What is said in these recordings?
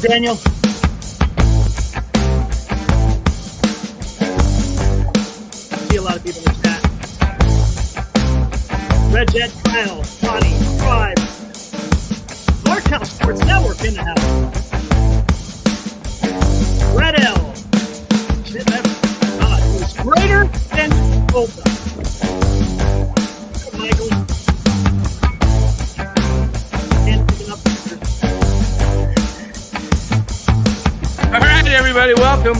Daniel. See a lot of people in the chat. Red Jet, Kyle, Bonnie, Tribe, Markel Sports Network in the house. Red L. Shit, it was greater than Volta. Michael. And picking up. All right, everybody, welcome.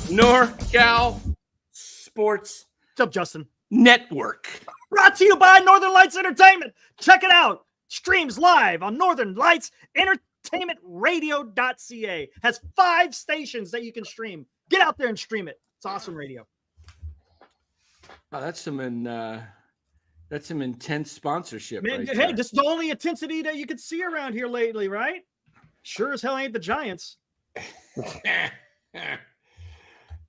NorCal Sports What's up, Justin? Network. Brought to you by Northern Lights Entertainment. Check it out. Streams live on Northern Lights Entertainment Radio.ca. Has 5 stations that you can stream. Get out there and stream it. It's awesome radio. Oh, that's some intense sponsorship. Man, right hey, there. this is the only intensity that you can see around here lately, right? Sure as hell ain't the Giants.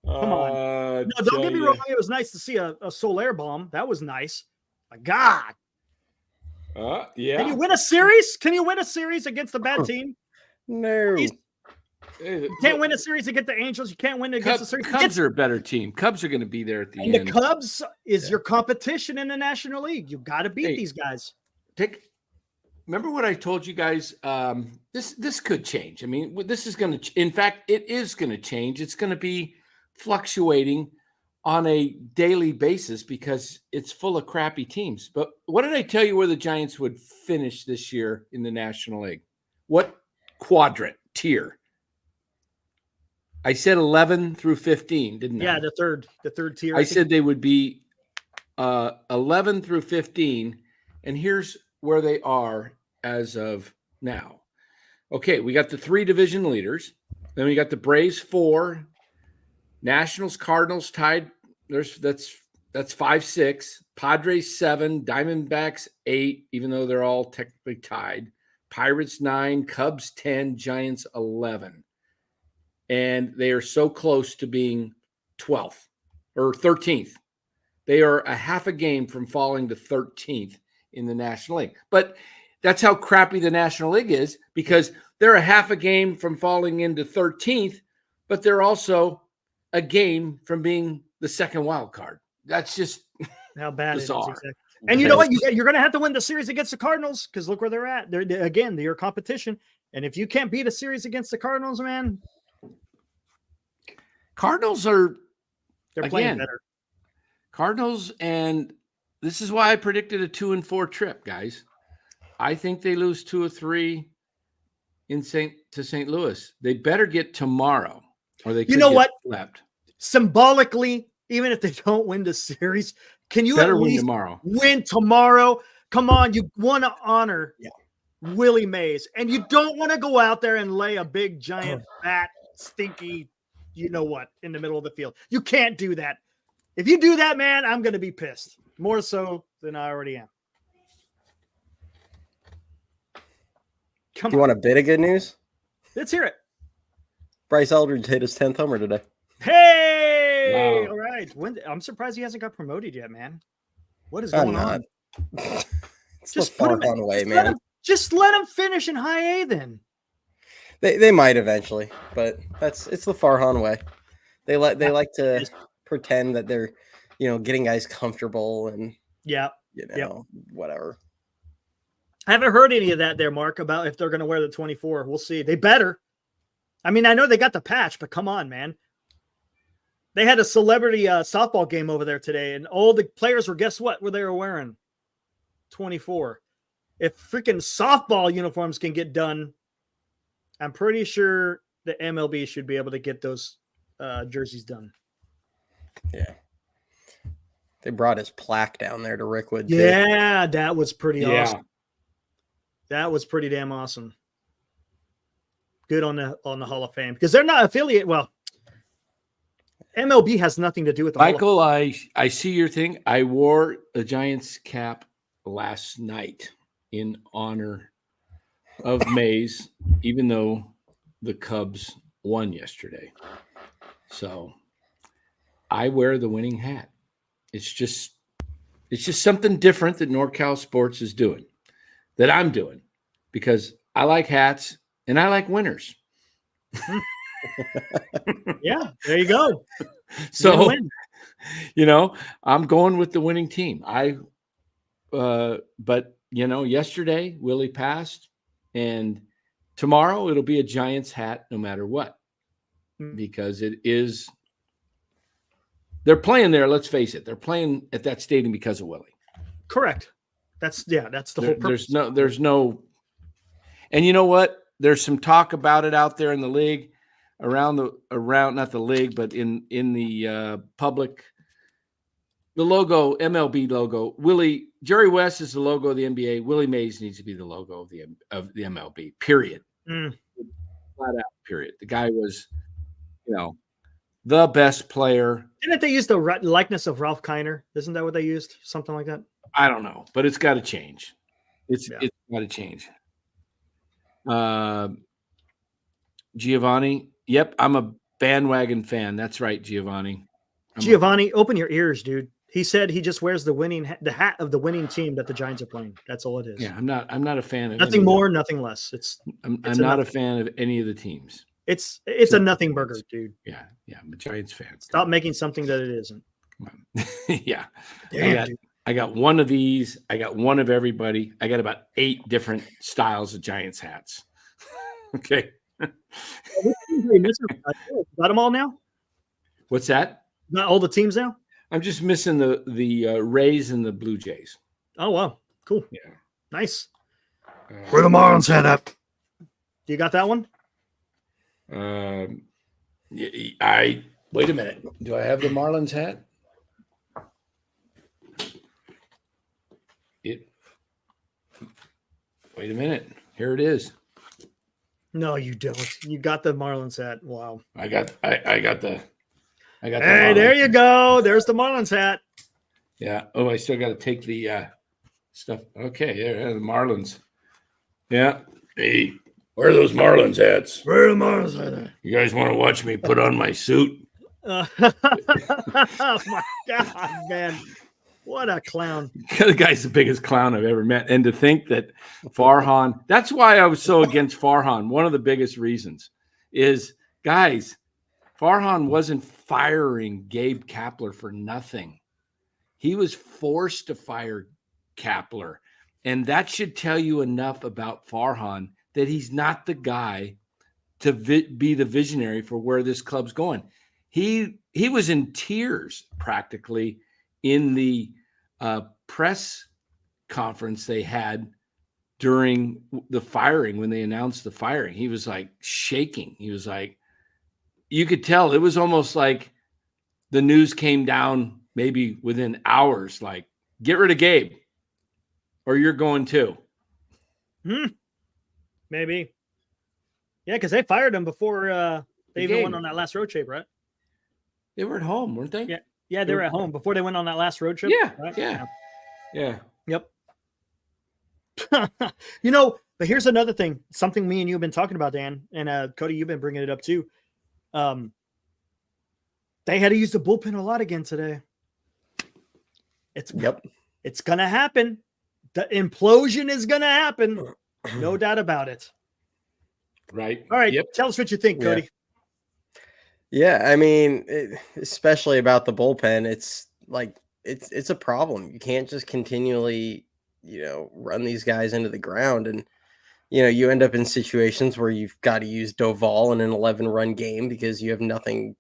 Come on. No, don't get me wrong. It was nice to see a Solar bomb. That was nice. My God. Yeah. Can you win a series? Can you win a series against a bad team? No. You can't win a series against the Angels. You can't win against the series. Cubs are a better team. Cubs are going to be there at the end. And the Cubs is your competition in the National League. You've got to beat these guys. Remember what I told you guys? This could change. I mean, this is going to. In fact, it is going to change. It's going to be fluctuating on a daily basis because it's full of crappy teams. But what did I tell you where the Giants would finish this year in the National League? What quadrant tier? I said 11 through 15, didn't I? Yeah, the third tier. I said they would be 11 through 15, and here's where they are as of now. Okay, we got the 3 division leaders. Then we got the Braves 4, Nationals, Cardinals tied. That's 5-6. Padres 7, Diamondbacks 8, even though they're all technically tied. Pirates 9, Cubs 10, Giants 11. And they are so close to being 12th or 13th. They are a half a game from falling to 13th in the National League. But that's how crappy the National League is, because they're a half a game from falling into 13th, but they're also a game from being the second wild card. That's just how bad bizarre. It is. Exactly. And you know what? You're going to have to win the series against the Cardinals because look where they're at. They're your competition. And if you can't beat a series against the Cardinals, man, Cardinals are they're playing better. Cardinals, and this is why I predicted a 2-4 trip, guys. I think they lose 2 or 3 to St. Louis. They better get tomorrow, or they could you know get what? Left. Symbolically, even if they don't win the series, can you better at least win tomorrow? Come on, you want to honor Willie Mays, and you don't want to go out there and lay a big, giant, fat, stinky, you know what, in the middle of the field. You can't do that. If you do that, man, I'm going to be pissed. More so than I already am. Do you want a bit of good news? Let's hear it. Bryce Eldridge hit his 10th homer today. Hey! Wow. All right. I'm surprised he hasn't got promoted yet, man. What is going on? It's just far on away, man. Just let him finish in high A then. They might eventually, but it's the Farhan way. They like to pretend that they're, getting guys comfortable and whatever. I haven't heard any of that there, Mark, about if they're going to wear the 24. We'll see. They better. I mean, I know they got the patch, but come on, man. They had a celebrity softball game over there today, and all the players were, guess what they were wearing? 24. If freaking softball uniforms can get done, I'm pretty sure the MLB should be able to get those jerseys done. Yeah. They brought his plaque down there to Rickwood. Yeah, that was pretty awesome. That was pretty damn awesome. Good on the Hall of Fame because they're not affiliated. Well, MLB has nothing to do with the Michael. I see your thing. I wore the Giants cap last night in honor of Mays, even though the Cubs won yesterday. So I wear the winning hat. It's just something different that NorCal Sports is doing, that I'm doing, because I like hats and I like winners. Yeah, there you go. So, Win-win. I'm going with the winning team. But yesterday Willie passed, and tomorrow it'll be a Giants hat no matter what, because they're playing there. Let's face it, they're playing at that stadium because of Willie. Correct. That's the whole purpose. There's no, and you know what? There's some talk about it out there in the league, around not the league, but in the public. The logo, MLB logo. Jerry West is the logo of the NBA. Willie Mays needs to be the logo of the MLB. Period. Flat out. Period. The guy was, the best player. Didn't they use the likeness of Ralph Kiner? Isn't that what they used? Something like that. I don't know, but it's got to change. It's got to change. Giovanni. Yep, I'm a bandwagon fan. That's right, Giovanni. Giovanni, open your ears, dude. He said he just wears the hat of the winning team that the Giants are playing. That's all it is. Yeah, I'm not a fan of nothing more, nothing less. I'm not a fan of any of the teams. It's a nothing burger, dude. Yeah, I'm a Giants fan. Stop making something that it isn't. Yeah. Damn, I got one of these. I got one of everybody. I got about 8 different styles of Giants hats. Okay. Got them all now? What's that? Not all the teams now? I'm just missing the Rays and the Blue Jays. Oh, wow. Cool. Yeah. Nice. Where the Marlins hat up? You got that one? Wait a minute. Do I have the Marlins hat? Wait a minute. Here it is. No, you don't. You got the Marlins hat. Wow. I got the. Hey, there you go. There's the Marlins hat. Yeah. Oh, I still got to take the stuff. Okay, there, the Marlins. Yeah. Hey, where are those Marlins hats? Where are the Marlins hats? You guys want to watch me put on my suit? Oh my God, man. What a clown. The guy's the biggest clown I've ever met. And to think that Farhan, that's why I was so against Farhan. One of the biggest reasons is, guys, Farhan wasn't firing Gabe Kapler for nothing. He was forced to fire Kapler. And that should tell you enough about Farhan that he's not the guy to be the visionary for where this club's going. He was in tears practically in the press conference they had during the firing, when they announced the firing. He was like shaking. He was like, you could tell it was almost like the news came down maybe within hours, like, get rid of Gabe or you're going too. Maybe. Yeah, because they fired him before they even went on that last road trip, right? They were at home, weren't they? Yeah, they were at home before they went on that last road trip. Yeah, right? Yeah. Yep. But here's another thing, something me and you have been talking about, Dan, and Cody, you've been bringing it up too. They had to use the bullpen a lot again today. It's going to happen. The implosion is going to happen. No doubt about it. Right. All right. Yep. Tell us what you think, Cody. Yeah, I mean, especially about the bullpen, it's like it's a problem. You can't just continually, run these guys into the ground, and you end up in situations where you've got to use Doval in an 11-run game because you have nothing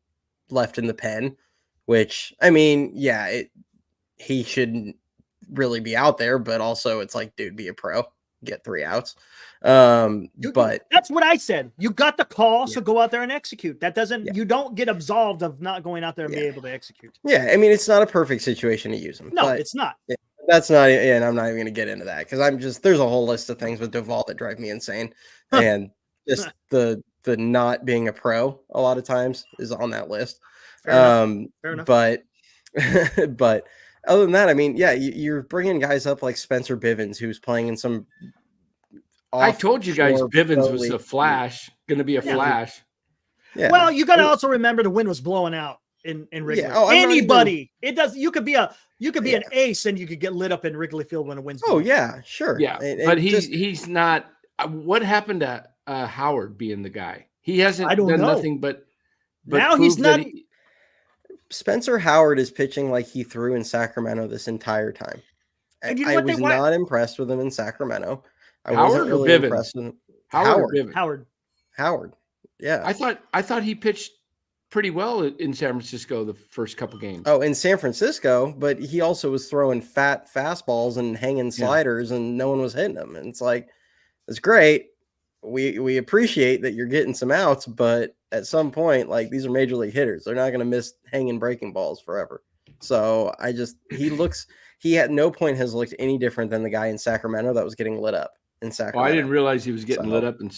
left in the pen. Which, I mean, he shouldn't really be out there, but also it's like, dude, be a pro, get 3 outs. But that's what I said. You got the call, so go out there and execute. That doesn't, you don't get absolved of not going out there and be able to execute. Yeah, I mean, it's not a perfect situation to use them. No, it's not. That's not, and I'm not even going to get into that because there's a whole list of things with Doval that drive me insane, and just the not being a pro a lot of times is on that list. Fair enough. But other than that, I mean, you're bringing guys up like Spencer Bivens, who's playing in some. I told you guys Bivens was a flash, going to be a flash. Yeah. Well, you got to also remember the wind was blowing out in Wrigley. Anybody, it does. You could be an ace and you could get lit up in Wrigley Field when the wind's blowing. Oh yeah, sure. Yeah, but he's not. What happened to Howard being the guy? He hasn't I don't done know. nothing but Now he's prove that not. Spencer Howard is pitching like he threw in Sacramento this entire time. And you know I what? was not impressed with him in Sacramento. I wasn't Howard or really Bivens? impressed with him. Howard. Or Bivens? Howard. Yeah. I thought he pitched pretty well in San Francisco the first couple games. Oh, in San Francisco, but he also was throwing fat fastballs and hanging sliders, and no one was hitting him. And it's like, it's great. We appreciate that you're getting some outs, but at some point, like, these are major league hitters. They're not going to miss hanging breaking balls forever. So he at no point has looked any different than the guy in Sacramento that was getting lit up in Sacramento. Oh, I didn't realize he was getting lit up in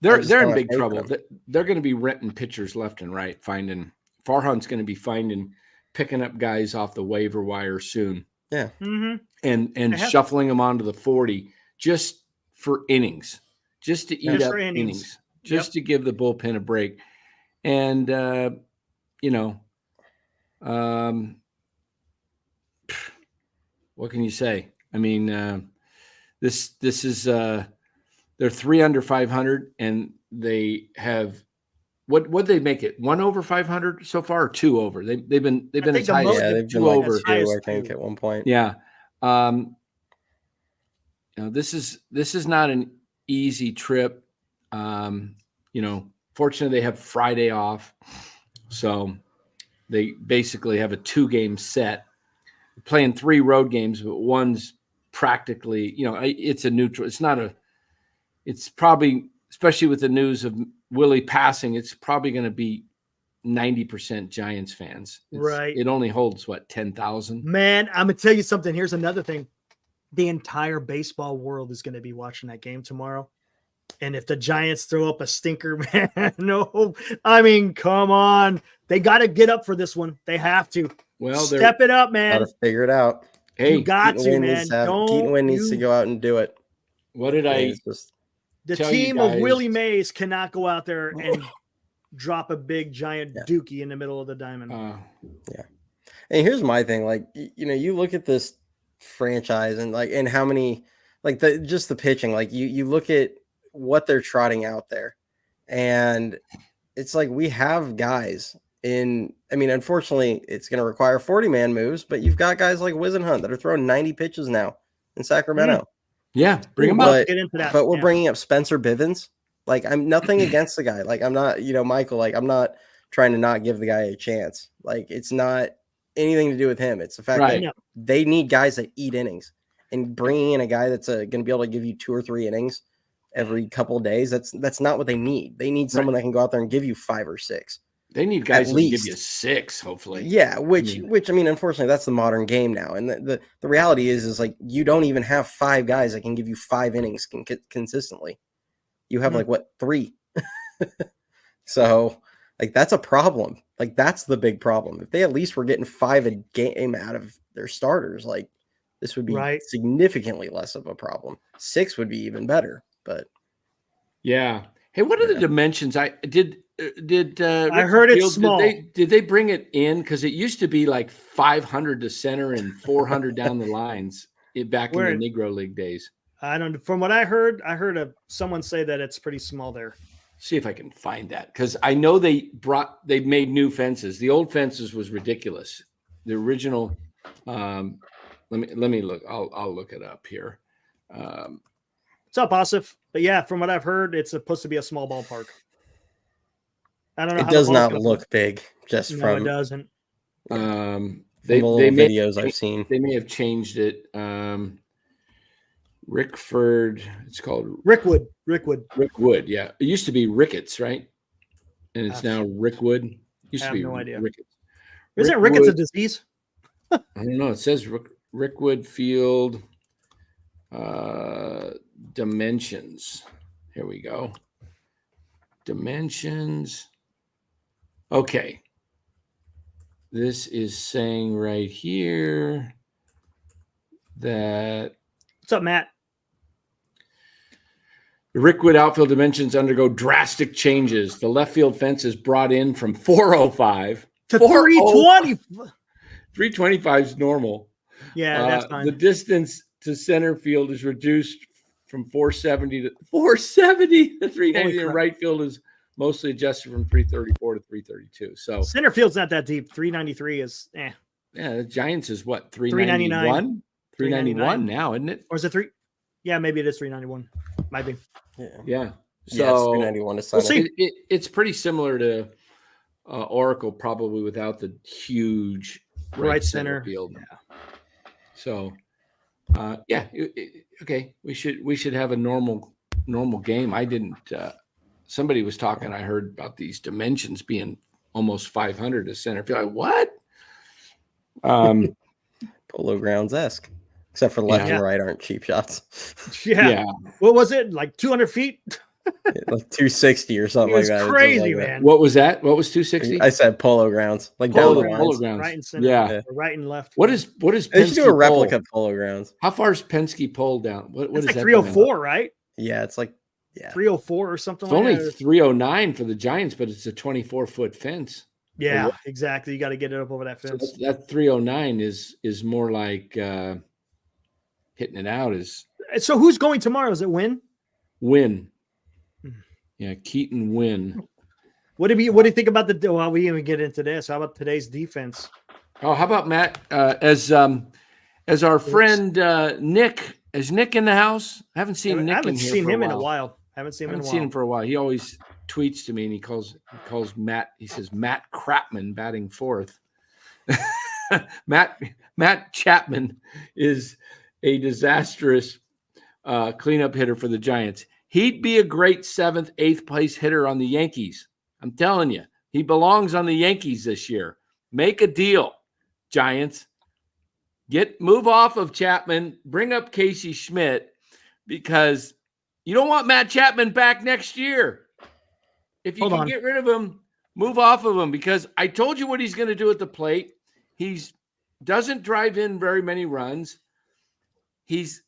they're in big trouble. They're going to be renting pitchers left and right. Farhan's going to be picking up guys off the waiver wire soon. Yeah, and shuffling them onto the 40 just for innings, just to eat up innings, just to give the bullpen a break. And what can you say? I mean, this is they're 3 under 500, and they have what they make it 1 over 500 so far, or 2 over. They've been as high as they've 2 been like over. 2, I think, at one point. Yeah. This is not an easy trip. Fortunately, they have Friday off, so they basically have a 2-game set. They're playing 3 road games, but one's practically, it's a neutral. It's probably, especially with the news of Willie passing, it's probably going to be 90% Giants fans. Right. It only holds 10,000. Man, I'm gonna tell you something. Here's another thing. The entire baseball world is going to be watching that game tomorrow. And if the Giants throw up a stinker, man, no, I mean, come on. They got to get up for this one. They have to. Well, step it up, man. Got to figure it out. Hey, you got to, man. Keaton Wynn needs to go out and do it. What did the team of Willie Mays cannot go out there and drop a big giant dookie in the middle of the diamond. Yeah. And here's my thing. Like, you look at this franchise and how many, just the pitching, you look at what they're trotting out there, and it's like, we have guys unfortunately it's going to require 40-man moves, but you've got guys like Wisenhunt that are throwing 90 pitches now in Sacramento. Yeah, bring him up. Get into that. But we're bringing up Spencer Bivens. Like, I'm nothing against the guy. Like, I'm not, Michael, like, I'm not trying to not give the guy a chance. Like, it's not anything to do with him. It's the fact that they need guys that eat innings, and bringing in a guy that's going to be able to give you 2 or 3 innings every couple of days. That's not what they need. They need someone that can go out there and give you 5 or 6. They need guys that give you 6, hopefully. Yeah, which unfortunately, that's the modern game now. And the reality is like, you don't even have 5 guys that can give you 5 innings consistently. You have 3. So, like, that's a problem. Like, that's the big problem. If they at least were getting 5 a game out of their starters, like, this would be significantly less of a problem. 6 would be even better. But yeah. Hey, what are the dimensions? I heard it's small. Did they bring it in? Because it used to be like 500 to center and 400 down the lines back in the Negro League days. I don't. From what I heard someone say that it's pretty small there. See if I can find that, because I know they made new fences. The old fences was ridiculous. The original. Let me look. I'll look it up here. What's up, Asif? But yeah, from what I've heard, it's supposed to be a small ballpark. I don't know. It does not look big. Just from it doesn't. They videos I've seen. They may have changed it. Rickford. It's called Rickwood. Rickwood. Yeah, it used to be Ricketts, right? And it's now Rickwood. Used to be no idea. Ricketts. Isn't Ricketts a disease? I don't know. It says Rickwood Field. Dimensions. Here we go. Dimensions. Okay. This is saying right here that. What's up, Matt? The Rickwood outfield dimensions undergo drastic changes. The left field fence is brought in from 405 to 320. 325 is normal. Yeah, that's fine. The distance to center field is reduced from 470 to 470 to 390. And crap. right field is mostly adjusted from 334 to 332. So Center field's not that deep. 393 is yeah, the Giants is what, 399. 391? 391 now, isn't it? Or is it 3? Yeah, maybe it is 391. Might be. Yeah. It's So 391 to We'll center. see. it's pretty similar to Oracle, probably without the huge Right center field. Yeah. So okay, we should have a normal game. I didn't. Somebody was talking. I heard about these dimensions being almost 500 to center field. Like, what? Polo Grounds-esque. Except for left Yeah. and right aren't cheap shots. Yeah. What was it? Like 200 feet? Like 260 or something It was like that. crazy, Like that. man. What was that? What was 260? I said Polo Grounds. Like Polo, down the Polo lines. Grounds. Right and center. Yeah. Or right and left. What is They Penske should do a replica pole? of Polo Grounds. How far is Penske pole down? What It's is like that? 304, right? Yeah, it's like 304 or something It's like only that. 309 for the Giants, but it's a 24-foot fence. Yeah, exactly. You got to get it up over that So fence. that 309 is more like hitting it out is So who's going tomorrow? Is it Win? Win. Yeah, Keaton Win. What do you think about the? Well, we didn't even get into this. How about today's defense? Oh, how about Matt? As our friend Nick, is Nick in the house? I haven't seen Nick. I haven't in here seen for him a in a while. while. Haven't seen him in a while. for a while. He always tweets to me and he calls Matt. He says Matt Crapman batting fourth. Matt Chapman is a disastrous cleanup hitter for the Giants. He'd be a great 7th, 8th place hitter on the Yankees. I'm telling you, he belongs on the Yankees this year. Make a deal, Giants. Move off of Chapman, bring up Casey Schmidt, because you don't want Matt Chapman back next year. If you can get rid of him, move off of him, because I told you what he's going to do at the plate. He doesn't drive in very many runs. He's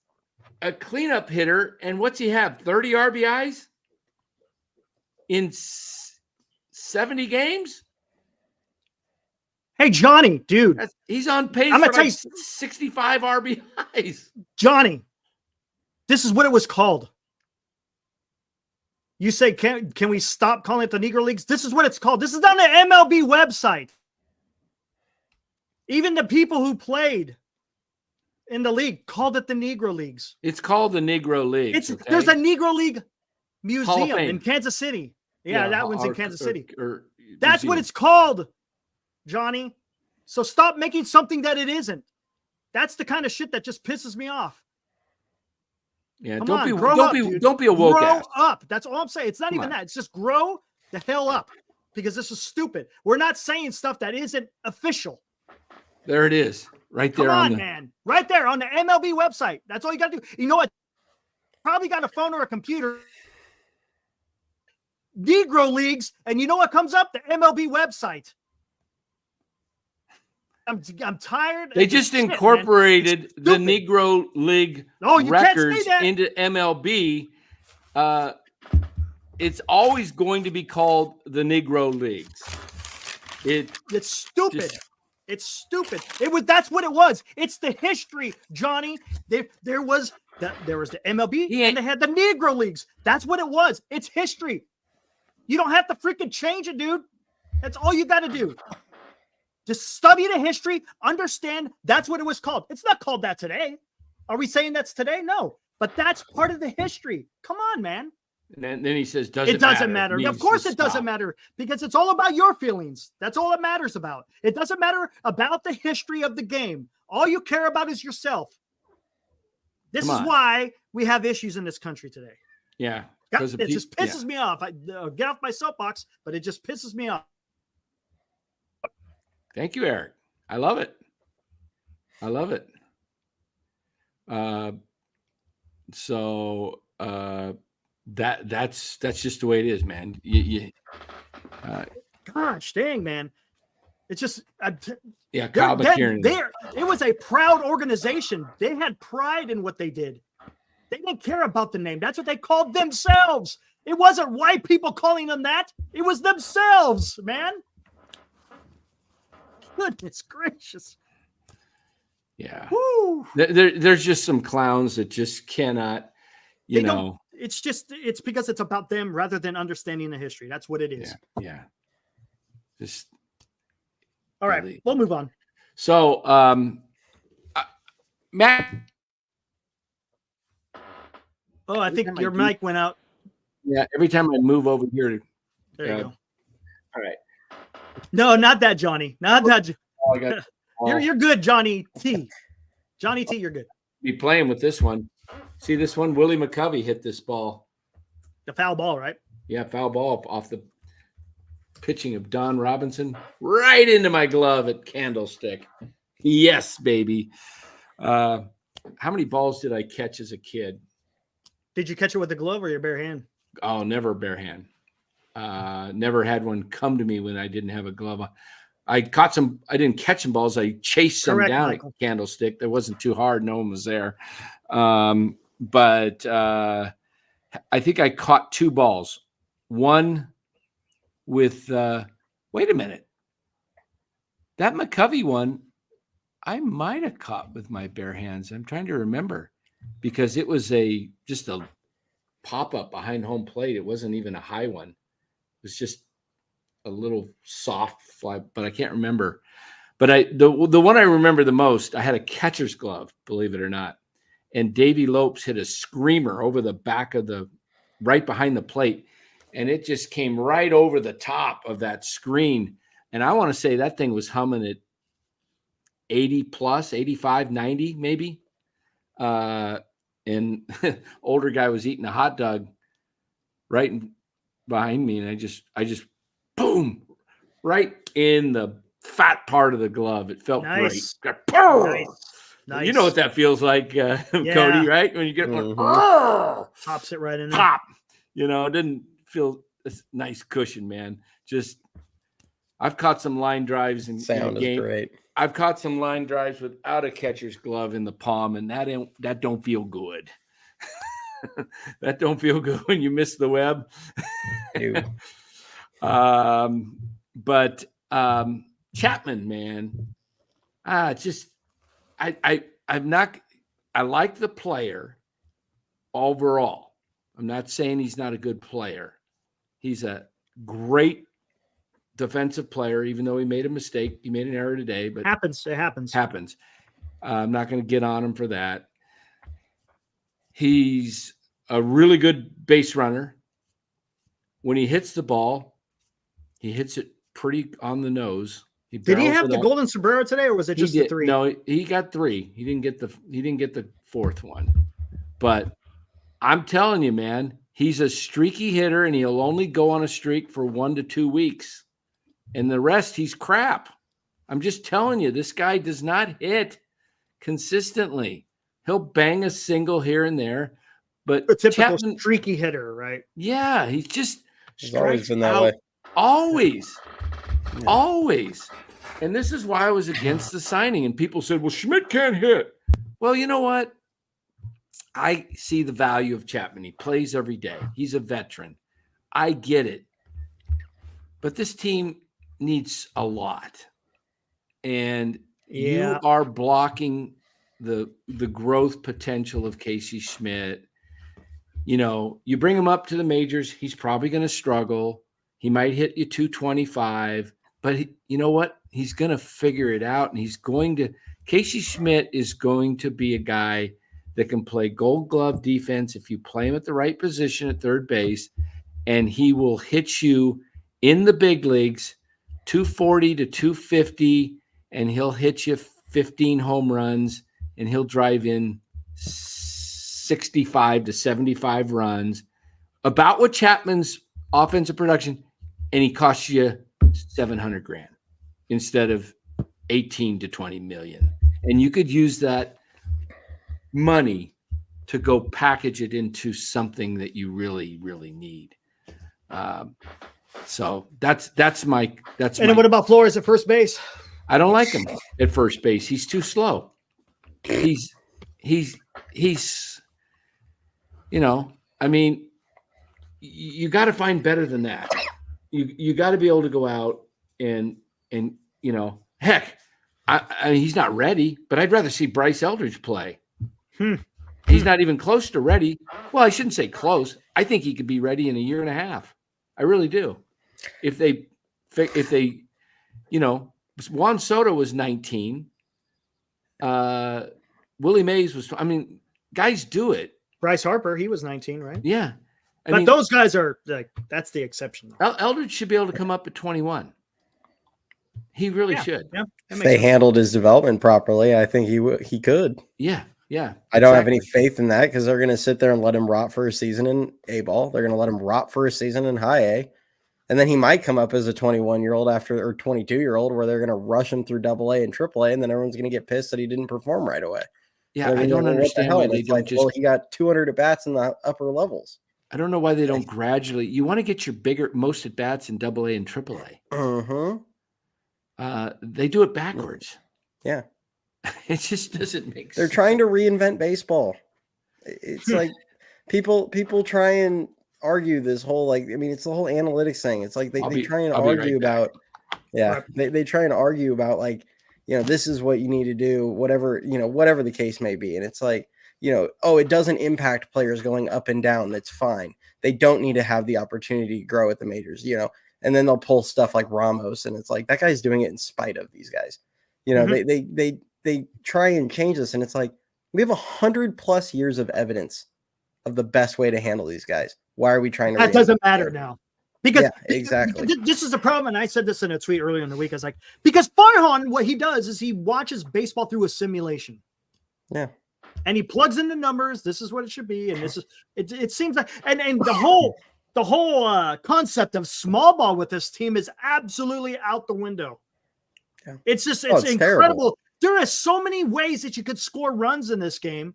a cleanup hitter, and what's he have? 30 RBIs in 70 games? Hey, Johnny, dude. He's on pace I'm for gonna like 65 RBIs. Johnny, this is what it was called. You say, can we stop calling it the Negro Leagues? This is what it's called. This is on the MLB website. Even the people who played in the league called it the Negro Leagues. It's called the Negro League. There's a Negro League Hall of museum Fame. in Kansas City. Yeah, that one's in Kansas City. That's That's what it's called, Johnny. So stop making something that it isn't. That's the kind of shit that just pisses me off. Yeah, Come don't on, be grow up, dude. don't be a woke Grow ass. up. That's all I'm saying. It's not Come even on. that. It's just grow the hell up, because this is stupid. We're not saying stuff that isn't official. There it is, right there. Come on, man. Right there on the MLB website. That's all you got to do. You know what? Probably got a phone or a computer. Negro Leagues, and you know what comes up? The MLB website. I'm tired. They of just this shit, incorporated man. It's the stupid. Negro League Oh, you can't say records that. into MLB. It's always going to be called the Negro Leagues. It's stupid. It's stupid. That's what it was. It's the history, Johnny. There was the MLB and they had the Negro Leagues. That's what it was. It's history. You don't have to freaking change it, dude. That's all you got to do. Just study the history, understand that's what it was called. It's not called that today. Are we saying that's today? No. But that's part of the history. Come on, man. And then he says, it doesn't matter. Of course it doesn't matter, because it's all about your feelings. That's all it matters about. It doesn't matter about the history of the game. All you care about is yourself. This is why we have issues in this country today. Yeah. It just pisses me off. I get off my soapbox, but it just pisses me off. Thank you, Eric. I love it. I love it. That's just the way it is, man. Gosh dang, man. It's just Kyle McKieran. It was a proud organization. They had pride in what they did. They didn't care about the name. That's what they called themselves. It wasn't white people calling them that. It was themselves, man. Goodness gracious. Yeah. Woo. There's just some clowns that just cannot you They don't- know. It's because it's about them rather than understanding the history. That's what it is. Yeah. Just All right, really. we'll move on. So, Matt. Oh, I think your mic went out. Yeah, every time I move over here. There you go. All right. No, not that, Johnny. Not that. Oh, I got. You're good, Johnny T. Johnny T, you're good. Be playing with this one. See this one? Willie McCovey hit this ball. The foul ball, right? Yeah, foul ball off the pitching of Don Robinson right into my glove at Candlestick. Yes, baby. How many balls did I catch as a kid? Did you catch it with a glove or your bare hand? Oh, never bare hand. Never had one come to me when I didn't have a glove on. I caught some. I didn't catch some balls. I chased some down Michael. at Candlestick. That wasn't too hard. No one was there. But I think I caught 2 balls. One with. Wait a minute. That McCovey one, I might have caught with my bare hands. I'm trying to remember because it was just a pop up behind home plate. It wasn't even a high one. It was just a little soft fly, but I can't remember. But the one I remember the most, I had a catcher's glove, believe it or not. And Davey Lopes hit a screamer over the back of right behind the plate. And it just came right over the top of that screen. And I want to say that thing was humming at 80 plus, 85, 90 maybe. And older guy was eating a hot dog right behind me. And I just boom, right in the fat part of the glove. It felt Nice. great. Nice. You know what that feels like, Cody, right? When you get one, pops it right in there. pop. You know, it didn't feel a nice cushion, man. Just, I've caught some line drives in Sound a game. is great. I've caught some line drives without a catcher's glove in the palm, and that don't feel good. That don't feel good when you miss the web. But Chapman, man, I like the player overall. I'm not saying he's not a good player. He's a great defensive player, even though he made a mistake. He made an error today, but it happens. I'm not going to get on him for that. He's a really good base runner. When he hits the ball, he hits it pretty on the nose. Did he have the golden sombrero today, or was it just the 3? No, he got 3. He didn't get the 4th one. But I'm telling you, man, he's a streaky hitter, and he'll only go on a streak for 1 to 2 weeks. And the rest, he's crap. I'm just telling you, this guy does not hit consistently. He'll bang a single here and there, but a typical streaky hitter, right? Yeah, he's always been that way. Always. And this is why I was against the signing. And people said, well, Schmidt can't hit. Well, you know what? I see the value of Chapman. He plays every day. He's a veteran. I get it. But this team needs a lot. And you are blocking the growth potential of Casey Schmidt. You know, you bring him up to the majors, he's probably going to struggle. He might hit you 225, but you know what? He's going to figure it out, and Casey Schmidt is going to be a guy that can play Gold Glove defense if you play him at the right position at third base, and he will hit you in the big leagues 240 to 250, and he'll hit you 15 home runs, and he'll drive in 65 to 75 runs, about what Chapman's offensive production, and he costs you $700,000 instead of 18 to 20 million. And you could use that money to go package it into something that you really, really need. So that's my. And what about Flores at first base? I don't like him at first base. He's too slow. He's you know, I mean, you got to find better than that. You got to be able to go out and you know, heck, I mean, he's not ready, but I'd rather see Bryce Eldridge play. He's not even close to ready. Well, I shouldn't say close. I think he could be ready in a year and a half. I really do. If they, Juan Soto was 19. Willie Mays was, guys do it. Bryce Harper, he was 19, right? Yeah. But those guys are like, that's the exception. Eldridge should be able to come up at 21. He really should. Yeah, if they handled his development properly, I think he could. Yeah. I don't have any faith in that because they're going to sit there and let him rot for a season in A-ball. They're going to let him rot for a season in high A. And then he might come up as a 21-year-old or 22-year-old where they're going to rush him through AA and AAA, and then everyone's going to get pissed that he didn't perform right away. Yeah, I don't understand why they don't well, he got 200 at-bats in the upper levels. I don't know why they don't gradually. You want to get your most at-bats in AA and AAA. They do it backwards. Yeah. It just doesn't make sense. They're trying to reinvent baseball. It's like people try and argue this whole, it's the whole analytics thing. It's like they try and argue about, they try and argue about this is what you need to do, whatever the case may be. And it's like, it doesn't impact players going up and down. That's fine. They don't need to have the opportunity to grow at the majors, and then they'll pull stuff like Ramos. And it's like, that guy's doing it in spite of these guys. They try and change this. And it's like, we have 100+ years of evidence of the best way to handle these guys. Why are we trying to? That doesn't matter now. Because exactly. This is the problem. And I said this in a tweet earlier in the week. I was like, because Farhan, what he does is he watches baseball through a simulation. Yeah. And he plugs in the numbers. This is what it should be. And this is, it seems like, and the whole concept of small ball with this team is absolutely out the window. Yeah. It's incredible. Terrible. There are so many ways that you could score runs in this game.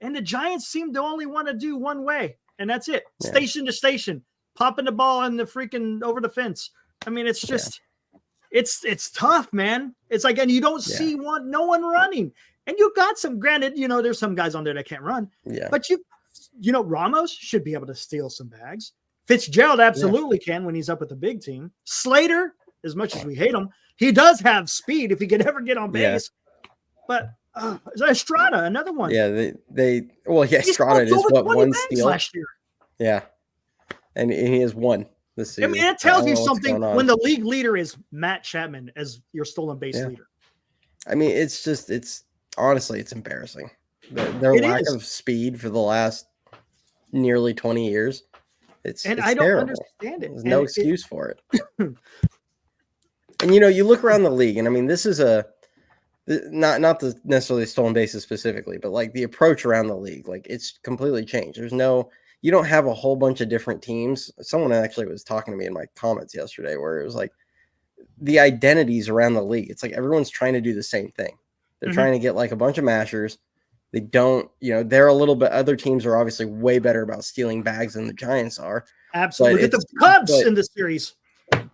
And the Giants seem to only want to do one way. And that's it. Yeah. Station to station, popping the ball in the freaking over the fence. It's just, it's tough, man. It's like, and you don't see no one running. And you got some, granted, there's some guys on there that can't run. Yeah. But Ramos should be able to steal some bags. Fitzgerald absolutely can when he's up with the big team. Slater, as much as we hate him, he does have speed if he could ever get on base. Yeah. But Estrada, another one. Yeah, Estrada is one steal last year. Yeah, and he has one this season. It tells you something when the league leader is Matt Chapman as your stolen base leader. It's honestly, it's embarrassing. Their lack of speed for the last nearly 20 years. I don't understand it. There's no excuse for it. And you look around the league, and this is not the necessarily stolen bases specifically, but the approach around the league, it's completely changed. You don't have a whole bunch of different teams. Someone actually was talking to me in my comments yesterday where it was the identities around the league. It's everyone's trying to do the same thing. They're trying to get a bunch of mashers. They don't, they're a little bit, other teams are obviously way better about stealing bags than the Giants are. Absolutely. Look at the Cubs in the series.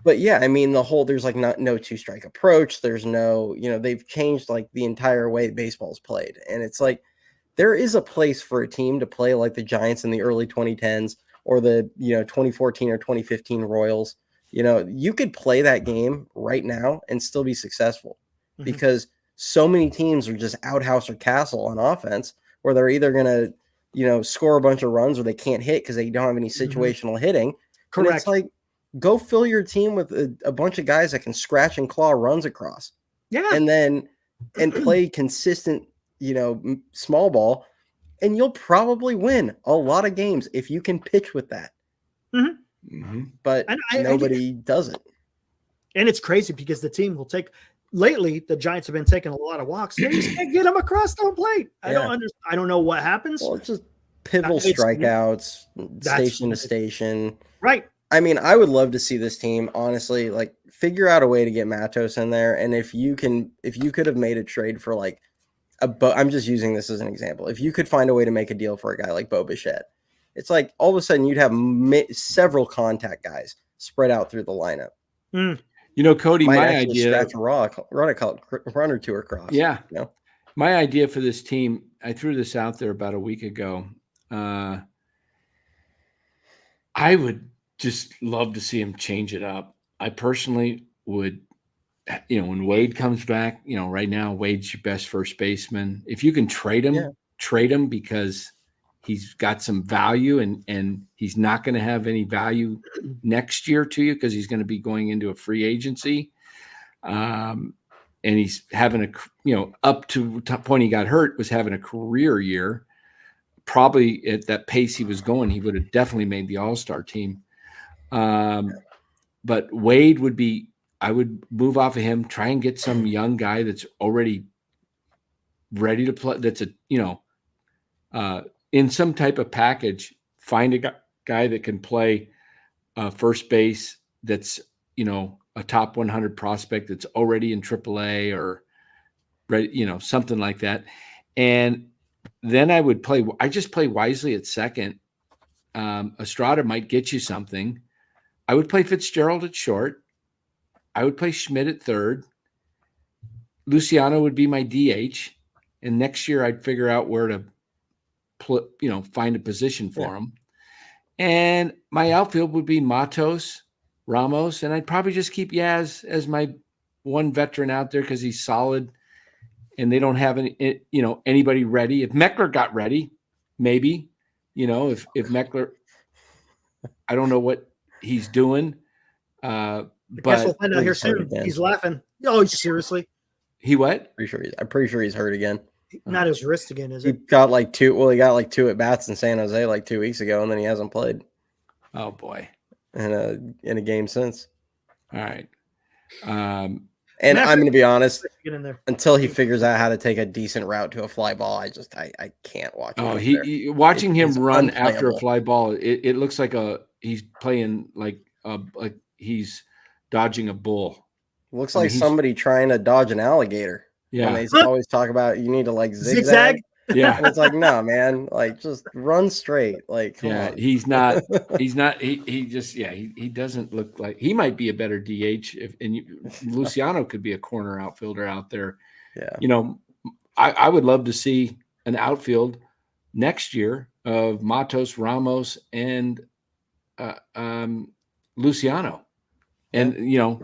But yeah, there's no 2-strike approach. There's no, they've changed the entire way baseball's played. And it's there is a place for a team to play like the Giants in the early 2010s or the, 2014 or 2015 Royals. You could play that game right now and still be successful because so many teams are just outhouse or castle on offense where they're either going to, score a bunch of runs or they can't hit because they don't have any situational hitting. Correct. And it's go fill your team with a bunch of guys that can scratch and claw runs across. Yeah. And play consistent, small ball, and you'll probably win a lot of games if you can pitch with that. But nobody does it. And it's crazy because the team will take lately, the Giants have been taking a lot of walks. They just can't get them across the plate. I don't know what happens. Well, it's just pivotal strikeouts, station to station. Right. I would love to see this team, honestly, figure out a way to get Matos in there. And if you could have made a trade for I'm just using this as an example. If you could find a way to make a deal for a guy like Bo Bichette, it's all of a sudden you'd have several contact guys spread out through the lineup. Cody, my idea, run or two across. Yeah. My idea for this team, I threw this out there about a week ago. I would just love to see him change it up. I personally would, when Wade comes back, right now Wade's your best first baseman. If you can trade him, trade him because he's got some value, and he's not going to have any value next year to you because he's going to be going into a free agency. And he's having up to the point he got hurt, was having a career year. Probably at that pace he was going, he would have definitely made the All-Star team. But Wade I would move off of him, try and get some young guy that's already ready to play. That's in some type of package, find a guy that can play first base. That's, a top 100 prospect that's already in AAA or ready, something like that. And then I just play wisely at second. Estrada might get you something. I would play Fitzgerald at short. I would play Schmidt at third. Luciano would be my DH. And next year I'd figure out where to find a position for him. And my outfield would be Matos, Ramos, and I'd probably just keep Yaz as my one veteran out there because he's solid and they don't have anybody ready. If Meckler got ready, maybe, if Meckler, I don't know what he's doing. I guess we'll find out here soon. He's laughing. Oh, seriously? He what? I'm pretty sure he's hurt again. Not his wrist again, is it? He got he got 2 at bats in San Jose 2 weeks ago, and then he hasn't played. Oh boy. In a game since. All right. And I'm going to be honest, until he figures out how to take a decent route to a fly ball, I can't watch him. Oh, watching him run after a fly ball, it looks like he's playing like he's dodging a bull. Looks like somebody trying to dodge an alligator. Yeah. And they always talk about you need to zigzag. Yeah. And it's no, man, just run straight. Come on. He doesn't look like he might be a better DH Luciano could be a corner outfielder out there. Yeah. I would love to see an outfield next year of Matos, Ramos, and Luciano. And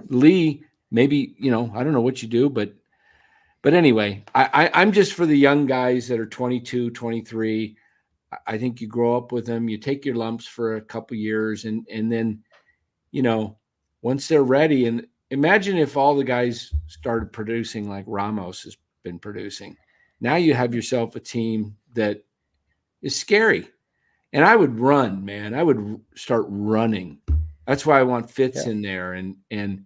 Lee, maybe, I don't know what you do, but anyway, I'm just for the young guys that are 22, 23. I think you grow up with them, you take your lumps for a couple years, and then, once they're ready, and imagine if all the guys started producing like Ramos has been producing. Now you have yourself a team that is scary. And I would run, man. I would start running. That's why I want Fitz in there. And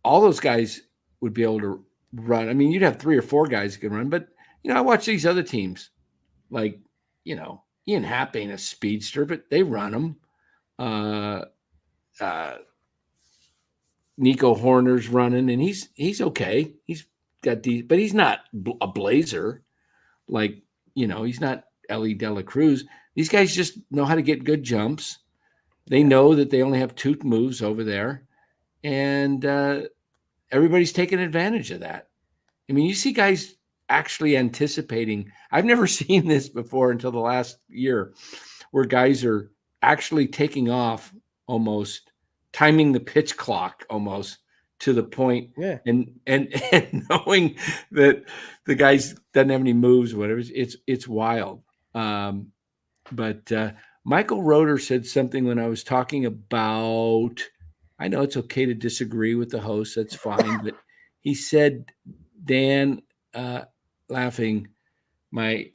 all those guys would be able to run. I mean, you'd have 3 or 4 guys that can run, but I watch these other teams Ian Happ ain't a speedster, but they run them. Nico Horner's running and he's okay. He's got but he's not a blazer. He's not Ellie De La Cruz. These guys just know how to get good jumps. They know that they only have 2 moves over there. And everybody's taking advantage of that. I mean, you see guys actually anticipating. I've never seen this before until the last year, where guys are actually taking off, almost timing the pitch clock almost to the point, and knowing that the guys doesn't have any moves, or whatever. It's wild. But Michael Roeder said something when I was talking about. I know it's okay to disagree with the host. That's fine. But he said, Dan, laughing my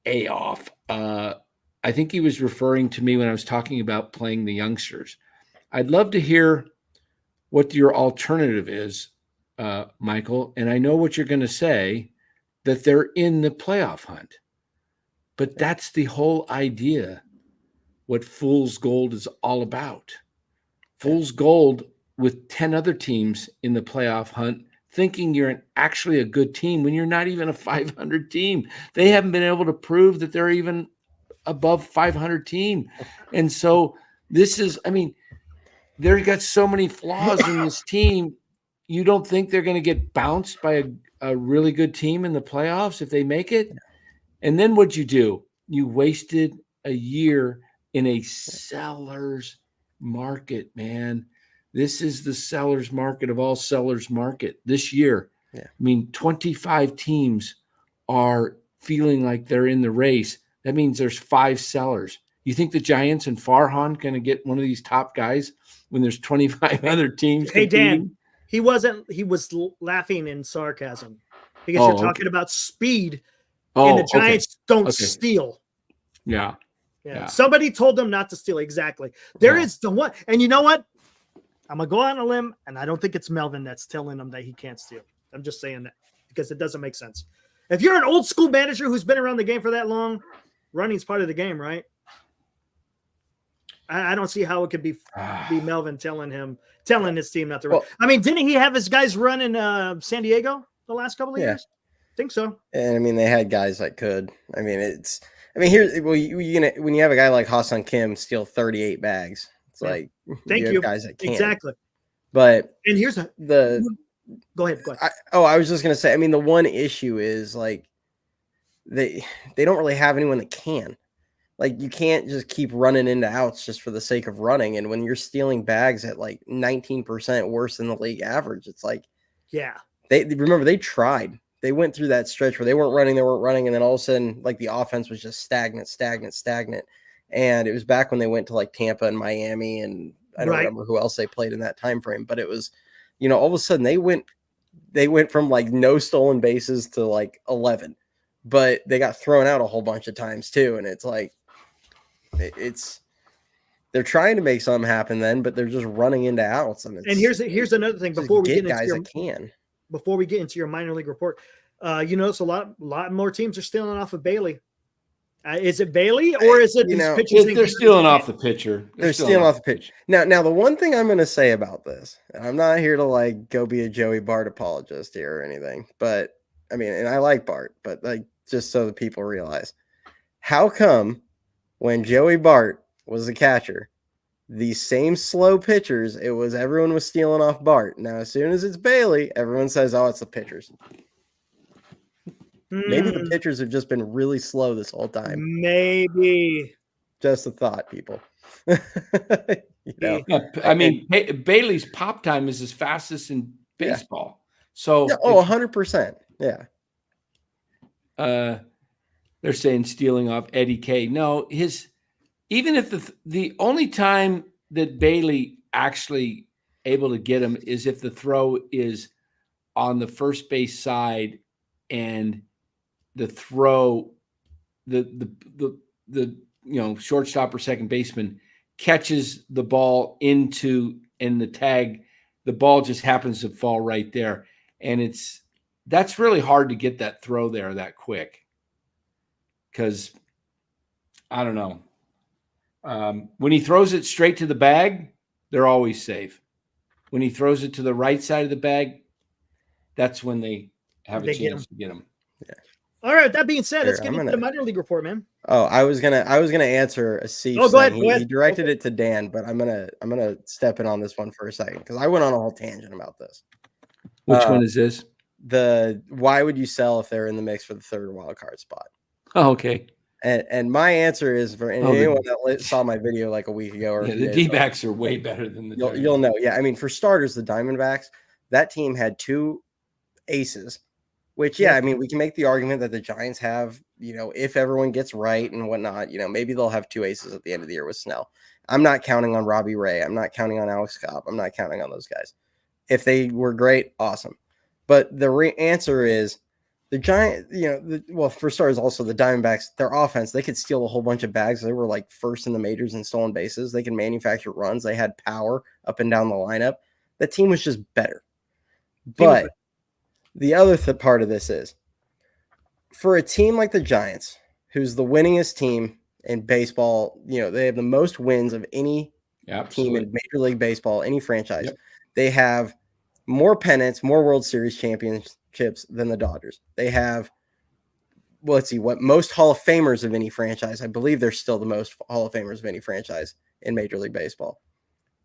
A off. I think he was referring to me when I was talking about playing the youngsters. I'd love to hear what your alternative is, Michael. And I know what you're going to say, that they're in the playoff hunt. But that's the whole idea, what Fool's Gold is all about. Fool's Gold with 10 other teams in the playoff hunt, thinking you're actually a good team when you're not even a 500 team. They haven't been able to prove that they're even above 500 team. And so they've got so many flaws in this team. You don't think they're going to get bounced by a really good team in the playoffs if they make it? And then what'd you do? You wasted a year in a seller's market, man. This is the seller's market of all sellers market this year. I mean, 25 teams are feeling like they're in the race, that means there's 5 sellers. You think the Giants and Farhan going to get one of these top guys when there's 25 other teams Hey, competing? Dan, he was laughing in sarcasm because Oh, you're talking okay. about speed, Oh, and the Giants don't Okay. steal. Yeah. Yeah. Somebody told them not to steal. Exactly. There is the one. And you know what? I'm going to go out on a limb, and I don't think it's Melvin that's telling them that he can't steal. I'm just saying that because it doesn't make sense. If you're an old school manager who's been around the game for that long, running's part of the game, right? I don't see how it could be Melvin telling his team not to run. Well, I mean, didn't he have his guys run in San Diego the last couple of years? I think so. And I mean, they had guys that could. I mean, here's when you have a guy like Hassan Kim steal 38 bags, it's like Thank you you. have guys that can. Exactly. But and here's go ahead. I was just gonna say. I mean, the one issue is like they don't really have anyone that can. Like, you can't just keep running into outs just for the sake of running. And when you're stealing bags at like 19% worse than the league average, it's like, yeah, they tried. They went through that stretch where they weren't running, and then all of a sudden, like, the offense was just stagnant. And it was back when they went to like Tampa and Miami, and I don't remember who else they played in that time frame, but it was, all of a sudden they went from like no stolen bases to like 11, but they got thrown out a whole bunch of times too. And it's like, they're trying to make something happen then, but they're just running into outs. And here's another thing before we get into your minor league report. You notice a lot more teams are stealing off of Bailey. Is it Bailey or is it these pitchers? They're stealing off the pitcher. They're stealing off the pitch. Now the one thing I'm going to say about this, and I'm not here to like go be a Joey Bart apologist here or anything, but I mean, and I like Bart, but like just so that people realize, how come when Joey Bart was the catcher, these same slow pitchers, everyone was stealing off Bart. Now, as soon as it's Bailey, everyone says, "Oh, it's the pitchers." Maybe the pitchers have just been really slow this whole time. Maybe. Just a thought, people. I mean, Bailey's pop time is as fastest in baseball. So, 100%. Yeah. They're saying stealing off Eddie K. No, even if the only time that Bailey actually able to get him is if the throw is on the first base side and the throw, the shortstop or second baseman catches the ball into the tag, the ball just happens to fall right there. And that's really hard to get that throw there that quick. Because I don't know. When he throws it straight to the bag, they're always safe. When he throws it to the right side of the bag, that's when they have a chance to get him. Yeah. All right. That being said, let's get into the minor league report, man. Oh, I was gonna answer a C. Oh, go ahead. He directed it to Dan, but I'm gonna step in on this one for a second because I went on a whole tangent about this. Which one is this? Why would you sell if they're in the mix for the third wild card spot? Oh, okay. And my answer is for anyone that saw my video like a week ago. Or the D-backs are way better than the Diamondbacks. You'll know. Yeah, I mean, for starters, the Diamondbacks, that team had 2 aces, which, I mean, we can make the argument that the Giants have, if everyone gets right and whatnot, maybe they'll have 2 aces at the end of the year with Snell. I'm not counting on Robbie Ray. I'm not counting on Alex Cobb. I'm not counting on those guys. If they were great, awesome. But the answer is, the Giant, for starters, also the Diamondbacks, their offense, they could steal a whole bunch of bags. They were like first in the majors in stolen bases. They can manufacture runs. They had power up and down the lineup. The team was just better. But the other part of this is, for a team like the Giants, who's the winningest team in baseball, they have the most wins of any team in Major League Baseball, any franchise. Yep. They have more pennants, more World Series championships than the Dodgers. They have, most Hall of Famers of any franchise. I believe they're still the most Hall of Famers of any franchise in Major League Baseball.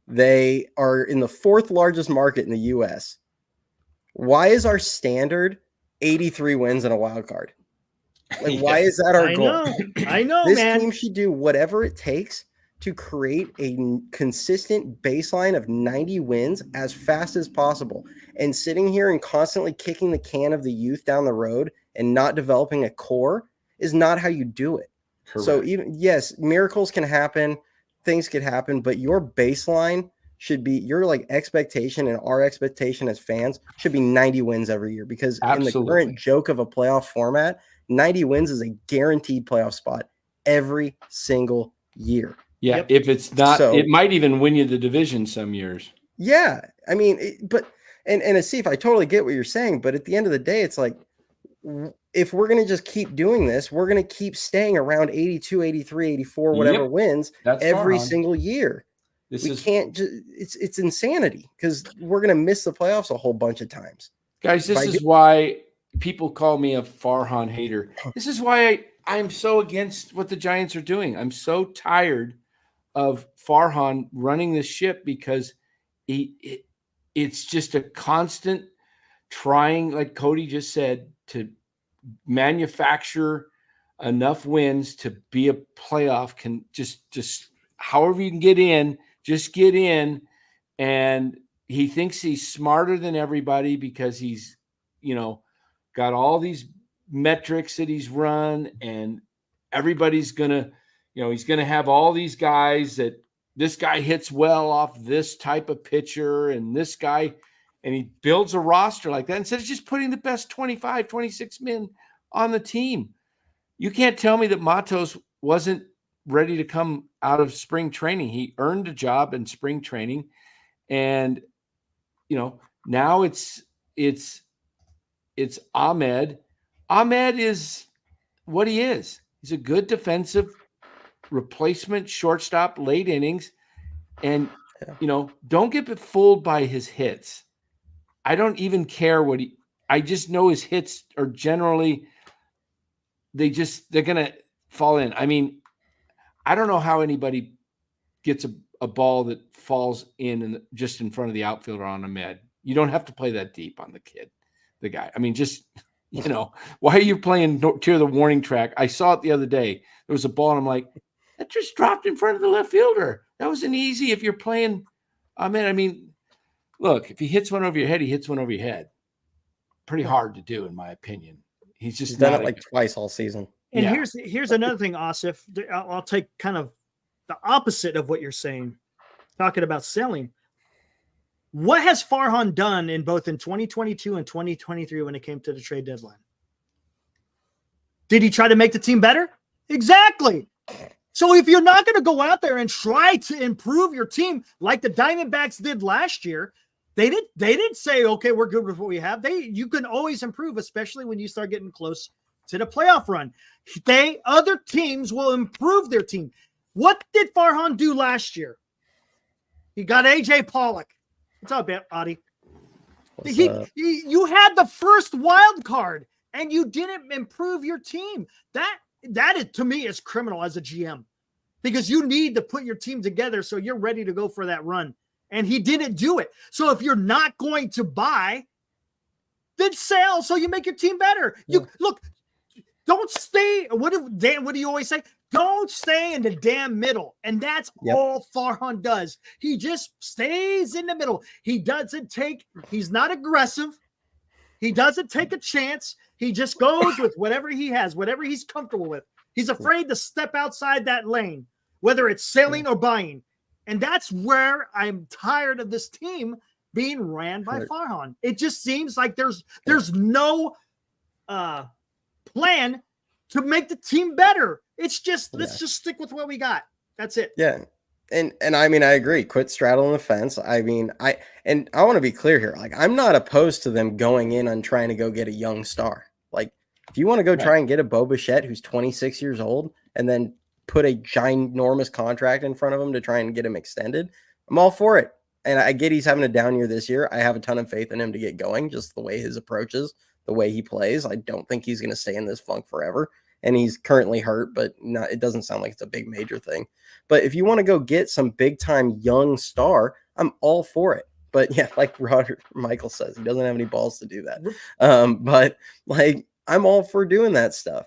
They are in the 4th largest market in the U.S. Why is our standard 83 wins and a wild card? Like, why is that our goal? I know, this team should do whatever it takes to create a consistent baseline of 90 wins as fast as possible. And sitting here and constantly kicking the can of the youth down the road and not developing a core is not how you do it. Correct. So even, yes, miracles can happen, things could happen, but your baseline should be, your like expectation and our expectation as fans should be 90 wins every year, because in the current joke of a playoff format, 90 wins is a guaranteed playoff spot every single year. Yeah. If it's not, So, it might even win you the division some years. Yeah. I mean, and Asif, I totally get what you're saying, but at the end of the day, it's like, if we're going to just keep doing this, we're going to keep staying around 82, 83, 84, whatever wins every single year. Can't just, it's insanity, because we're going to miss the playoffs a whole bunch of times. Guys, this is why people call me a Farhan hater. This is why I'm so against what the Giants are doing. I'm so tired of Farhan running the ship, because it's just a constant trying, like Cody just said, to manufacture enough wins to be a playoff. Can just however you can get in, just get in. And he thinks he's smarter than everybody because he's, got all these metrics that he's run, and everybody's gonna, he's gonna have all these guys that this guy hits well off this type of pitcher, and this guy, and he builds a roster like that instead of just putting the best 25, 26 men on the team. You can't tell me that Matos wasn't ready to come out of spring training. He earned a job in spring training, and now it's Ahmed. Ahmed is what he is. He's a good defensive replacement shortstop, late innings. And, don't get fooled by his hits. I don't even care I just know his hits are generally, they're going to fall in. I mean, I don't know how anybody gets a ball that falls in just in front of the outfielder on Ahmed. You don't have to play that deep on the guy. I mean, just, why are you playing to the warning track? I saw it the other day. There was a ball, and I'm like, that just dropped in front of the left fielder. That wasn't easy if you're playing Ahmed. I mean, look, if he hits one over your head, he hits one over your head. Pretty hard to do, in my opinion. He's done it like twice all season. And here's another thing, Asif. I'll take kind of the opposite of what you're saying, talking about selling. What has Farhan done in 2022 and 2023 when it came to the trade deadline? Did he try to make the team better? Exactly. So if you're not going to go out there and try to improve your team like the Diamondbacks did last year, they didn't say, okay, we're good with what we have. You can always improve, especially when you start getting close to the playoff run. Other teams will improve their team. What did Farhan do last year? He got AJ Pollock. What's up, Adi? You had the first wild card, and you didn't improve your team. That is, to me, is criminal as a GM, because you need to put your team together so you're ready to go for that run. And he didn't do it. So if you're not going to buy, then sell so you make your team better. Look, don't stay. What do you always say? Don't stay in the damn middle. And that's all Farhan does. He just stays in the middle. He's not aggressive. He doesn't take a chance. He just goes with whatever he has, whatever he's comfortable with. He's afraid to step outside that lane, whether it's selling or buying. And that's where I'm tired of this team being ran by Farhan. It just seems like there's no plan to make the team better. It's just, let's just stick with what we got. That's it. Yeah. And I mean, I agree. Quit straddling the fence. I mean, I want to be clear here. Like, I'm not opposed to them going in on trying to go get a young star. Like, if you want to go try and get a Bo Bichette who's 26 years old and then put a ginormous contract in front of him to try and get him extended, I'm all for it. And I get he's having a down year this year. I have a ton of faith in him to get going, just the way his approach is, the way he plays. I don't think he's going to stay in this funk forever. And he's currently hurt, but it doesn't sound like it's a big major thing. But if you want to go get some big time young star, I'm all for it. But yeah, like Michael says, he doesn't have any balls to do that. But like, I'm all for doing that stuff.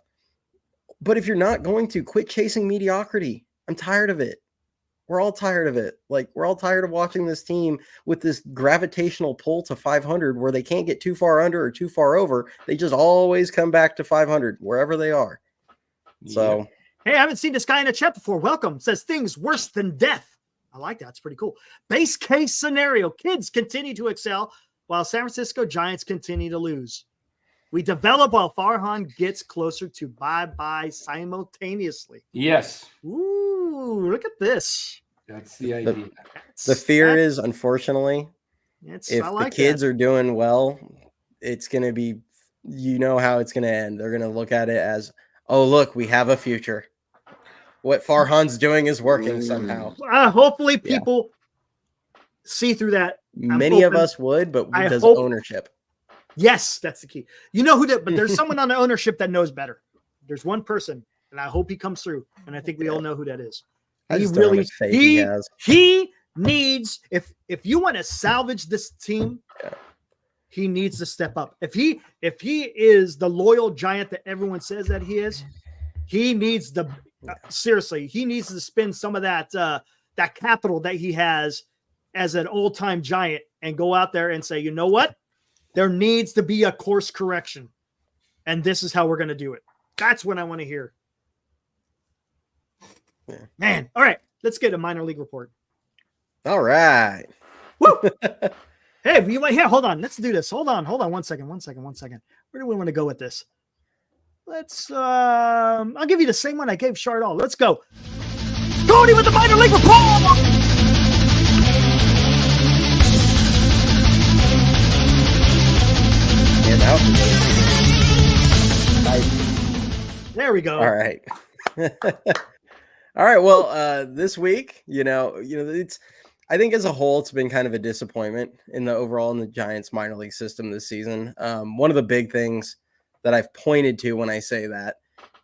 But if you're not going to, quit chasing mediocrity. I'm tired of it. We're all tired of it. Like, we're all tired of watching this team with this gravitational pull to 500 where they can't get too far under or too far over. They just always come back to 500 wherever they are. So, hey, I haven't seen this guy in a chat before. Welcome. Says things worse than death. I like that. It's pretty cool. Base case scenario. Kids continue to excel while San Francisco Giants continue to lose. We develop while Farhan gets closer to bye-bye simultaneously. Yes. Ooh, look at this. That's the idea. The fear is, unfortunately, if the kids are doing well, it's going to be, you know how it's going to end. They're going to look at it as, oh, look, we have a future. What Farhan's doing is working somehow. Hopefully people see through that. Many of us would, but does ownership. Yes, that's the key. You know who that, but there's someone on the ownership that knows better. There's one person, and I hope he comes through. And I think we all know who that is. He needs, if you want to salvage this team, he needs to step up. If he is the loyal Giant that everyone says that he is, he needs seriously, he needs to spend some of that capital that he has as an old-time Giant and go out there and say, you know what? There needs to be a course correction. And this is how we're going to do it. That's what I want to hear. Yeah. Man. All right. Let's get a minor league report. All right. Woo! Hey, you might here. Hold on. Let's do this. Hold on. One second. Where do we want to go with this? Let's I'll give you the same one I gave Chardall. Let's go. Cody with the minor league report. There we go. All right. All right. Well, this week, it's, I think as a whole, it's been kind of a disappointment in the Giants minor league system this season. One of the big things that I've pointed to when I say that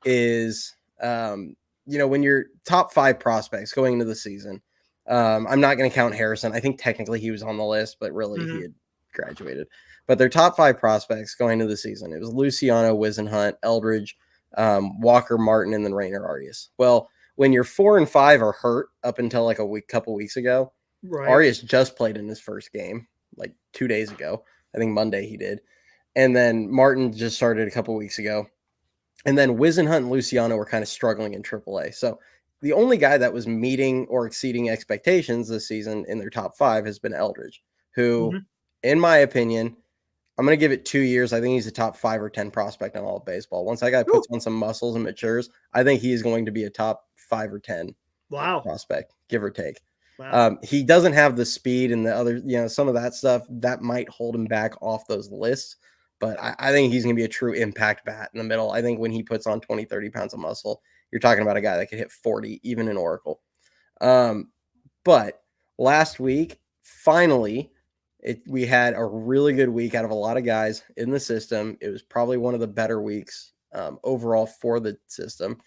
is, when your top 5 prospects going into the season, I'm not going to count Harrison. I think technically he was on the list, but really he had graduated. But their top 5 prospects going into the season, it was Luciano, Wisenhunt, Eldridge, Walker, Martin, and then Rainer Arias. Well, when your 4 and 5 are hurt up until like couple weeks ago, right. Arias just played in his first game like 2 days ago. I think Monday he did. And then Martin just started a couple weeks ago. And then Wisenhunt and Luciano were kind of struggling in AAA. So the only guy that was meeting or exceeding expectations this season in their top 5 has been Eldridge, who, in my opinion, I'm going to give it 2 years. I think he's a top 5 or 10 prospect in all of baseball. Once that guy puts on some muscles and matures, I think he is going to be a top 5 or 10 prospect, give or take. Wow. He doesn't have the speed and the other, some of that stuff that might hold him back off those lists. But I think he's going to be a true impact bat in the middle. I think when he puts on 20, 30 pounds of muscle, you're talking about a guy that could hit 40, even in Oracle. But last week, finally, we had a really good week out of a lot of guys in the system. It was probably one of the better weeks overall for the system.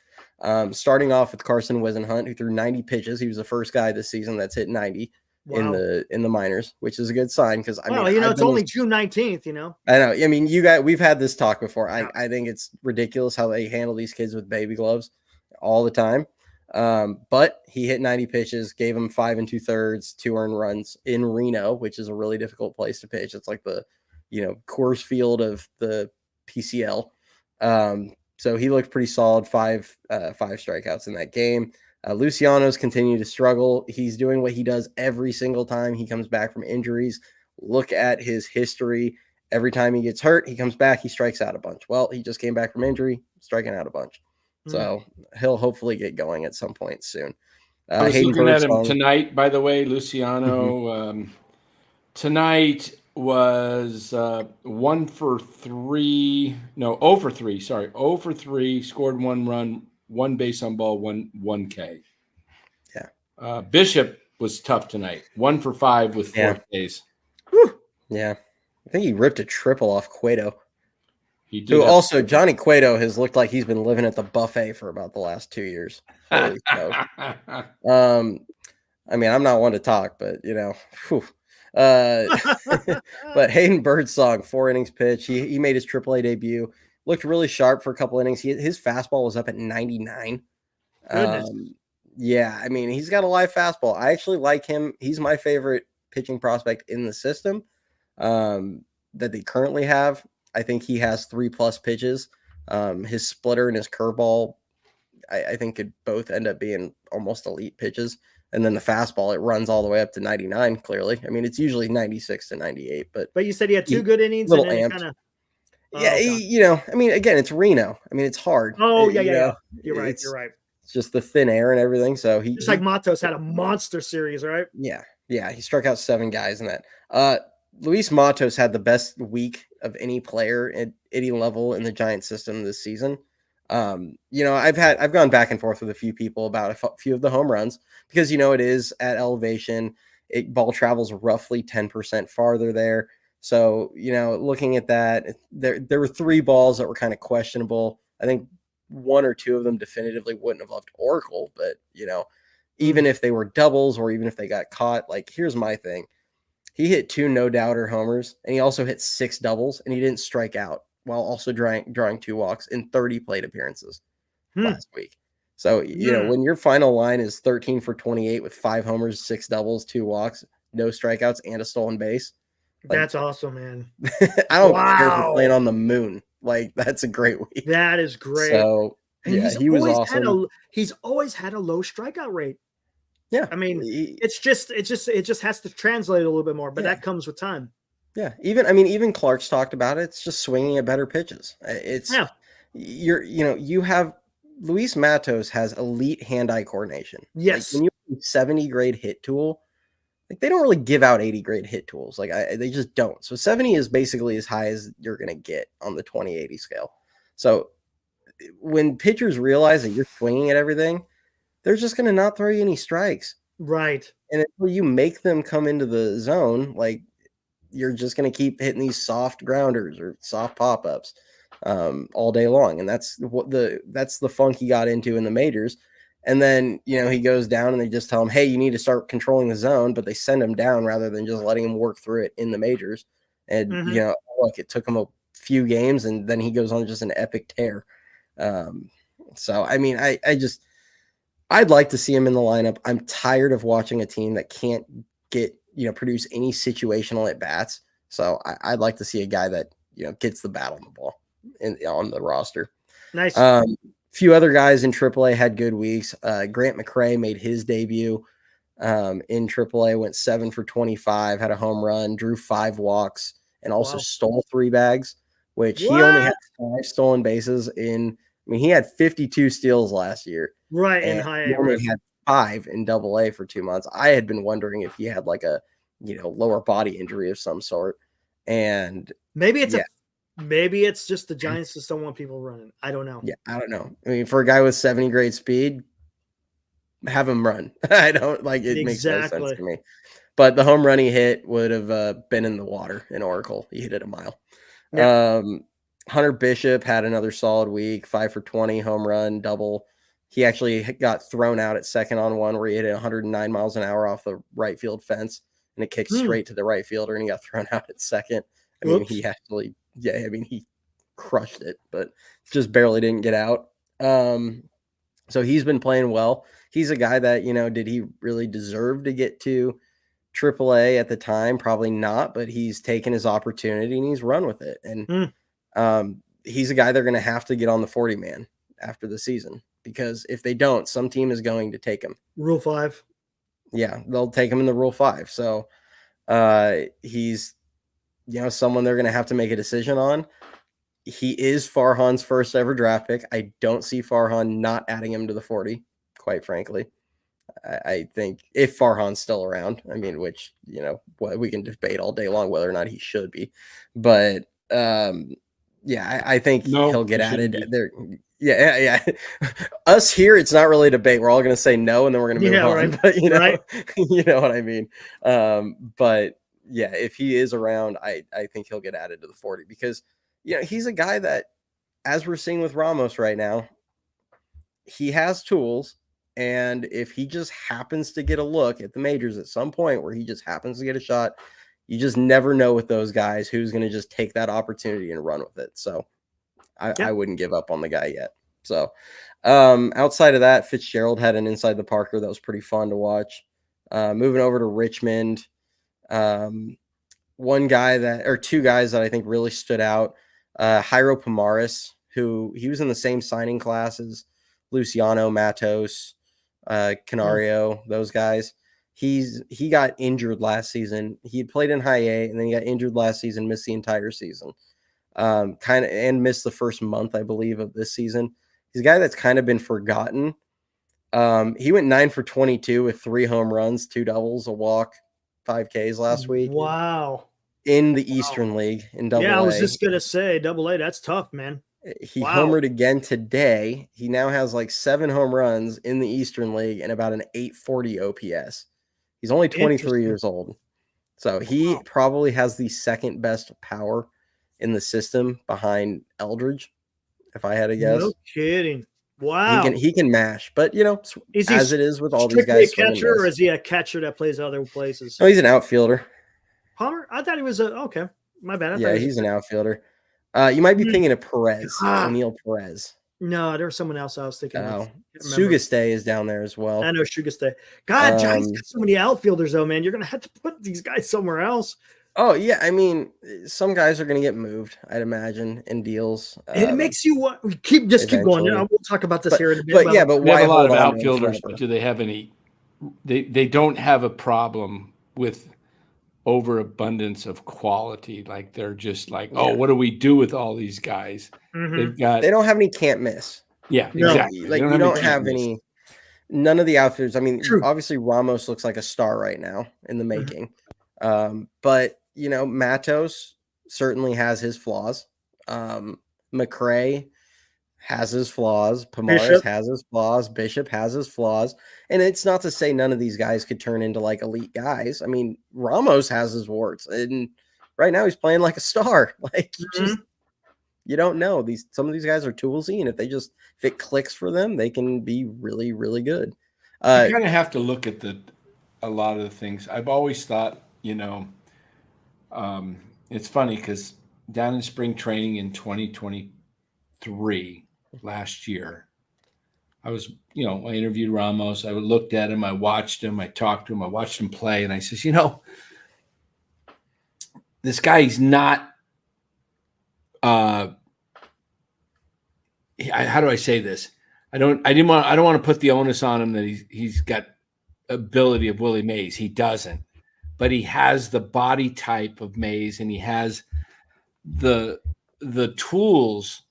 Starting off with Carson Wisenhunt, who threw 90 pitches. He was the first guy this season that's hit 90 in the minors, which is a good sign because it's only June 19th. I know. I mean, we've had this talk before. I think it's ridiculous how they handle these kids with baby gloves all the time. But he hit 90 pitches, gave him 5 2/3, 2 earned runs in Reno, which is a really difficult place to pitch. It's like the, Coors Field of the PCL. So he looked pretty solid, 5 strikeouts in that game. Luciano's continue to struggle. He's doing what he does every single time he comes back from injuries. Look at his history. Every time he gets hurt, he comes back, he strikes out a bunch. Well, he just came back from injury, striking out a bunch. So he'll hopefully get going at some point soon. I was looking at him tonight, by the way, Luciano. Tonight was 0 for 3, sorry, 0 for 3, scored 1 run, 1 base on ball, 1 K. Yeah. Bishop was tough tonight. 1 for 5 with 4 Ks. Yeah. I think he ripped a triple off Cueto. Also, Johnny Cueto has looked like he's been living at the buffet for about the last 2 years. I mean, I'm not one to talk, but but Hayden Birdsong, 4 innings pitch. He made his AAA debut. Looked really sharp for a couple innings. His fastball was up at 99. Yeah, I mean, he's got a live fastball. I actually like him. He's my favorite pitching prospect in the system that they currently have. I think he has 3+ pitches. His splitter and his curveball, I think, could both end up being almost elite pitches. And then the fastball, it runs all the way up to 99, clearly. I mean, it's usually 96 to 98, but you said he had 2 good innings little and then amped. kind of. Yeah, I mean, again, it's Reno. I mean, it's hard. Oh, yeah. You're right. It's just the thin air and everything. So Just like Matos had a monster series, right? Yeah, he struck out 7 guys in that. Luis Matos had the best week of any player at any level in the Giant system this season. I've gone back and forth with a few people about a few of the home runs because it is at elevation. Ball travels roughly 10% farther there. So, looking at that, there were 3 balls that were kind of questionable. I think 1 or 2 of them definitively wouldn't have left Oracle, but even if they were doubles or even if they got caught, like, here's my thing. He hit 2 no-doubter homers, and he also hit 6 doubles, and he didn't strike out while also drawing 2 walks in 30 plate appearances last week. So, when your final line is 13 for 28 with 5 homers, 6 doubles, 2 walks, no strikeouts, and a stolen base. That's awesome, man. I don't care if you're playing on the moon. Like, that's a great week. That is great. So, he was awesome. He's always had a low strikeout rate. Yeah. I mean, it just has to translate a little bit more, but that comes with time. Yeah. Even Clark's talked about it. It's just swinging at better pitches. You have Luis Matos has elite hand-eye coordination. Yes. Like, when you have 70 grade hit tool, like, they don't really give out 80 grade hit tools. Like, they just don't. So 70 is basically as high as you're going to get on the 20/80 scale. So when pitchers realize that you're swinging at everything, they're just going to not throw you any strikes. Right. And until you make them come into the zone, like, you're just going to keep hitting these soft grounders or soft pop-ups all day long. And that's the funk he got into in the majors. And then, he goes down and they just tell him, hey, you need to start controlling the zone, but they send him down rather than just letting him work through it in the majors. And, look, it took him a few games and then he goes on just an epic tear. So, I mean, I'd like to see him in the lineup. I'm tired of watching a team that can't produce any situational at bats. So I'd like to see a guy that, gets the bat on the ball on the roster. Nice. Few other guys in AAA had good weeks. Grant McCray made his debut in AAA, went 7 for 25, had a home run, drew 5 walks, and also stole 3 bags, which he only had 5 stolen bases he had 52 steals last year. Right. And he only had 5 in AA for 2 months. I had been wondering if he had like a, lower body injury of some sort. And maybe it's just the Giants just don't want people running. I don't know. Yeah, I don't know. I mean, for a guy with 70 grade speed, have him run. I don't like it. Makes no sense to me. But the home run he hit would have been in the water in Oracle. He hit it a mile. Yeah. Hunter Bishop had another solid week, 5 for 20, home run, double. He actually got thrown out at second on one where he hit it 109 miles an hour off the right field fence, and it kicked straight to the right fielder, and he got thrown out at second. I mean, he crushed it, but just barely didn't get out. So he's been playing well. He's a guy that, did he really deserve to get to AAA at the time? Probably not, but he's taken his opportunity and he's run with it. And he's a guy they're going to have to get on the 40-man after the season, because if they don't, some team is going to take him. Rule 5. Yeah, they'll take him in the Rule 5. So he's, someone they're going to have to make a decision on. He is Farhan's first ever draft pick. I don't see Farhan not adding him to the 40, quite frankly. I think if Farhan's still around, which, we can debate all day long whether or not he should be. But, I think he'll get added there. Yeah. Us here, it's not really a debate. We're all going to say no, and then we're going to move on. Right. But, right. You know what I mean? But, yeah, if he is around, I think he'll get added to the 40 because, he's a guy that, as we're seeing with Ramos right now, he has tools. And if he just happens to get a look at the majors at some point where he just happens to get a shot, you just never know with those guys who's going to just take that opportunity and run with it. So I wouldn't give up on the guy yet. So outside of that, Fitzgerald had an inside the Parker that was pretty fun to watch. Moving over to Richmond, two guys that I think really stood out. Jairo Pomares, who he was in the same signing class as Luciano, Matos, Canario, those guys. He got injured last season. He had played in high A, and then he got injured last season, missed the entire season, and missed the first month, I believe, of this season. He's a guy that's kind of been forgotten. He went 9 for 22 with 3 home runs, 2 doubles, a walk, 5 Ks last week. Wow. In the Eastern League in Double A. Yeah, I was just gonna say Double A. That's tough, man. He homered again today. He now has like 7 home runs in the Eastern League and about an 840 OPS. He's only 23 years old. So he probably has the second best power in the system behind Eldridge, if I had to guess. No kidding. Wow. He can mash, but as it is with all these guys. Is he a catcher, or is he a catcher that plays other places? No, he's an outfielder. Palmer? I thought he was okay. My bad. Yeah, he's an outfielder. You might be thinking of Perez, O'Neal Perez. No, there was someone else I was thinking of. Sugastay is down there as well. I know Sugastay. God, Giants got so many outfielders, though, man. You're going to have to put these guys somewhere else. Oh, yeah. I mean, some guys are going to get moved, I'd imagine, in deals. And it makes you want – keep going. We'll talk about this here in a bit. But we have a lot of outfielders, but do they have any – they don't have a problem with overabundance of quality. Like they're just like, what do we do with all these guys? Mm-hmm. They don't have any can't miss. Yeah, exactly. Like you don't have any – none of the outfielders. I mean, obviously Ramos looks like a star right now in the making. But – Matos certainly has his flaws. McRae has his flaws. Pomares has his flaws. Bishop has his flaws. And it's not to say none of these guys could turn into like elite guys. I mean, Ramos has his warts, and right now he's playing like a star. Like you don't know. Some of these guys are toolsy, and if it clicks for them, they can be really, really good. You kind of have to look at a lot of the things. I've always thought, it's funny because down in spring training in 2023 last year, I was, I interviewed Ramos. I looked at him. I watched him. I talked to him. I watched him play. And I says, this guy, he's not, how do I say this? I don't want to put the onus on him that he's got ability of Willie Mays. He doesn't. But he has the body type of Mays, and he has the tools.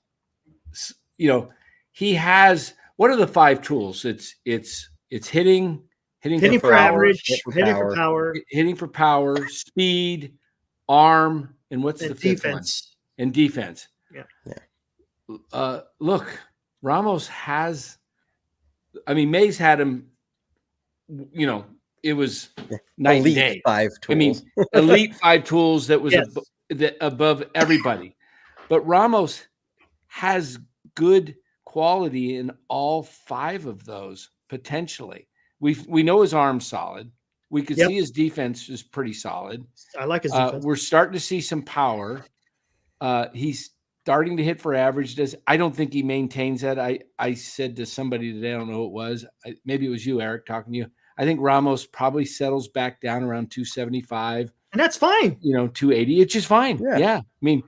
He has, what are the 5 tools? It's hitting for average, hitting for power, speed, arm, and what's the 5th one? And defense. Yeah. Look, Ramos has. I mean, Mays had him. It was night and day. 5 tools. I mean, elite 5 tools that was above everybody. But Ramos has good quality in all 5 of those potentially. We know his arm's solid. We could see his defense is pretty solid. I like his defense. We're starting to see some power. He's starting to hit for average. I don't think he maintains that. I said to somebody today, I don't know who it was. Maybe it was you, Eric, talking to you. I think Ramos probably settles back down around 275. And that's fine. 280. It's just fine. Yeah. I mean,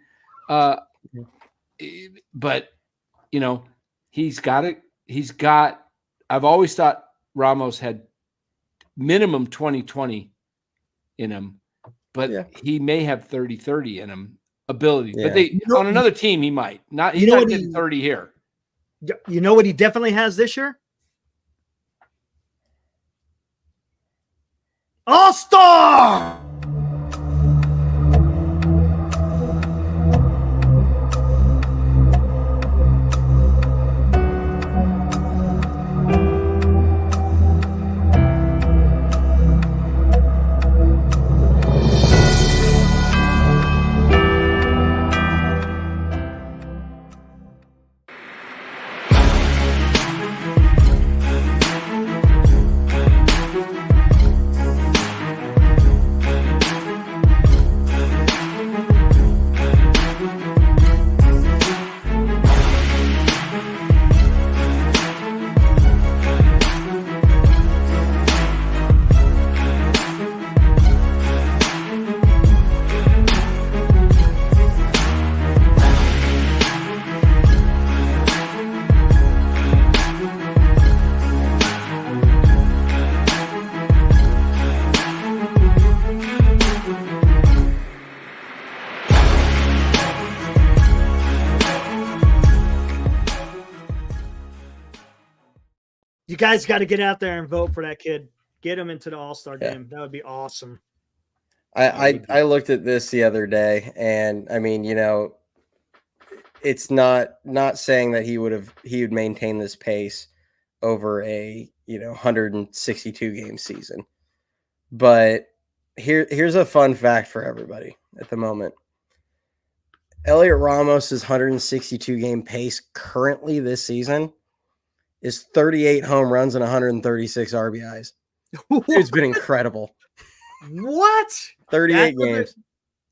but, he's got it. I've always thought Ramos had minimum 20-20 in him, but he may have 30-30 in him ability. Yeah. But on another team, he might. He's not getting 30 here. You know what he definitely has this year? All-Star! guys got to get out there and vote for that kid. Get him into the All-Star Yeah. game. That would be awesome. I looked at this the other day, and I mean, it's not saying that he would maintain this pace over a 162 game season. But here's a fun fact for everybody at the moment. Elliot Ramos's 162 game pace currently this season is 38 home runs and 136 RBIs. It's been incredible. What? 38 games,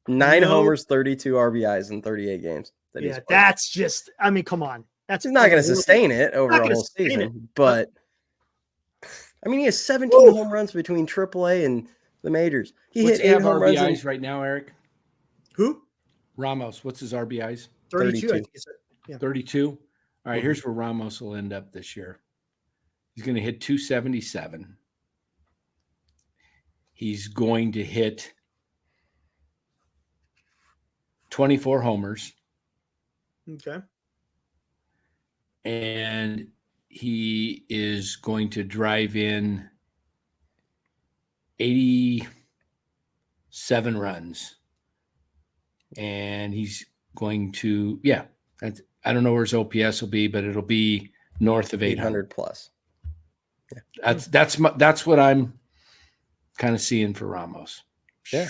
9 No. homers, 32 RBIs in 38 games. Yeah, that's just, I mean, come on. That's He's not going to sustain it over a whole season, but I mean, he has 17 home runs between AAA and the majors. What's Hit 8 home RBIs runs right now, Eric? Who? Ramos. What's his RBIs? 32. 32. I think he said. Yeah. 32. All right, here's where Ramos will end up this year. He's going to hit 277. He's going to hit 24 homers. Okay. And he is going to drive in 87 runs. And he's going to, I don't know where his OPS will be, but it'll be north of 800 plus. Yeah. That's what I'm kind of seeing for Ramos. Yeah.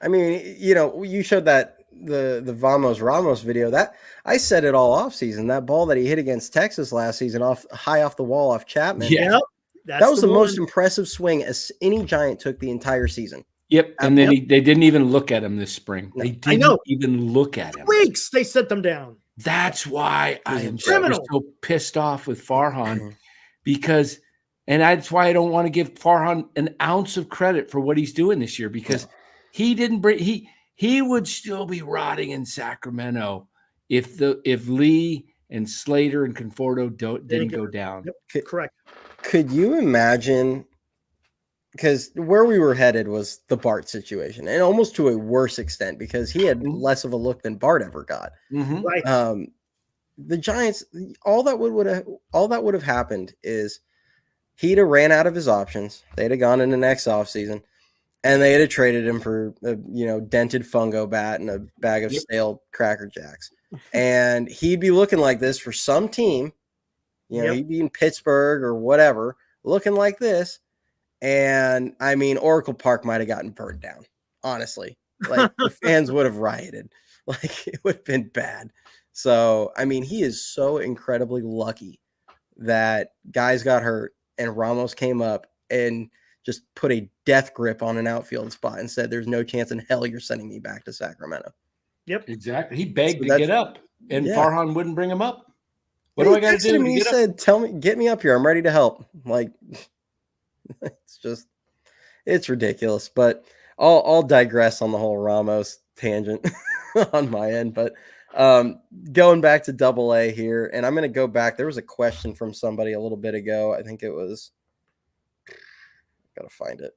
I mean, you showed that the Ramos video. That I said it all off season. That ball that he hit against Texas last season high off the wall off Chapman. Yeah. Yep, that was the most impressive swing as any Giant took the entire season. Yep. And then they didn't even look at him this spring. They didn't even look at him. Weeks they set them down. That's why I am criminal. so pissed off with Farhan because, and that's why I don't want to give Farhan an ounce of credit for what he's doing this year because he didn't bring he would still be rotting in Sacramento if Lee and Slater and Conforto didn't go down. Yep, correct. Could you imagine? Because where we were headed was the Bart situation, and almost to a worse extent because he had less of a look than Bart ever got. Mm-hmm. Right. The Giants, all that would have happened is he'd have ran out of his options. They'd have gone into next offseason, and they'd have traded him for a dented fungo bat and a bag of stale Cracker Jacks, and he'd be looking like this for some team. He'd be in Pittsburgh or whatever, looking like this. And I mean, Oracle Park might have gotten burned down. Honestly, like the fans would have rioted. Like it would have been bad. So I mean, he is so incredibly lucky that guys got hurt and Ramos came up and just put a death grip on an outfield spot and said, "There's no chance in hell you're sending me back to Sacramento." Yep, exactly. He begged to get up, and Farhan wouldn't bring him up. What do I got to do? He said, "Tell me, get me up here. I'm ready to help." Like. It's ridiculous, but I'll digress on the whole Ramos tangent on my end. But going back to AA here, and I'm going to go back. There was a question from somebody a little bit ago. I think it was, gotta find it.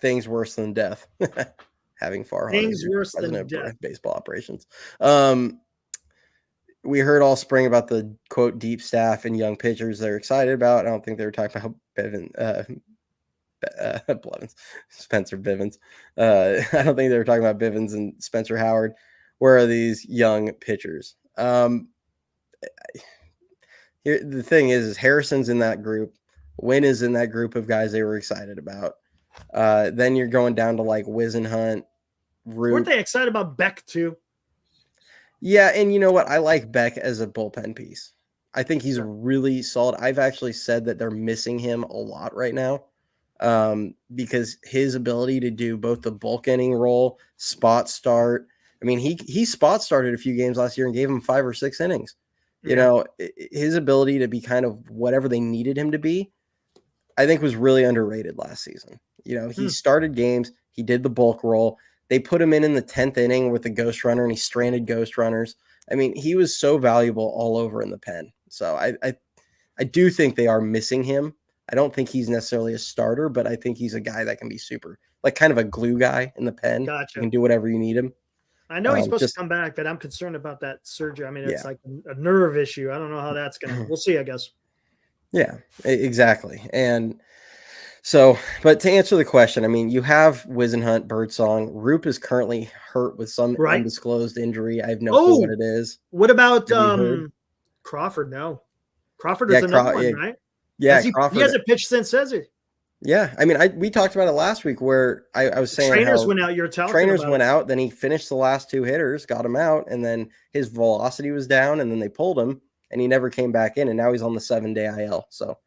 Things worse than death. Having Farhan. Things worse than death. Baseball operations. We heard all spring about the quote deep staff and young pitchers they're excited about. I don't think they were talking about Spencer Bivens. I don't think they were talking about Bivens and Spencer Howard. Where are these young pitchers? Here, the thing is Harrison's in that group. Wynn is in that group of guys they were excited about. Then you're going down to like Wisenhunt. Weren't they excited about Beck too? Yeah, and you know what? I like Beck as a bullpen piece. I think he's really solid. I've actually said that they're missing him a lot right now because his ability to do both the bulk inning role, spot start. I mean, he spot started a few games last year and gave him 5 or 6 innings. His ability to be kind of whatever they needed him to be, I think was really underrated last season. He started games. He did the bulk role. They put him in the 10th inning with the ghost runner, and he stranded ghost runners. I mean, he was so valuable all over in the pen. So I do think they are missing him. I don't think he's necessarily a starter, but I think he's a guy that can be super, like kind of a glue guy in the pen. Gotcha. You can do whatever you need him. I know he's supposed to come back, but I'm concerned about that surgery. I mean, it's like a nerve issue. I don't know how that's going to – we'll see, I guess. Yeah, exactly. And so, but to answer the question, I mean, you have Wizenhunt, Birdsong. Roop is currently hurt with some Right. undisclosed injury. I have no clue Oh, what it is. what about Have you heard? Crawford? No, Crawford Yeah, is another one, right? yeah, He Crawford. hasn't pitched since, has he? Yeah, I mean, we talked about it last week where I was saying Trainers how went out. You're talking trainers about went it. out, then he finished the last two hitters, got him out, and then his velocity was down, and then they pulled him, and he never came back in, and now he's on the 7-day IL. So,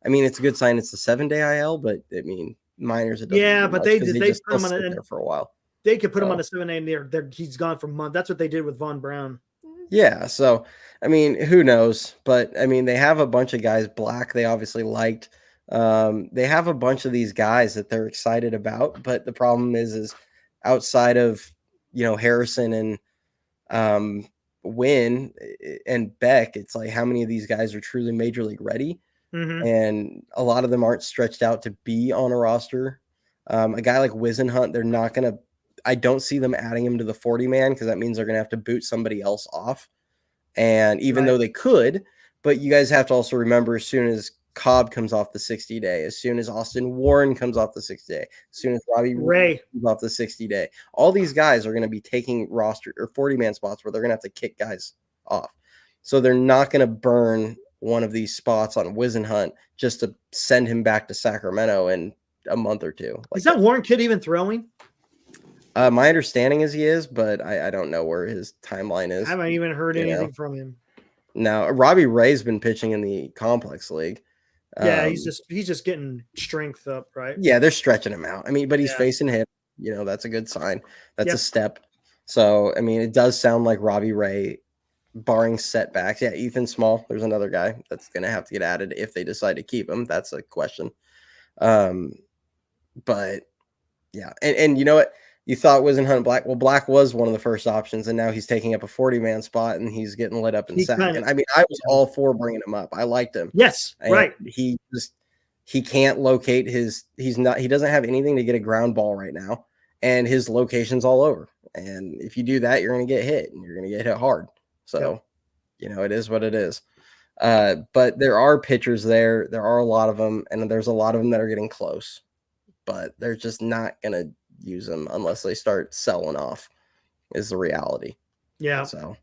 I mean, it's a good sign it's the 7-day IL, but I mean, minors it doesn't Yeah, mean but much because they put they'll him on sit a there for a while. they could put him on So, a 7A and he's gone for a month. That's what they did with Von Brown. yeah, so I mean, who knows? But I mean, they have a bunch of guys. Black, they obviously liked. They have a bunch of these guys that they're excited about. But the problem is outside of Harrison and Wynn and Beck, it's like how many of these guys are truly major league ready, and a lot of them aren't stretched out to be on a roster. A guy like Wizenhunt, they're not gonna. I don't see them adding him to the 40 man because that means they're gonna have to boot somebody else off. And even though they could, but you guys have to also remember as soon as Cobb comes off the 60-day, as soon as Austin Warren comes off the 60-day, as soon as Robbie Ray comes off the 60-day, all these guys are going to be taking roster or 40-man spots where they're going to have to kick guys off. So they're not going to burn one of these spots on Wizenhunt just to send him back to Sacramento in a month or two. Is that Warren kid even throwing? My understanding is he is, but I don't know where his timeline is. I haven't even heard anything from him. Now, Robbie Ray's been pitching in the complex league. Yeah, he's just getting strength up, right? Yeah, they're stretching him out. I mean, but he's facing hit. That's a good sign. That's a step. So, I mean, it does sound like Robbie Ray, barring setbacks. Yeah, Ethan Small. There's another guy that's going to have to get added if they decide to keep him. That's a question. But yeah, and you know what? You thought Wizenhunt Black. Well, Black was one of the first options, and now he's taking up a 40-man spot, and he's getting lit up in second. I mean, I was all for bringing him up. I liked him. Yes, right. He can't locate he doesn't have anything to get a ground ball right now, and his location's all over. And if you do that, you're going to get hit, and you're going to get hit hard. So, it is what it is. But there are pitchers there. There are a lot of them, and there's a lot of them that are getting close, but they're just not going to use them unless they start selling off is the reality. Yeah. So,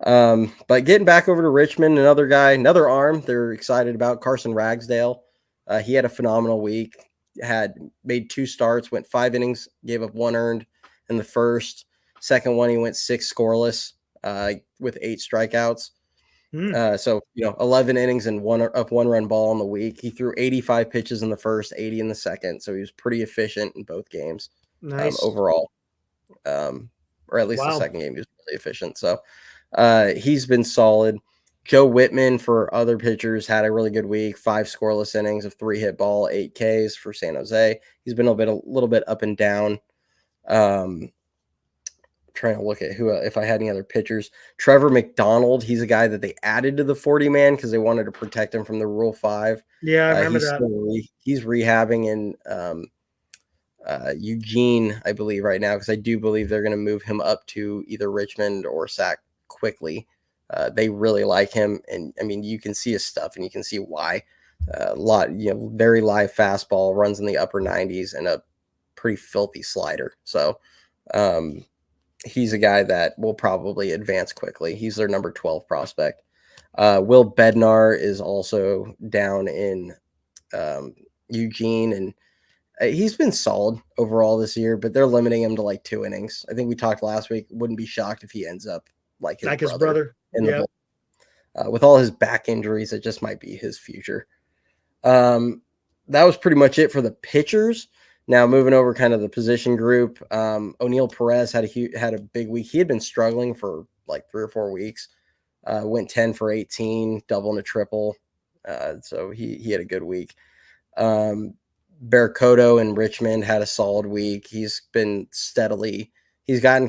but getting back over to Richmond, another arm they're excited about, Carson Ragsdale. He had a phenomenal week, had made 2 starts, went 5 innings, gave up 1 earned in the first. Second one, he went 6 scoreless with 8 strikeouts. So 11 innings and 1 run ball in the week. He threw 85 pitches in the first, 80 in the second. So he was pretty efficient in both games. Nice. Overall, or at least the second game he was really efficient. So he's been solid. Joe Whitman for other pitchers had a really good week. 5 scoreless innings of 3 hit ball, 8 Ks for San Jose. He's been a little bit up and down. Trying to look at if I had any other pitchers. Trevor McDonald, he's a guy that they added to the 40-man because they wanted to protect him from the Rule 5. Yeah, I remember that. He's rehabbing in Eugene, I believe, right now, because I do believe they're going to move him up to either Richmond or Sac quickly. They really like him, and I mean, you can see his stuff, and you can see why. Very live fastball, runs in the upper 90s, and a pretty filthy slider. So, he's a guy that will probably advance quickly. He's their number 12 prospect. Will Bednar is also down in Eugene, and he's been solid overall this year, but they're limiting him to like 2 innings. I think we talked last week. Wouldn't be shocked if he ends up like his brother. With all his back injuries, it just might be his future. That was pretty much it for the pitchers. Now moving over kind of the position group, O'Neal Perez had a big week. He had been struggling for like 3 or 4 weeks. Went 10 for 18, double and a triple. So he had a good week. Barracoto in Richmond had a solid week. He's gotten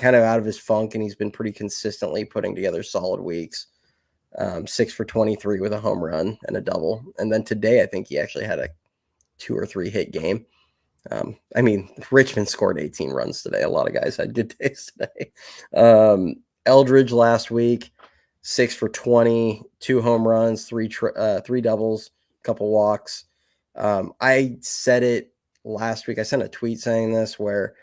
kind of out of his funk, and he's been pretty consistently putting together solid weeks. 6 for 23 with a home run and a double. And then today, I think he actually had a 2 or 3 hit game. I mean, Richmond scored 18 runs today. A lot of guys had good days today. Eldridge last week, 6 for 20, 2 home runs, 3 doubles, couple walks. I said it last week. I sent a tweet saying this, where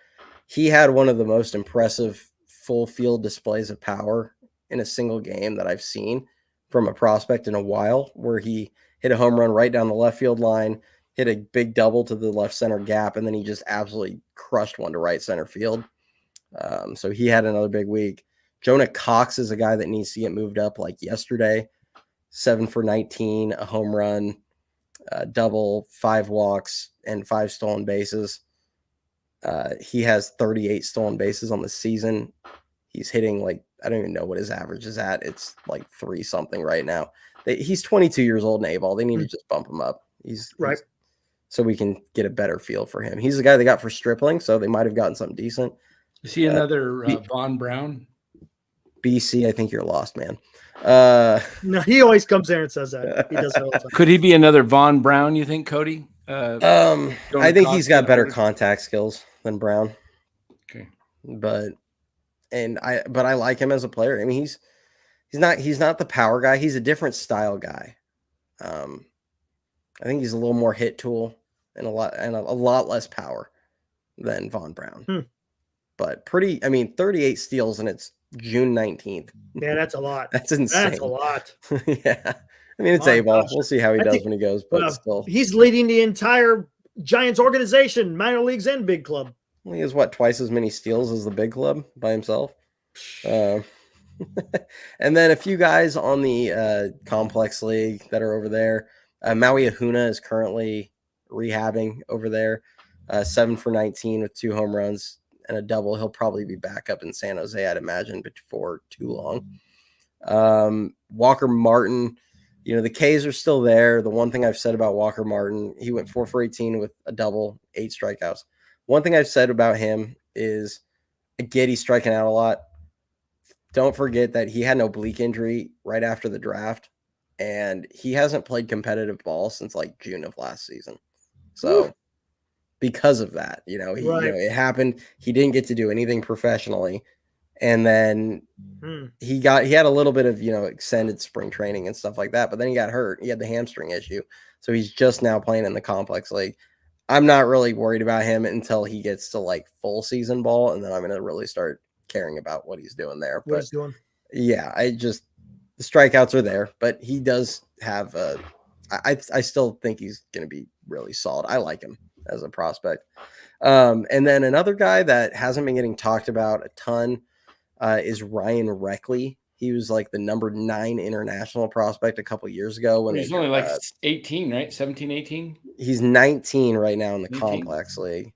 he had one of the most impressive full field displays of power in a single game that I've seen from a prospect in a while, where he hit a home run right down the left field line, hit a big double to the left center gap, and then he just absolutely crushed one to right center field. So he had another big week. Jonah Cox is a guy that needs to get moved up like yesterday. 7 for 19, a home run, double, 5 walks, and 5 stolen bases. He has 38 stolen bases on the season. He's hitting like, I don't even know what his average is at. It's like 3 something right now. He's 22 years old in A-ball. They need to just bump him up. He's so we can get a better feel for him. He's the guy they got for Stripling, so they might have gotten something decent. Is he another Von Brown? BC, I think you're lost, man. No, he always comes there and says that. He does that all the time. Could he be another Von Brown, you think, Cody? I think he's got better contact skills than Brown. Okay. But I like him as a player. I mean, he's not the power guy. He's a different style guy. I think he's a little more hit tool and a lot less power than Von Brown. But 38 steals and it's June 19th. Yeah, that's a lot. That's insane. That's a lot. Yeah. I mean, it's A-ball. We'll see how he does when he goes, but still. He's leading the entire Giants organization, minor leagues and big club. Well, he has twice as many steals as the big club by himself. And then a few guys on the complex league that are over there. Maui Ahuna is currently rehabbing over there. 7 for 19 with 2 home runs and a double. He'll probably be back up in San Jose, I'd imagine, before too long. Walker Martin, the Ks are still there. The one thing I've said about Walker Martin, he went 4 for 18 with a double, 8 strikeouts. One thing I've said about him is I get he's striking out a lot. Don't forget that he had an oblique injury right after the draft, and he hasn't played competitive ball since like June of last season. So because of that, it happened. He didn't get to do anything professionally. And then he had a little bit of, extended spring training and stuff like that, but then he got hurt. He had the hamstring issue. So he's just now playing in the complex league. I'm not really worried about him until he gets to like full season ball. And then I'm going to really start caring about what he's doing there. What he's doing. Yeah, the strikeouts are there, but he does have I still think he's going to be really solid. I like him as a prospect. And then another guy that hasn't been getting talked about a ton is Ryan Reckley. He was like the number 9 international prospect a couple years ago. When he's only like 18, right? 17, 18? He's 19 right now in the 19. Complex league.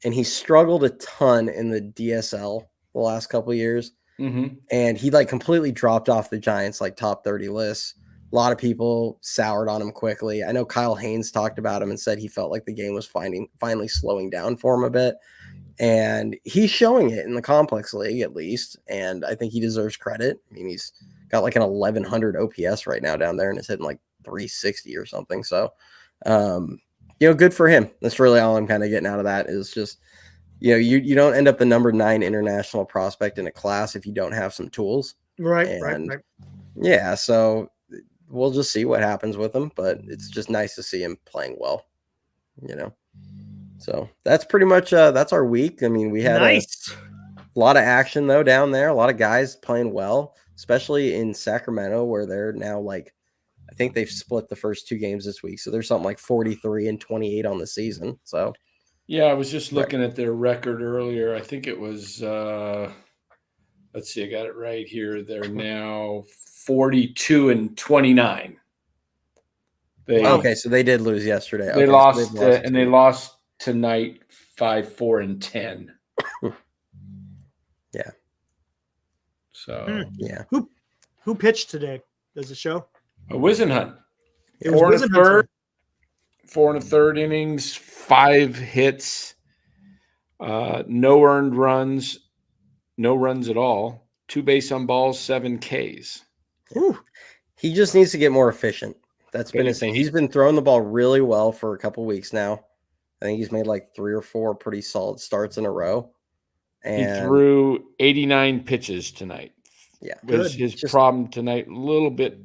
And he struggled a ton in the DSL the last couple of years. Mm-hmm. And he like completely dropped off the Giants like top 30 lists. A lot of people soured on him quickly. I know Kyle Haynes talked about him and said he felt like the game was finally slowing down for him a bit. And he's showing it in the complex league at least. And I think he deserves credit. I mean, he's got like an 1100 OPS right now down there and is hitting like 360 or something. So, good for him. That's really all I'm kind of getting out of that is just, you don't end up the number 9 international prospect in a class if you don't have some tools. Right. Yeah. So we'll just see what happens with him, but it's just nice to see him playing well, So that's pretty much that's our week. I mean, we had a lot of action though down there. A lot of guys playing well, especially in Sacramento, where they're now like, I think they've split the first 2 games this week, so there's something like 43 and 28 on the season. So yeah, I was just looking at their record earlier. I think it was let's see, I got it right here. They're now 42 and 29. So they did lose yesterday. They lost and they lost tonight 5-4 and 10. Yeah. So yeah. Who pitched today? Does it show? A Wisenhunt. It was 4 1/3 innings, 5 hits, no earned runs, no runs at all, 2 base on balls, 7 Ks. Ooh. He just needs to get more efficient. That's been his thing. He's been throwing the ball really well for a couple weeks now. I think he's made like 3 or 4 pretty solid starts in a row. And he threw 89 pitches tonight. Yeah. Was his problem tonight. A little bit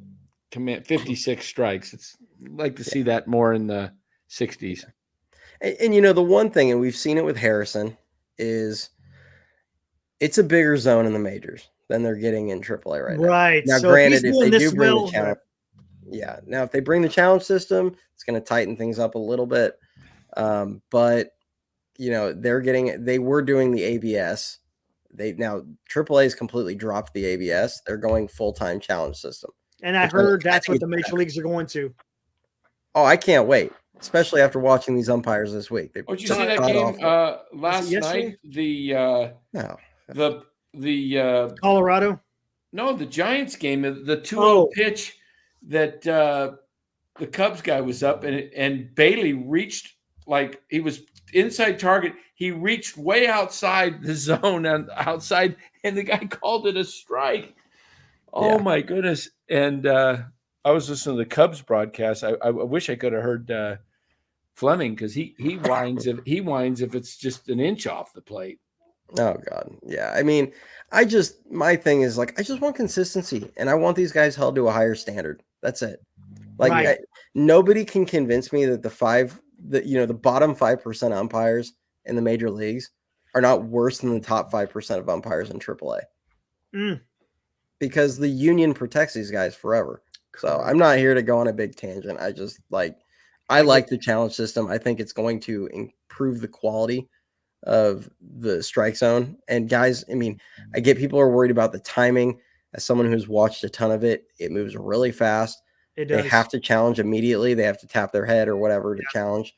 56 strikes. like to see that more in the 60s. And the one thing, and we've seen it with Harrison, is it's a bigger zone in the majors than they're getting in AAA right now. Right. Now, So granted, if doing they this do bring the well, challenge, now if they bring the challenge system, it's going to tighten things up a little bit. But they were doing the ABS. Now AAA has completely dropped the ABS. They're going full-time challenge system. and I heard that's what the major leagues are going to. Oh, I can't wait, especially after watching these umpires this week. Oh, did you see that game last night? The Colorado? No, the Giants game, the 2-0 pitch that the Cubs guy was up and Bailey reached, like he was inside target. He reached way outside the zone and outside, and the guy called it a strike. Oh my goodness. And I was listening to the Cubs broadcast. I wish I could have heard Fleming, because he whines if it's just an inch off the plate. Oh God. Yeah. I mean, my thing is, like, I just want consistency, and I want these guys held to a higher standard. That's it. Like, nobody can convince me that the bottom 5% umpires in the major leagues are not worse than the top 5% of umpires in AAA. Because the union protects these guys forever. So I'm not here to go on a big tangent. I like the challenge system. I think it's going to improve the quality of the strike zone. And guys, I mean, I get people are worried about the timing. As someone who's watched a ton of it, it moves really fast. It does. They have to challenge immediately. They have to tap their head or whatever to challenge.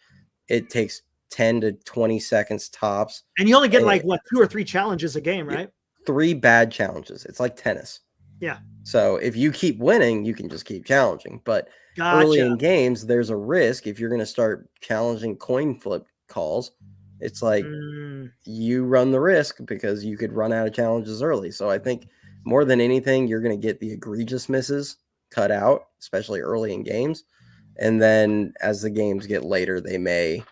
It takes 10 to 20 seconds tops. And you only get 2 or 3 challenges a game, right? 3 bad challenges. It's like tennis. Yeah. So if you keep winning, you can just keep challenging. But early in games, there's a risk if you're going to start challenging coin flip calls. It's like you run the risk because you could run out of challenges early. So I think more than anything, you're going to get the egregious misses cut out, especially early in games. And then as the games get later, they may,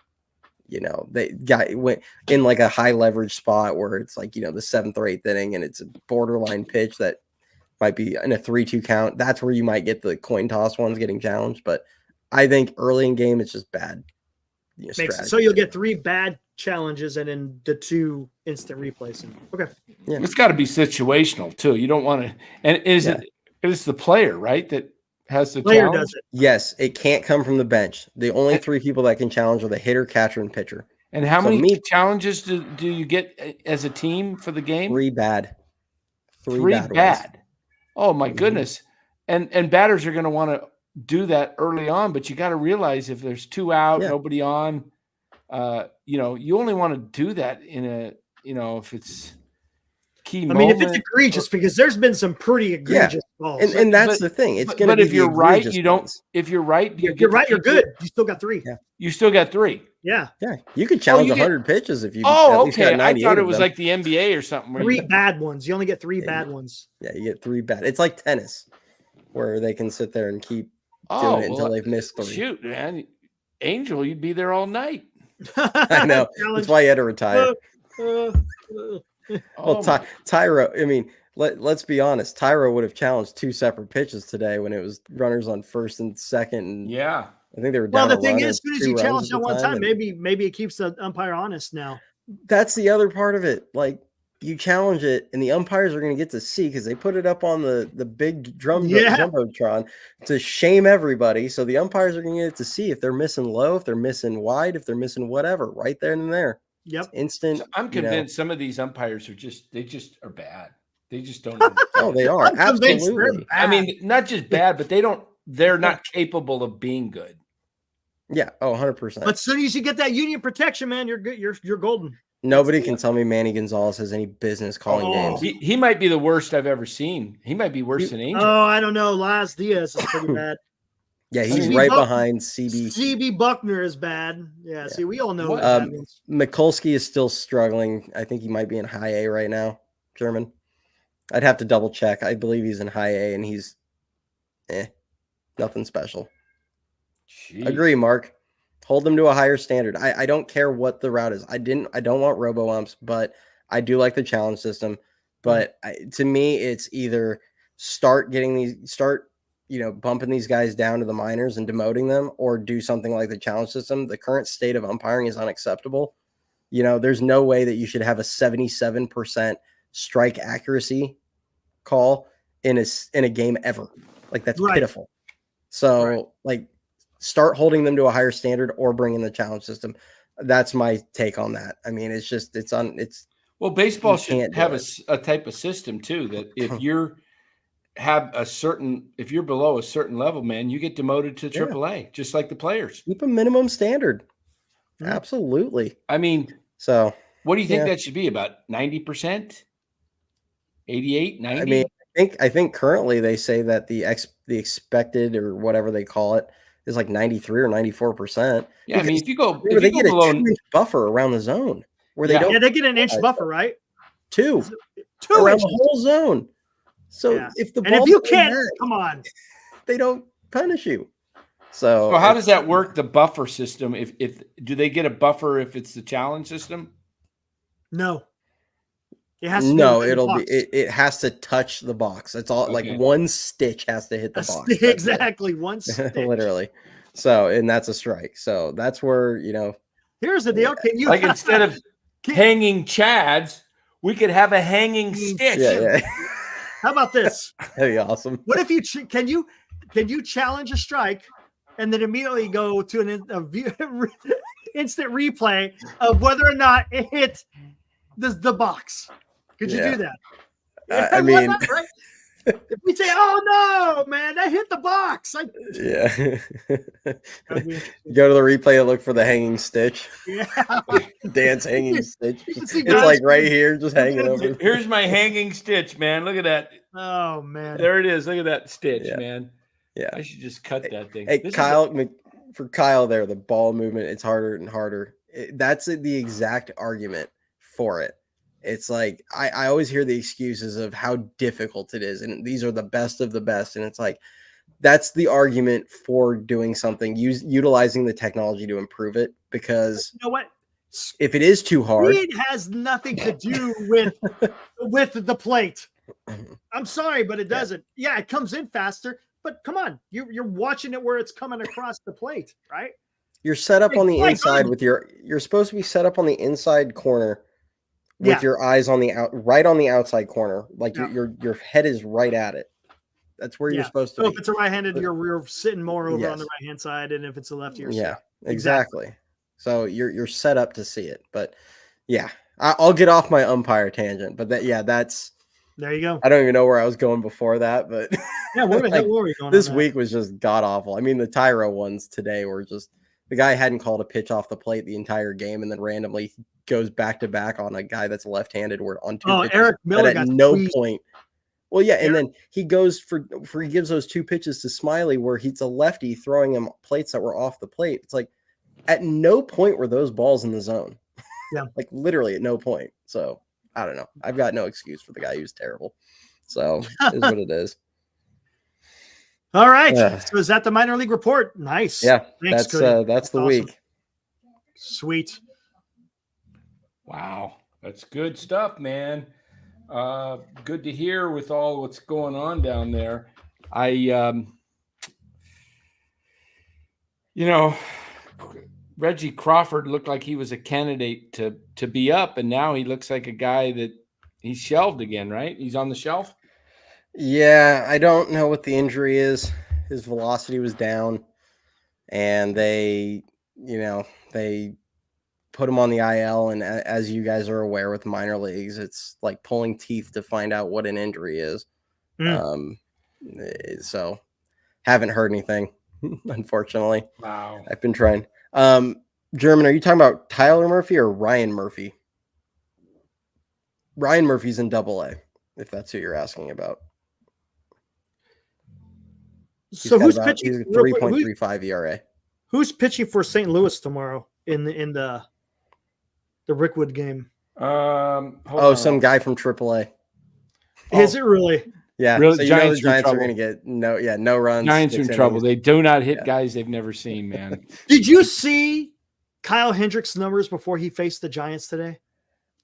went in like a high leverage spot where it's like, the 7th or 8th inning and it's a borderline pitch that might be in a 3-2 count. That's where you might get the coin toss ones getting challenged. But I think early in game, it's just bad. So you'll get 3 bad challenges and then the 2 instant replays. Okay. Yeah. It's got to be situational too. You don't want to, and it's the player, right? That has the player challenge? does it. Yes. It can't come from the bench. The only 3 people that can challenge are the hitter, catcher, and pitcher. And how many challenges do you get as a team for the game? 3 bad. 3 bad. Oh my goodness. And batters are going to want to do that early on, but you got to realize if there's 2 out, nobody on, you only want to do that in a, if it's key moment. I mean, if it's egregious, because there's been some pretty egregious balls. And that's the thing. It's going to be if you're right, you don't, if you're right, you're right, you're good. You still got 3. Yeah. You still got 3. Yeah. Yeah. You could challenge 100 pitches if you okay. I thought it was like the NBA or something. 3 bad ones. You only get 3 bad ones. Yeah, you get 3 bad. It's like tennis where they can sit there and keep doing it until they've missed 3. Shoot, man. Angel, you'd be there all night. I know. That's why he had to retire. Tyro, I mean, let's be honest. Tyro would have challenged 2 separate pitches today when it was runners on first and second. And I think they were down. Well, the thing is, as soon as you challenge that one time, maybe it keeps the umpire honest now. That's the other part of it. Like, you challenge it, and the umpires are going to get to see because they put it up on the big jumbotron to shame everybody. So the umpires are going to get to see if they're missing low, if they're missing wide, if they're missing whatever, right there and there. Yep, it's instant. So I'm convinced some of these umpires are just are bad. They just don't. Oh, they are absolutely. I mean, not just bad, but they're not capable of being good. Yeah. Oh, 100%. But as soon as you get that union protection, man, you're good. You're golden. Nobody can tell me Manny Gonzalez has any business calling games. He might be the worst I've ever seen. He might be worse than Angel. Oh, I don't know. Laz Diaz is pretty bad. Yeah, he's right behind CB. CB Buckner is bad. Yeah, see, we all know Mikulski is still struggling. I think he might be in high A right now, German. I'd have to double check. I believe he's in high A, and he's nothing special. Jeez. Agree, Mark. Hold them to a higher standard. I don't care what the route is. I don't want robo umps, but I do like the challenge system. But to me, it's either start bumping these guys down to the minors and demoting them, or do something like the challenge system. The current state of umpiring is unacceptable. There's no way that you should have a 77% strike accuracy call in a game ever. Like, that's pitiful. So start holding them to a higher standard or bring in the challenge system. That's my take on that. I mean, well, baseball should have a type of system too, that if you're below a certain level, man, you get demoted to AAA, just like the players. Keep a minimum standard. Absolutely. I mean, so what do you think that should be? About 90%? 88, 90? I mean, I think currently they say that the expected, or whatever they call it, is like 93 or 94%. Yeah, I mean, if you get below, a 2-inch buffer around the zone where they don't. Yeah, they get an inch buffer, right? Two inches. Around the whole zone. So if you can't, come on, they don't punish you. So how does that work? The buffer system? If do they get a buffer if it's the challenge system? No. It has to it has to touch the box. It's all like one stitch has to hit the box. Exactly, one stitch. Literally. So, and that's a strike. So that's where, here's the deal. Can you instead of hanging chads, we could have a hanging stitch. Yeah. How about this? That'd be awesome. What if can you challenge a strike and then immediately go to an instant replay of whether or not it hit the box? Could you do that? I mean, right? If we say, "Oh no, man, that hit the box," go to the replay and look for the hanging stitch. Yeah, dance hanging stitch. It's like right here, just hanging over. Here's my hanging stitch, man. Look at that. Oh man, there it is. Look at that stitch, man. Yeah, I should just cut that thing. Hey, for Kyle, there, the ball movement, it's harder and harder. That's the exact argument for it. It's like I always hear the excuses of how difficult it is, and these are the best of the best. And it's like that's the argument for doing something, utilizing the technology to improve it. Because you know what, if it is too hard, it has nothing to do with the plate. I'm sorry, but it doesn't. Yeah, it comes in faster, but come on, you're watching it where it's coming across the plate, right? You're set up on the inside with you're supposed to be set up on the inside corner. With your eyes on right on the outside corner, like your head is right at it. That's where you're supposed to be. So if it's a right-handed, you're sitting more over on the right-hand side, and if it's a lefty, you're exactly. So you're set up to see it. But I'll get off my umpire tangent. But that's there. You go. I don't even know where I was going before that, but where the hell were we going? This week was just god awful. I mean, the Tyro ones today were just. The guy hadn't called a pitch off the plate the entire game, and then randomly goes back to back on a guy that's left-handed or on two pitches. Eric Miller at no point. Well, and then he goes he gives those two pitches to Smiley where he's a lefty throwing him plates that were off the plate. It's like at no point were those balls in the zone. Yeah. Like literally at no point. So I don't know. I've got no excuse for the guy who's terrible. So it is what it is. All right. So is that the minor league report? Nice. Yeah. Thanks, that's the awesome week. Sweet. Wow. That's good stuff, man. Good to hear with all what's going on down there. Reggie Crawford looked like he was a candidate to be up, and now he looks like a guy that he's shelved again, right? He's on the shelf. Yeah, I don't know what the injury is. His velocity was down, and they put him on the IL. And as you guys are aware with minor leagues, it's like pulling teeth to find out what an injury is. So haven't heard anything, unfortunately. Wow. I've been trying. German, are you talking about Tyler Murphy or Ryan Murphy? Ryan Murphy's in AA, if that's who you're asking about. So who's pitching? 3.35 ERA. Who's pitching for St. Louis tomorrow in the Rickwood game? Some guy from AAA. Is it really? Yeah. Really, so Giants, the Giants are going to get no runs. Giants are in trouble. They do not hit guys they've never seen, man. Did you see Kyle Hendricks' numbers before he faced the Giants today?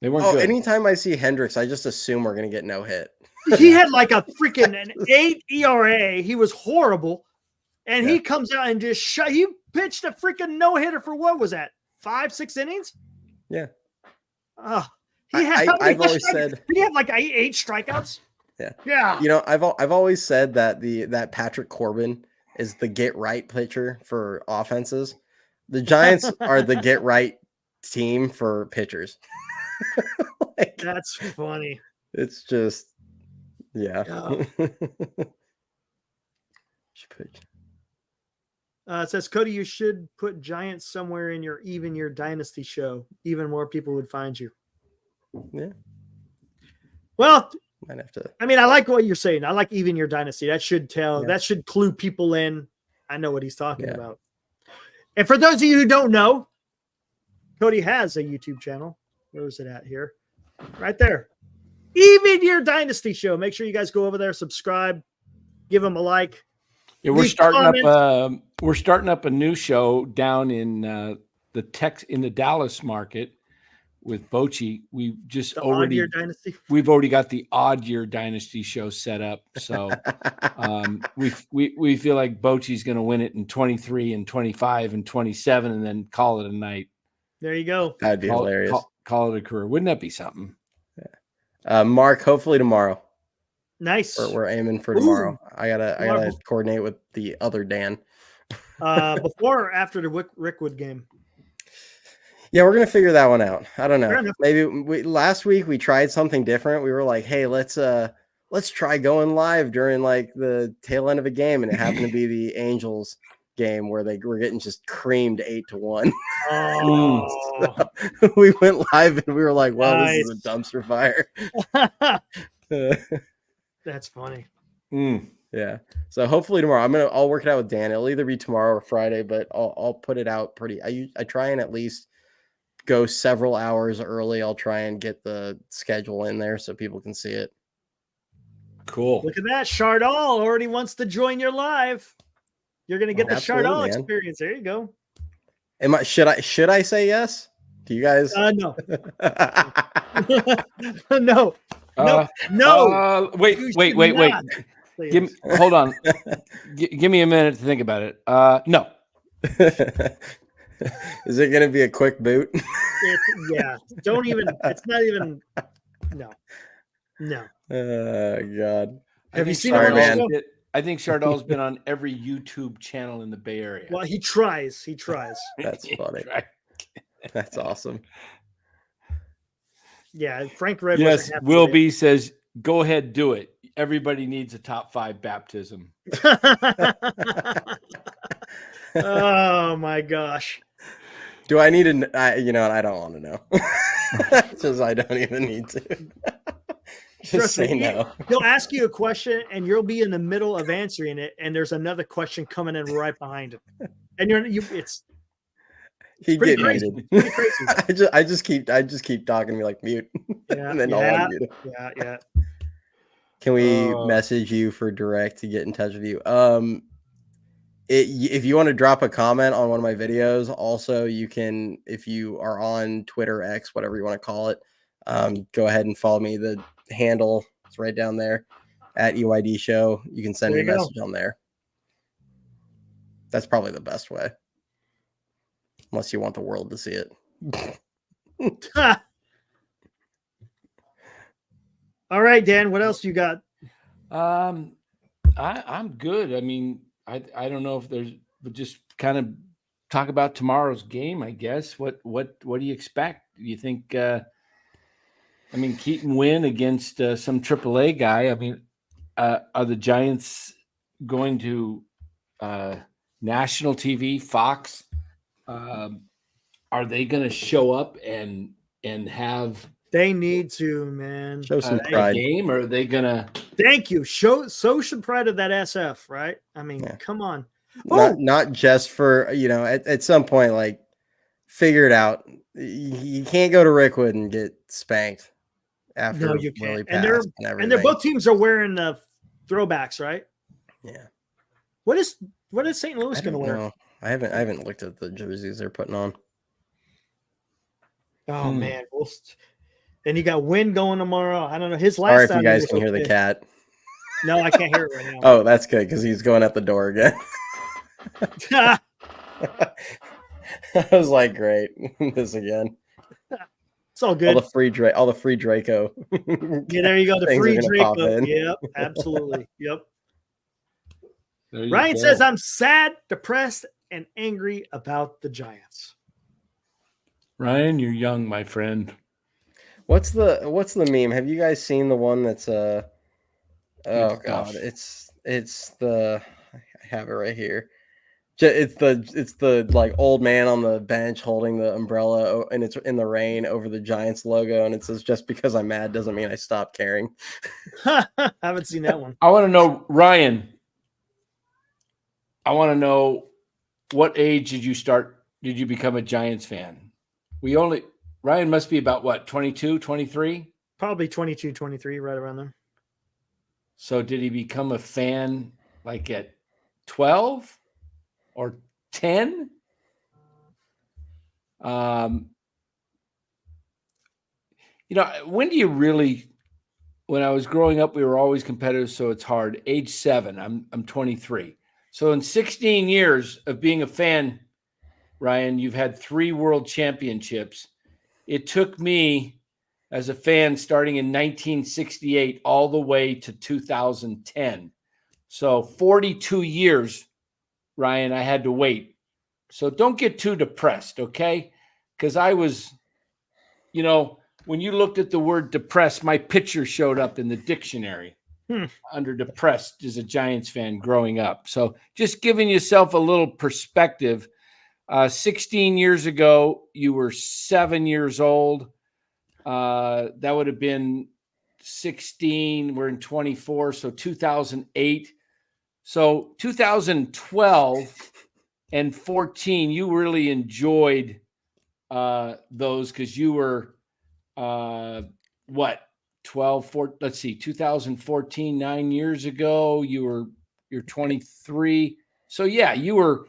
They weren't good. Anytime I see Hendricks, I just assume we're going to get no hit. He had like a freaking an 8 ERA. He was horrible. And he comes out and just he pitched a freaking no-hitter for what was that? 5-6 innings? Yeah. He had I've always said, did he have like 8 strikeouts? Yeah. Yeah. You know, I've always said that that Patrick Corbin is the get right pitcher for offenses. The Giants are the get right team for pitchers. That's funny. It's just, yeah. It says, Cody, you should put Giants somewhere in your Dynasty show. Even more people would find you. Yeah. Well, might have to. I mean, I like what you're saying. I like even your Dynasty. That should that should clue people in. I know what he's talking about. And for those of you who don't know, Cody has a YouTube channel. Where is it at here? Right there. Even your Dynasty show. Make sure you guys go over there, subscribe, give him a like. Yeah, we're starting up a new show down in the Dallas market with Bochy. We've already got the Odd Year Dynasty show set up. So we feel like Bochy's going to win it in 23 and 25 and 27 and then call it a night. There you go. That'd be hilarious. Call it a career. Wouldn't that be something? Yeah. Mark, hopefully tomorrow. Nice. We're aiming for tomorrow. Ooh. I gotta coordinate with the other Dan. Before or after the Rickwood game? Yeah, we're gonna figure that one out. I don't know. Maybe last week we tried something different. We were like, hey, let's try going live during like the tail end of a game, and it happened to be the Angels game where they were getting just creamed 8-1. So we went live and we were like, well, this is a dumpster fire. That's funny. Yeah. So hopefully tomorrow I'll work it out with Dan. It'll either be tomorrow or Friday, but I'll put it out pretty. I try and at least go several hours early. I'll try and get the schedule in there so people can see it. Cool. Look at that. Chardal already wants to join your live. You're gonna get the Chardal experience. There you go. Should I say yes? Do you guys? No. No. Wait. Hold on. Give me a minute to think about it. No. Is it going to be a quick boot? Don't even. It's not even. No. God. Have you seen it, man? I think Chardal's been on every YouTube channel in the Bay Area. Well, he tries. That's funny. That's awesome. Yeah, Frank Red. Yes, Will B says, "Go ahead, do it. Everybody needs a top 5 baptism." Oh my gosh! Do I need to? I don't want to know. Just I don't even need to. Just say no. He'll ask you a question, and you'll be in the middle of answering it, and there's another question coming in right behind it, and it's. He get muted. I just keep talking to me like mute. Yeah, and then I'll unmute him. Yeah. Can we message you for direct to get in touch with you? If you want to drop a comment on one of my videos, also you can, if you are on Twitter, X, whatever you want to call it, go ahead and follow me. The handle is right down there at EYD Show. You can send me a message on there. That's probably the best way. Unless you want the world to see it. All right, Dan, what else you got? I'm good. I mean, I don't know if there's, but just kind of talk about tomorrow's game, I guess. What do you expect? You think Keaton win against some AAA guy? I mean, are the Giants going to national TV, Fox? Are they going to show up and have? They need to, man. Show some pride. Game, or are they going to? Thank you. Show some pride of that SF, right? I mean, come on. Not just for at some point, like figure it out. You can't go to Rickwood and get spanked after. No, you can't. And they're both teams are wearing the throwbacks, right? Yeah. What is St. Louis going to wear? I haven't looked at the jerseys they're putting on. Oh man, Then you got wind going tomorrow. I don't know. His Sorry last if you time guys can hear the cat. No, I can't hear it right now. Oh, that's good because he's going at the door again. I was like, great, this again. It's all good. All the free Draco. Yeah, there you go. The things free are gonna pop Draco. in. Yep, absolutely. Yep. There Ryan you says, go. I'm sad, depressed, and angry about the Giants. Ryan, you're young, my friend. What's the meme? Have you guys seen the one that's oh Good god, stuff. it's the I have it right here. It's the like old man on the bench holding the umbrella and it's in the rain over the Giants logo and it says just because I'm mad doesn't mean I stop caring. I haven't seen that one. I want to know, Ryan. I want to know what age did you become a Giants fan? Ryan must be about what, 22, 23? Probably 22, 23, right around there. So did he become a fan like at 12 or 10? When do you really, when I was growing up, we were always competitive, so it's hard. Age 7, I'm 23. So in 16 years of being a fan, Ryan, you've had 3 world championships. It took me as a fan starting in 1968 all the way to 2010. So 42 years, Ryan, I had to wait. So don't get too depressed, okay? Because I was, when you looked at the word depressed, my picture showed up in the dictionary under depressed as a Giants fan growing up. So just giving yourself a little perspective. 16 years ago, you were 7 years old. That would have been 16. We're in 24, so 2008. So 2012 and 14, you really enjoyed those because you were what, 12, 14, let's see, 2014, 9 years ago, you're 23. So yeah, you were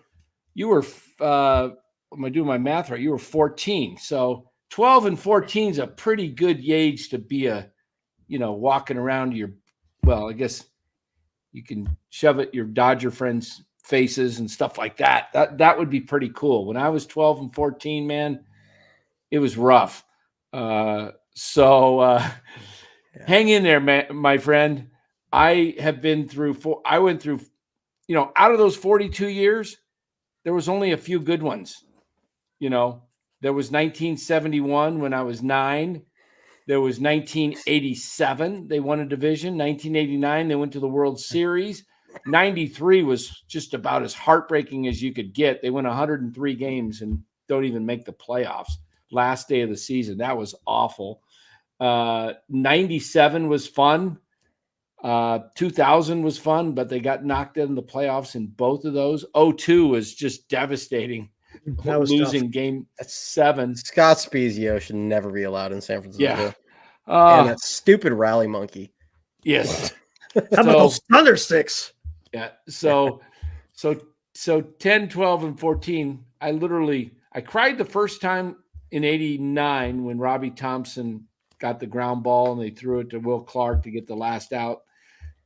am I doing my math right? You were 14. So 12 and 14 is a pretty good age to be walking around I guess you can shove it your Dodger friends' faces and stuff like that. That would be pretty cool. When I was 12 and 14, man, it was rough. Hang in there, man, my friend. I have been through I went through, out of those 42 years, there was only a few good ones. There was 1971 when I was 9. There was 1987. They won a division. 1989, they went to the World Series. 93 was just about as heartbreaking as you could get. They won 103 games and don't even make the playoffs. Last day of the season. That was awful. 97 was fun. 2000 was fun, but they got knocked out in the playoffs in both of those. 02 was just devastating. That was losing tough. game 7. Scott Spezio should never be allowed in San Francisco. Yeah. And that stupid rally monkey. Yes. How about those Thunder Sticks? Yeah. So 10, 12, and 14, I cried the first time in 89 when Robbie Thompson got the ground ball and they threw it to Will Clark to get the last out,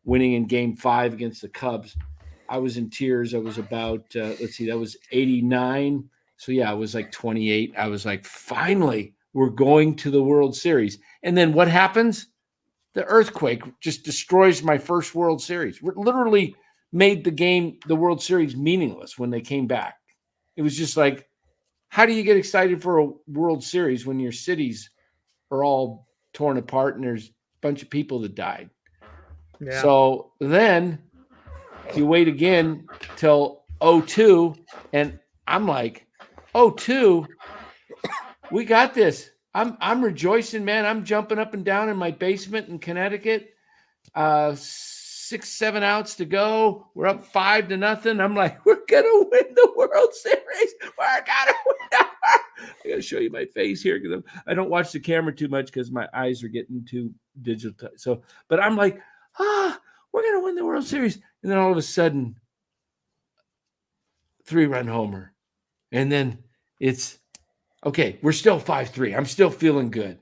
winning in game 5 against the Cubs. I was in tears. I was about, that was 89. So yeah, I was like 28. I was like, finally, we're going to the World Series. And then what happens? The earthquake just destroys my first World Series. We literally made the World Series meaningless when they came back. It was just like, how do you get excited for a World Series when your cities are all torn apart and there's a bunch of people that died? Yeah. So then you wait again till 02, and I'm like, 02, we got this. I'm rejoicing, man. I'm jumping up and down in my basement in Connecticut. 6, 7 outs to go. We're up 5-0. I'm like, we're gonna win the World Series. We're gonna win. I gotta show you my face here because I don't watch the camera too much because my eyes are getting too digital. So, but I'm like, we're gonna win the World Series, and then all of a sudden, 3-run homer, and then it's okay. We're still 5-3. I'm still feeling good.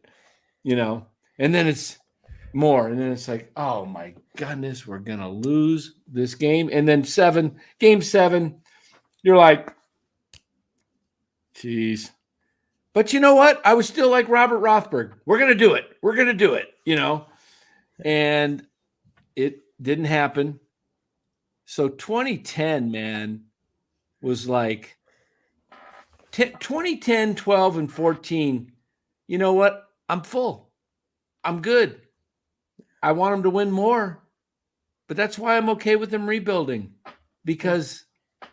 and then it's more. And then it's like, oh my goodness, we're going to lose this game. And then game 7, you're like, geez. But you know what? I was still like Robert Rothberg. We're going to do it. We're going to do it, and it didn't happen. So 2010, man, was like 2010, 12, and 14. You know what? I'm full. I'm good. I want them to win more. But that's why I'm okay with them rebuilding. Because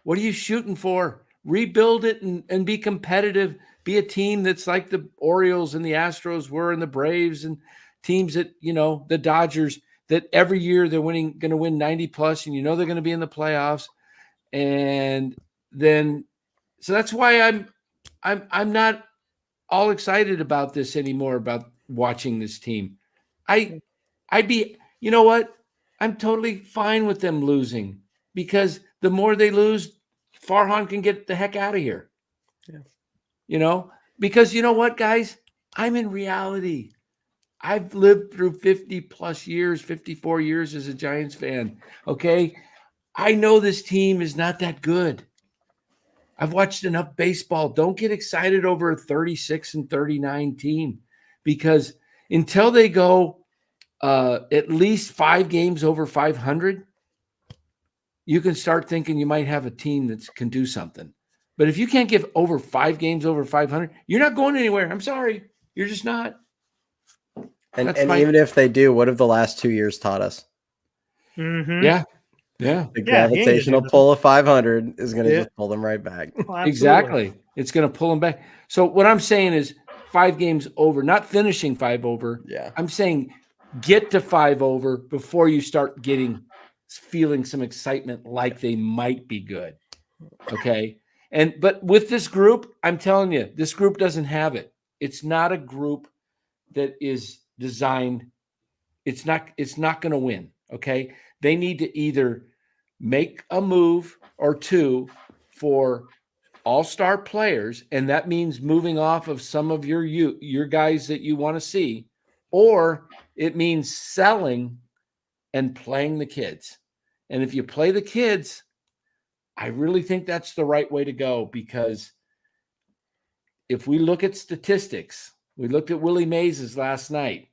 what are you shooting for? Rebuild it and be competitive. Be a team that's like the Orioles and the Astros were and the Braves and teams that, the Dodgers, that every year they're going to win 90 plus, and they're going to be in the playoffs. And then, so that's why I'm not all excited about this anymore, about watching this team. I'd be, you know what? I'm totally fine with them losing, because the more they lose, Farhan can get the heck out of here. Yeah. Because you know what, guys? I'm in reality. I've lived through 50 plus years, 54 years as a Giants fan. Okay. I know this team is not that good. I've watched enough baseball. Don't get excited over a 36-39 team, because until they go at least 5 games over 500, you can start thinking you might have a team that can do something. But if you can't give over 5 games over 500, you're not going anywhere. I'm sorry. You're just not. And even if they do, what have the last 2 years taught us? Mm-hmm. Yeah. Yeah. The gravitational pull of 500 is going to just pull them right back. Oh, exactly. It's going to pull them back. So what I'm saying is 5 games over, not finishing 5 over. Yeah. I'm saying get to 5 over before you start feeling some excitement like they might be good. Okay. But with this group, I'm telling you, this group doesn't have it. It's not a group that is designed. It's not going to win. Okay. They need to either make a move or two for all-star players, and that means moving off of some of your guys that you want to see, or it means selling and playing the kids. And if you play the kids, I really think that's the right way to go, because if we look at statistics, we looked at Willie Mays' last night.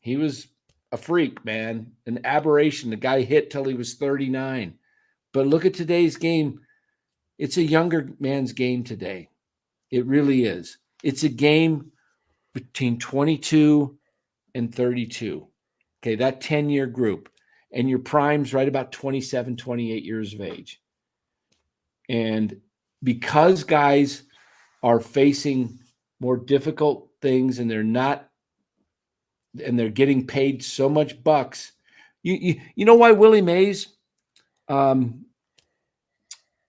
He was a freak, man, an aberration. The guy hit till he was 39. But look at today's game. It's a younger man's game today. It really is. It's a game between 22 and 32. Okay, that 10-year group. And your prime's right about 27, 28 years of age. And because guys are facing more difficult things and they're getting paid so much bucks, you know why Willie Mays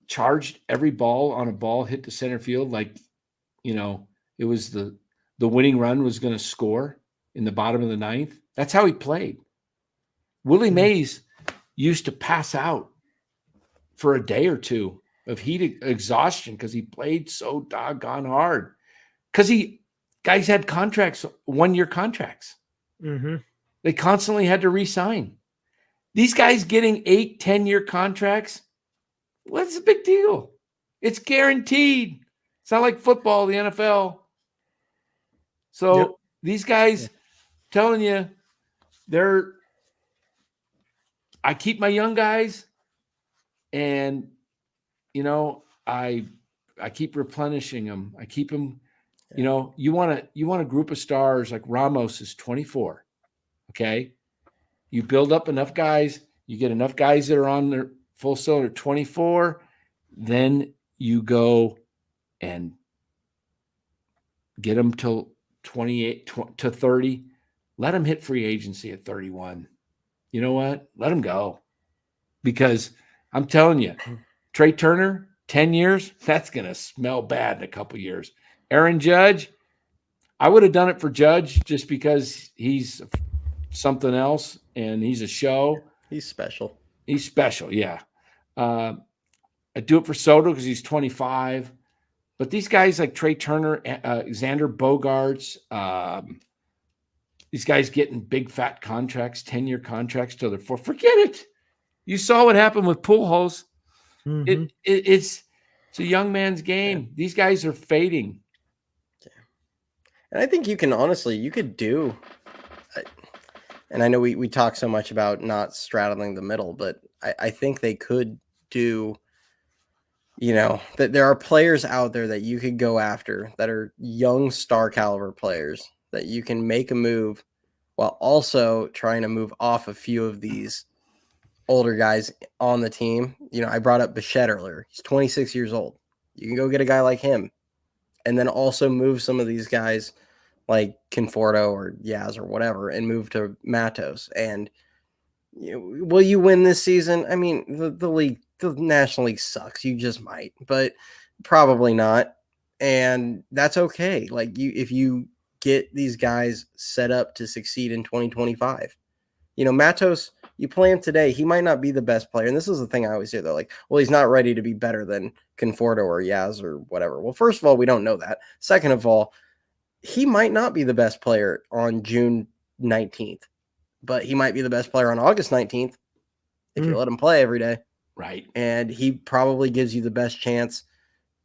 charged every ball on a ball hit to center field like, it was the winning run was going to score in the bottom of the 9th? That's how he played. Willie Mays used to pass out for a day or two of heat exhaustion because he played so doggone hard. Because guys had contracts, 1-year contracts. Mm-hmm. They constantly had to re-sign. These guys getting 8, 10-year contracts, what's the big deal? It's guaranteed. It's not like football, the NFL. So these guys, telling you, I keep my young guys, and I keep replenishing them. I keep them. You want a group of stars like Ramos is 24. Okay, you build up enough guys. You get enough guys that are on their full cylinder, 24. Then you go and get them till 28 to 30. Let them hit free agency at 31. You know what? Let them go. Because I'm telling you, Trey Turner, 10 years, that's going to smell bad in a couple years. Aaron Judge, I would have done it for Judge just because he's something else and he's a show. He's special. He's special, yeah. I do it for Soto because he's 25. But these guys like Trey Turner, Xander Bogaerts, These guys getting big fat contracts, 10-year contracts till they're four. Forget it. You saw what happened with Pujols. Mhm. It's a young man's game. These guys are fading. And I think you can honestly, you could do, and I know we talk so much about not straddling the middle, but I think they could do, that there are players out there that you could go after that are young star caliber players that you can make a move while also trying to move off a few of these older guys on the team. I brought up Bichette earlier. He's 26 years old. You can go get a guy like him and then also move some of these guys like Conforto or Yaz or whatever and move to Matos. And will you win this season? I mean, the league, the National League sucks. You just might, but probably not. And that's okay. Like if you get these guys set up to succeed in 2025, Matos, you play him today, he might not be the best player. And this is the thing I always hear. They're like, well, he's not ready to be better than Conforto or Yaz or whatever. Well, first of all, we don't know that. Second of all, he might not be the best player on June 19th, but he might be the best player on August 19th if you let him play every day. Right. And he probably gives you the best chance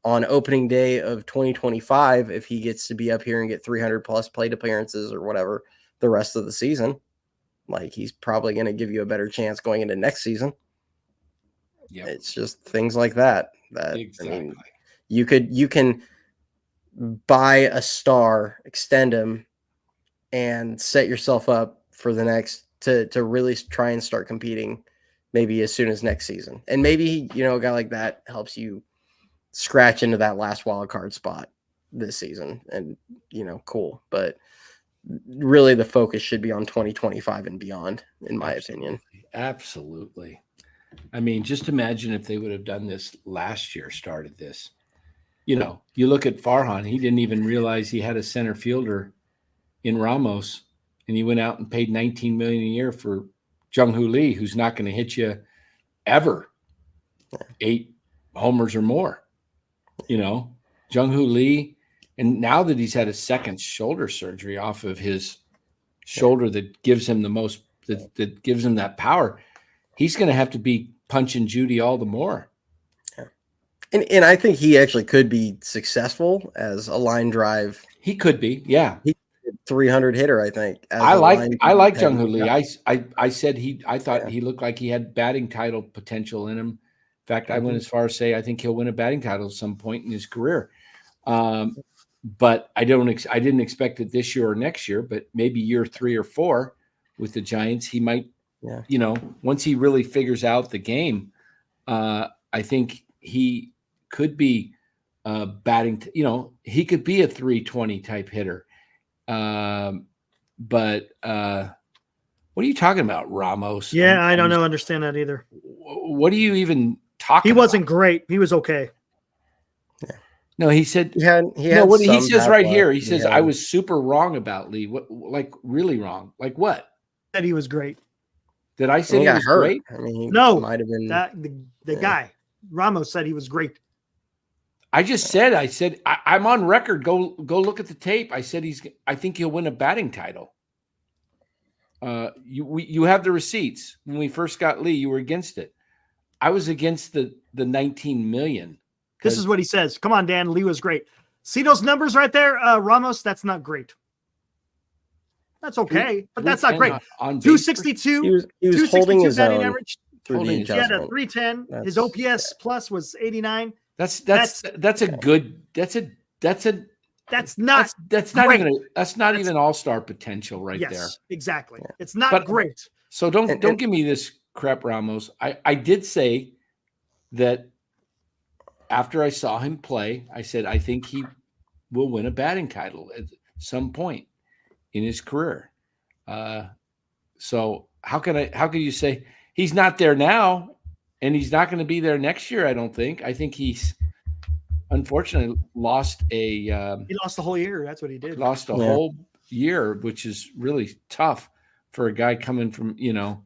on opening day of 2025 if he gets to be up here and get 300 plus plate appearances or whatever the rest of the season. Like, he's probably going to give you a better chance going into next season. Yeah, It's just things like that. Exactly. I mean, you can buy a star, extend him, and set yourself up for the next to really try and start competing maybe as soon as next season. And maybe, a guy like that helps you scratch into that last wild card spot this season. And, cool. But really the focus should be on 2025 and beyond, in my opinion. Absolutely. I mean, just imagine if they would have done this last year, started this. You look at Farhan, he didn't even realize he had a center fielder in Ramos, and he went out and paid $19 million a year for Jung-Hoo Lee, who's not going to hit you ever 8 homers or more. Jung-Hoo Lee, and now that he's had a second shoulder surgery off of his shoulder that gives him the most, that gives him that power, he's going to have to be punching Judy all the more. And I think he actually could be successful as a line drive. He could be, yeah. He 300 hitter, I think. I like Jung-Hoo Lee. I said I thought he looked like he had batting title potential in him. In fact, I went as far as say I think he'll win a batting title at some point in his career. But I didn't expect it this year or next year, but maybe year 3 or 4 with the Giants, he might. Yeah. Once he really figures out the game, I think he could be batting. He could be a 320 type hitter. But what are you talking about, Ramos? Yeah, I don't understand that either. What are you even talking about? He wasn't great. He was okay. Yeah. No, he said he had what he says right here. He says, I was super wrong about Lee. What, like really wrong? Like what? That he was great. Did I say he was hurt. great? I mean, he might have been the guy. Ramos said he was great. I said I'm on record. Go look at the tape. I said I think he'll win a batting title. You have the receipts. When we first got Lee, you were against it. I was against the 19 million. This is what he says. Come on, Dan. Lee was great. See those numbers right there, Ramos? That's not great. That's okay, but that's not great. On 262. He was holding his own average. Through the adjustment. He had a 310. His OPS plus was 89. That's a good. That's not even all-star potential right there. Yes, exactly. Yeah. It's not great. So don't give me this crap, Ramos. I did say that after I saw him play, I said I think he will win a batting title at some point in his career. So how can you say he's not there now and he's not going to be there next year? I don't think. I think he's unfortunately lost he lost the whole year. That's what he did. Lost a whole year, which is really tough for a guy coming from, he does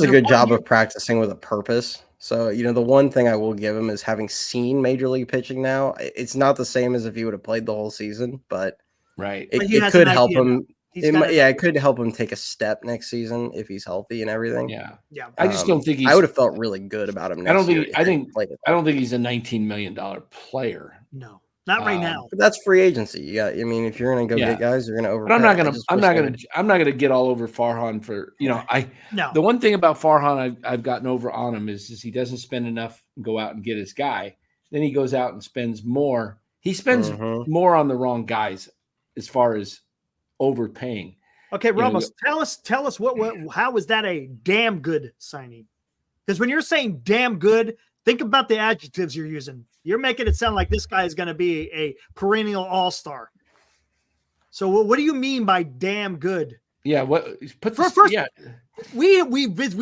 a good job of practicing with a purpose. So, the one thing I will give him is having seen Major League pitching now. It's not the same as if he would have played the whole season, but Right. But he It has could an help idea now. him. He's got Yeah, it could help him take a step next season if he's healthy and everything. Yeah. Yeah. I just don't think I would have felt really good about him I next don't year. think. if I he think. played at I all. don't think he's a $19 million player. No, not right now. But that's free agency. You got. I mean, if you're going to go Yeah. get guys, you're going to overpay. But I'm not I gonna. just I'm wish not they gonna. would- I'm not gonna get all over Farhan for No. The one thing about Farhan I've gotten over on him is he doesn't spend enough and go out and get his guy. Then he goes out and spends more. He spends more on the wrong guys as far as overpaying. Okay, Ramos, tell us how was that a damn good signing? Because when you're saying damn good, think about the adjectives you're using. You're making it sound like this guy is going to be a perennial all-star. So what do you mean by damn good? Yeah, we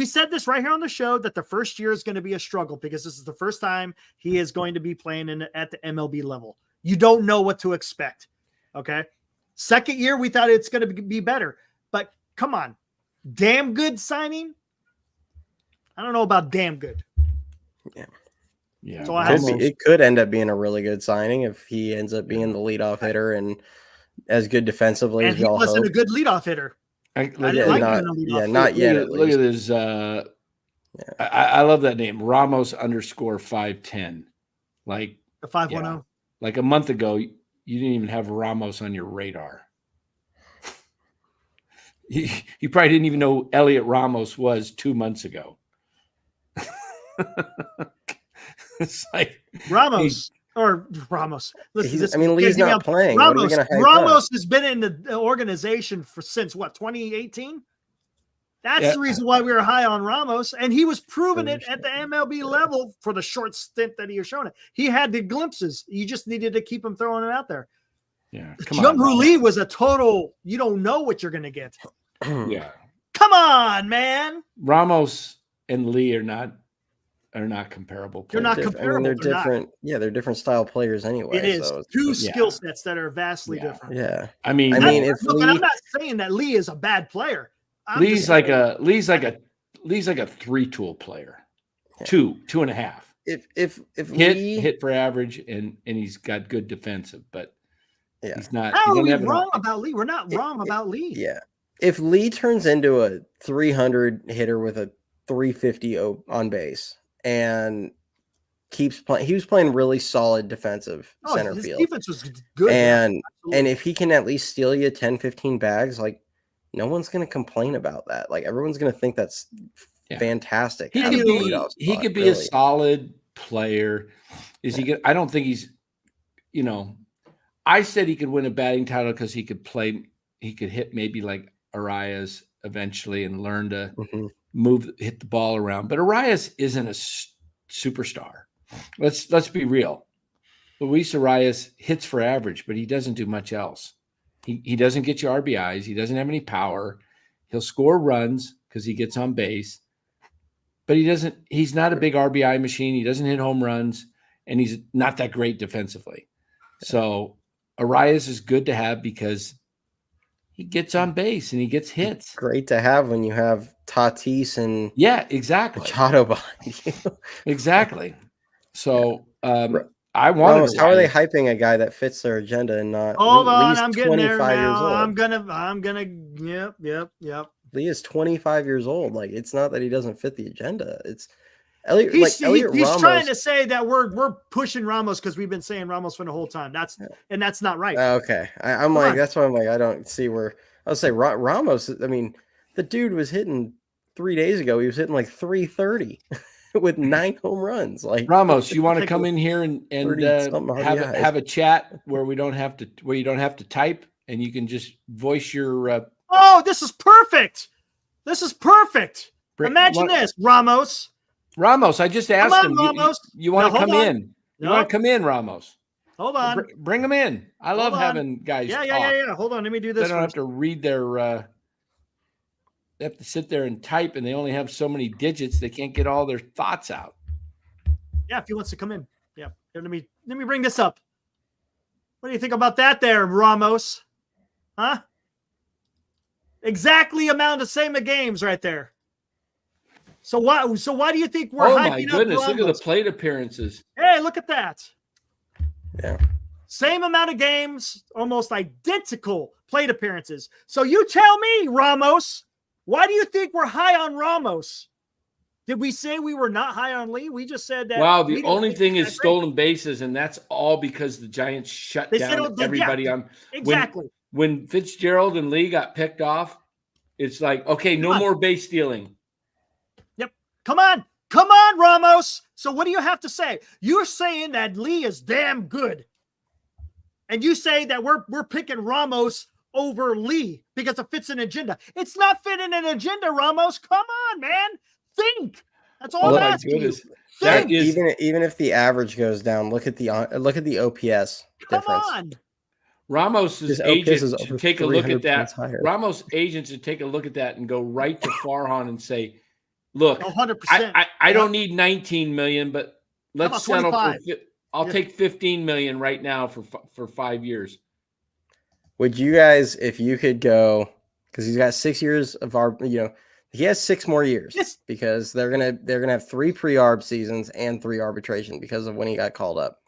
said this right here on the show that the first year is going to be a struggle because this is the first time he is going to be playing at the MLB level. You don't know what to expect. Okay. Second year, we thought it's going to be better, but come on, damn good signing. I don't know about damn good. Yeah. So it could end up being a really good signing if he ends up being the leadoff hitter and as good defensively and as we all wasn't hope. a good leadoff hitter. Not yet. Look at his. I love that name, Ramos_510. Like the 510. Like a month ago, you didn't even have Ramos on your radar. You probably didn't even know Elliot Ramos was 2 months ago. It's like Ramos. Listen, Lee's not playing. Ramos has been in the organization since what, 2018? That's the reason why we were high on Ramos, and he was proving it at the MLB level for the short stint that he was showing it. He had the glimpses. You just needed to keep him throwing it out there. Yeah, Jung-Hoo Lee was a total. You don't know what you're going to get. Yeah, come on, man. Ramos and Lee are not comparable players. They're not comparable. They're different. Yeah, they're different style players anyway. It is two skill sets that are vastly different. Yeah, I mean, I'm not saying that Lee is a bad player. Lee's like a 3-tool player, 2.5. If hit for average and he's got good defensive, but he's not. How are we wrong about Lee? We're not wrong about Lee. Yeah, if Lee turns into a 300 hitter with a 350 on base and keeps playing, he was playing really solid defensive center field. Defense was good, and if he can at least steal you 10-15 bags, like no one's going to complain about that. Like everyone's going to think that's fantastic. He could be a solid player. Is he good? I don't think he's. I said he could win a batting title because he could play. He could hit maybe like Arias eventually and learn to hit the ball around. But Arias isn't a superstar. Let's be real. Luis Arias hits for average, but he doesn't do much else. He doesn't get you RBIs. He doesn't have any power. He'll score runs because he gets on base, but he's not a big RBI machine. He doesn't hit home runs, and he's not that great defensively. So Arias is good to have because he gets on base and he gets hits. Great to have when you have Tatis and exactly Machado behind you. Exactly. So I want. How are they hyping a guy that fits their agenda and not? Hold on, I'm getting there now. I'm gonna. Yep. Lee is 25 years old. Like it's not that he doesn't fit the agenda. It's Elliot. He's Ramos, trying to say that we're pushing Ramos because we've been saying Ramos for the whole time. That's not right. Okay, I'm like that's why I'm like I don't see where I'll say Ramos. I mean, the dude was hitting 3 days ago. He was hitting like 330. With 9 home runs. Like Ramos, you want to come in here and have a chat where you don't have to type and you can just voice your this is perfect. Imagine this, Ramos. I just asked him. Ramos. You want to come in? You want to come in, Ramos? Hold on. Bring them in. I love having guys. Yeah. Hold on. Let me do this. They don't have to read their. They have to sit there and type, and they only have so many digits. They can't get all their thoughts out. Yeah, if he wants to come in. Yeah. Here, let me bring this up. What do you think about that there, Ramos? Huh? Exactly amount of same games right there. So why do you think we're hyping up Ramos? Look at the plate appearances. Hey, look at that. Yeah. same amount of games, almost identical plate appearances. So you tell me, Ramos, why do you think we're high on Ramos? Did we say we were not high on Lee? We just said that. Wow, the only thing is stolen bases, and that's all because the Giants shut down everybody on. Exactly. When Fitzgerald and Lee got picked off, it's like, okay, no more base stealing. Yep. Come on, Ramos. So what do you have to say? You're saying that Lee is damn good. And you say that we're picking Ramos over Lee because it fits an agenda. It's not fitting an agenda, Ramos. Come on, man. Think. That's all I'm asking you. That is, even if the average goes down, look at the OPS difference. Come on. Ramos's agent should take a look at that. Ramos' agent should take a look at that and go right to Farhan and say, "Look, 100%. I don't need 19 million, but let's settle for. I'll take 15 million right now for 5 years." Would you guys, if you could go, because he's got 6 years of he has 6 more years because they're gonna have 3 pre-arb seasons and 3 arbitration because of when he got called up.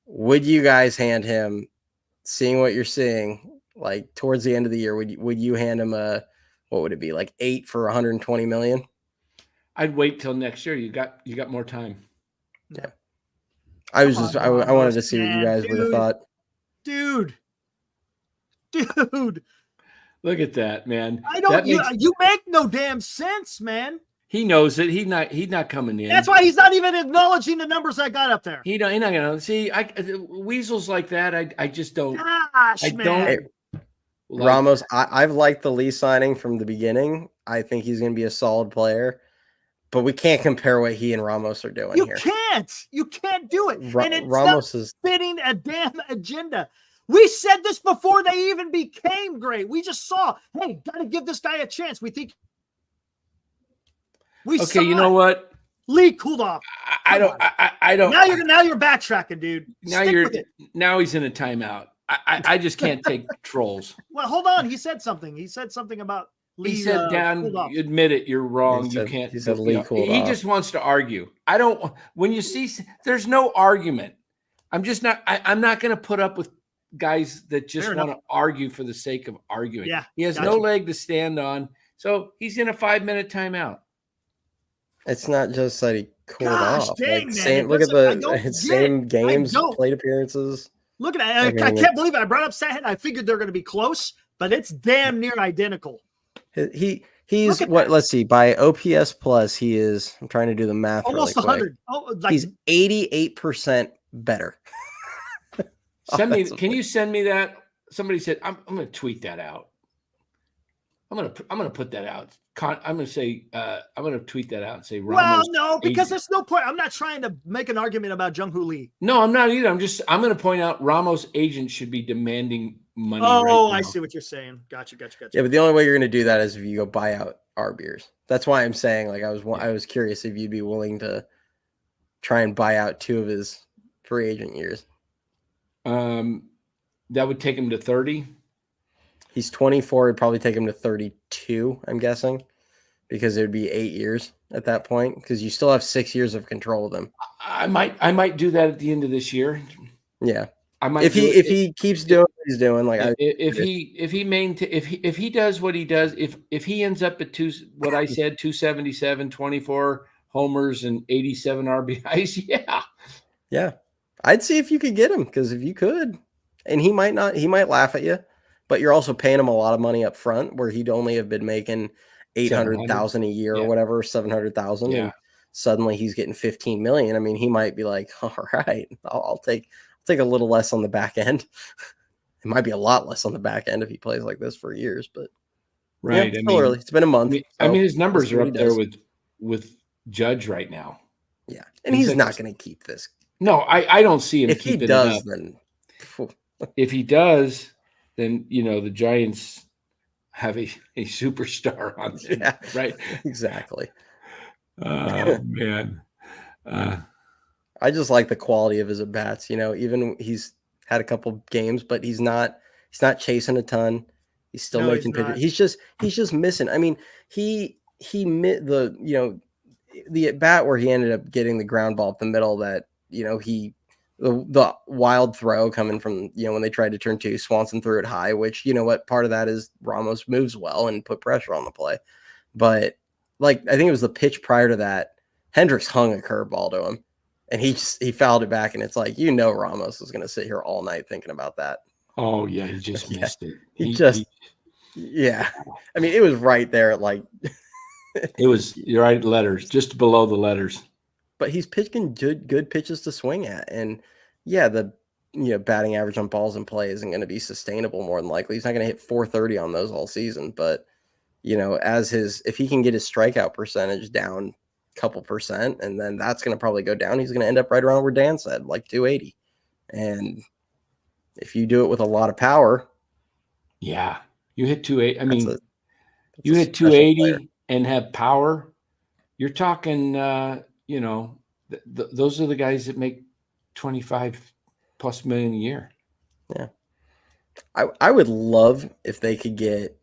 Would you guys hand him, seeing what you're seeing, like towards the end of the year, would you hand him what would it be, like 8 for 120 million? I'd wait till next year. You got more time. Yeah. I wanted to see what you guys would have thought. Dude. Look at that, man. You make no damn sense, man. He knows it. He's not coming in. That's why he's not even acknowledging the numbers I got up there. He's not gonna see. Weasels like that. I just don't. Gosh, man. Ramos, I've liked the Lee signing from the beginning. I think he's going to be a solid player, but we can't compare what he and Ramos are doing here. You can't do it. And it's Ramos not fitting a damn agenda. We said this before they even became great. We just saw, hey, got to give this guy a chance. We think. Okay, you know what? Lee cooled off. I don't. Now you're backtracking, dude. Now he's in a timeout. I just can't take trolls. Well, hold on. He said something. He said something about Lee. He said, Dan, admit it. You're wrong. You can't. He said Lee cooled off. He just wants to argue. I don't. When you see, there's no argument. I'm just not. I'm not going to put up with guys that just want to argue for the sake of arguing. Yeah, he has no leg to stand on, so he's in a 5-minute timeout. It's not just that he cooled off. Dang, look at the same games, plate appearances. Look at that. I can't believe it. I brought up Saturday. I figured they're going to be close, but it's damn near identical. He's what? Let's see. By OPS plus, he is. I'm trying to do the math. Almost really 100. He's 88% better. Can you send me that? Somebody said I'm going to tweet that out. I'm going to put that out. I'm going to say I'm going to tweet that out and say. Well, no, because there's no point. I'm not trying to make an argument about Jung-Hoo Lee. No, I'm not either. I'm going to point out Ramos' agent should be demanding money. Oh, I see what you're saying. Gotcha. Yeah, but the only way you're going to do that is if you go buy out our beers. That's why I'm saying, like, I was curious if you'd be willing to try and buy out 2 of his free agent years. That would take him to 30. He's 24. It'd probably take him to 32, I'm guessing, because it would be 8 years at that point, because you still have 6 years of control of them. I might do that at the end of this year. Yeah. I might if he keeps doing what he's doing, like if he does what he does, if he ends up at 277, 24 homers and 87 RBIs, yeah, I'd see if you could get him, because if you could, and he might laugh at you, but you're also paying him a lot of money up front, where he'd only have been making 800,000 a year or whatever, 700,000, and suddenly he's getting 15 million. I mean, he might be like, all right, I'll take a little less on the back end. It might be a lot less on the back end if he plays like this for years, but right. Yeah, early. It's been a month. His numbers are up there with Judge right now. Yeah, and he's not going to keep this. No, I don't see him. If he does, then if he does, then the Giants have a superstar on them. Yeah, right. Exactly. Oh man. I just like the quality of his at bats. Even he's had a couple games, but he's not chasing a ton. He's still making pitches. He's just missing. I mean, he the at bat where he ended up getting the ground ball up the middle that he the wild throw coming from, when they tried to turn two, Swanson threw it high, which, part of that is Ramos moves well and put pressure on the play. But like, I think it was the pitch prior to that, Hendricks hung a curveball to him and he fouled it back. And it's like, Ramos is going to sit here all night thinking about that. Oh yeah. He just missed it. Yeah. I mean, it was right there at like, it was right letters, just below the letters. But he's pitching good pitches to swing at. And yeah, the batting average on balls in play isn't going to be sustainable more than likely. He's not going to hit 430 on those all season. But, if he can get his strikeout percentage down a couple percent, and then that's going to probably go down, he's going to end up right around where Dan said, like 280. And if you do it with a lot of power. Yeah. You hit 280. I mean, you hit 280 player. And have power. You're talking, those are the guys that make 25 plus million a year. Yeah. I would love if they could get,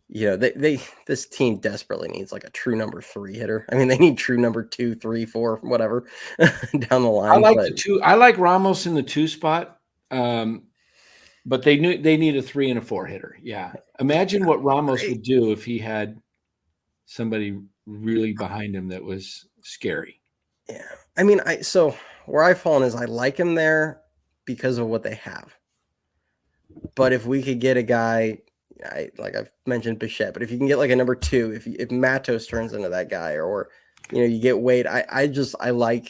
this team desperately needs like a true number 3 hitter. I mean, they need true number 2, 3, 4, whatever down the line. I like Ramos in the 2 spot. But they need a 3 and a 4 hitter. Yeah. Imagine what Ramos would do if he had somebody really behind him that was scary. Yeah. I mean, so where I've fallen is I like him there because of what they have. But if we could get a guy, like I've mentioned Bichette, but if you can get like a number 2, if Matos turns into that guy, or you get Wade, I like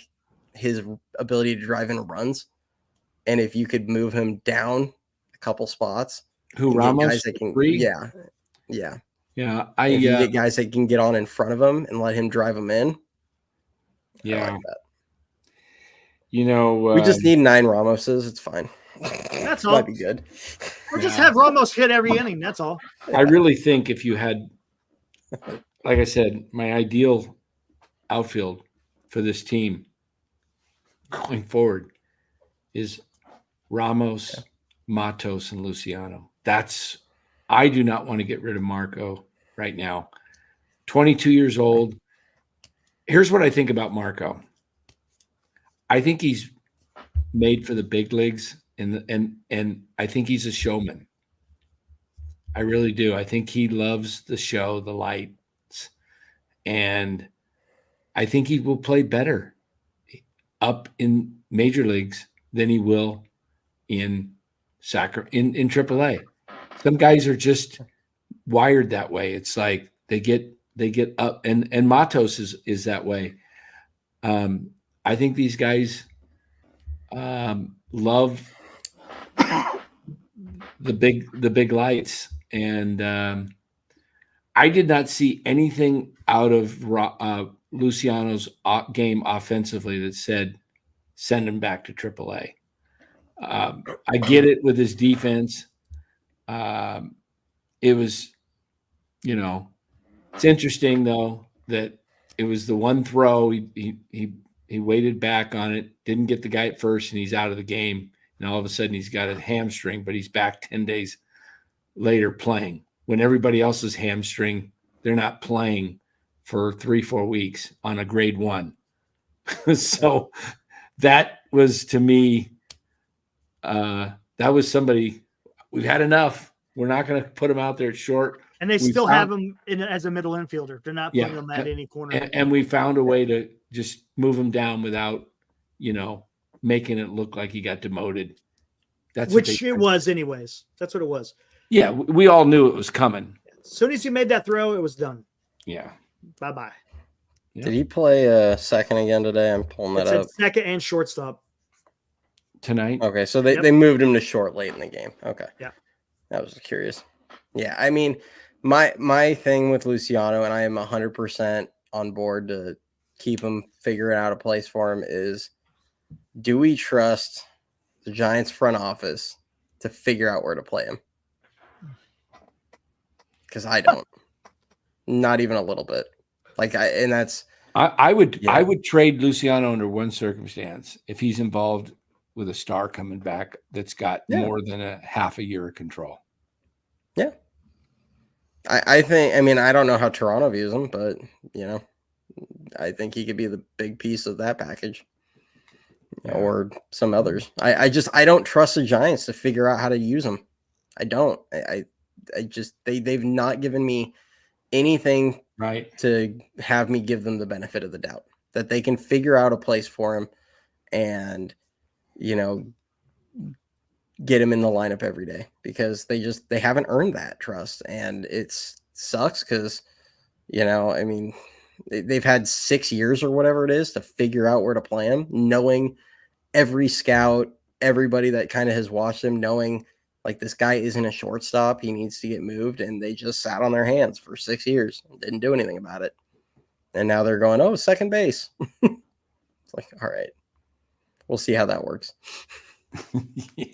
his ability to drive in runs. And if you could move him down a couple spots, Ramos? Guys that can, yeah. If you get guys that can get on in front of him and let him drive them in. Yeah. I like that. We just need 9 Ramoses. It's fine. That's all. Might be good. Or just have Ramos hit every inning. That's all. I really think if you had, like I said, my ideal outfield for this team going forward is Ramos, Matos, and Luciano. I do not want to get rid of Marco right now. 22 years old. Here's what I think about Marco. I think he's made for the big leagues, and I think he's a showman. I really do. I think he loves the show, the lights, and I think he will play better up in major leagues than he will in soccer in AAA. Some guys are just wired that way. It's like they get up, and Matos is that way. I think these guys love the big lights, and I did not see anything out of Luciano's game offensively that said send him back to AAA. I get it with his defense. It was, it's interesting though that it was the one throw he waited back on it, didn't get the guy at first, and he's out of the game. And all of a sudden he's got a hamstring, but he's back 10 days later playing. When everybody else's hamstring, they're not playing for 3-4 weeks on a grade 1. So that was, to me, that was somebody, we've had enough. We're not going to put him out there at short. And they still have him as a middle infielder. They're not putting him at any corner. And we found a way to just move him down without, making it look like he got demoted. Which it was anyways. That's what it was. Yeah, we all knew it was coming. As soon as you made that throw, it was done. Yeah. Bye-bye. Did he play second again today? I'm pulling that up. Second and shortstop. Tonight? Okay, so they moved him to short late in the game. Okay. Yeah. I was curious. Yeah, I mean, my thing with Luciano, and I am 100% on board to keep him, figuring out a place for him, is do we trust the Giants front office to figure out where to play him? Because I don't. Not even a little bit. I would trade Luciano under one circumstance, if he's involved with a star coming back that's got more than a half a year of control. Yeah. I think, I don't know how Toronto views him, but, I think he could be the big piece of that package. or some others. I don't trust the Giants to figure out how to use them. I don't. I just they've not given me anything Right. to have me give them the benefit of the doubt that they can figure out a place for him and, get him in the lineup every day, because they haven't earned that trust. And it sucks because, I mean, they've had 6 years or whatever it is to figure out where to play him, knowing every scout, everybody that kind of has watched him, knowing like this guy isn't a shortstop, he needs to get moved, and they just sat on their hands for 6 years and didn't do anything about it. And now they're going, oh, second base. It's like, all right, we'll see how that works. Yeah.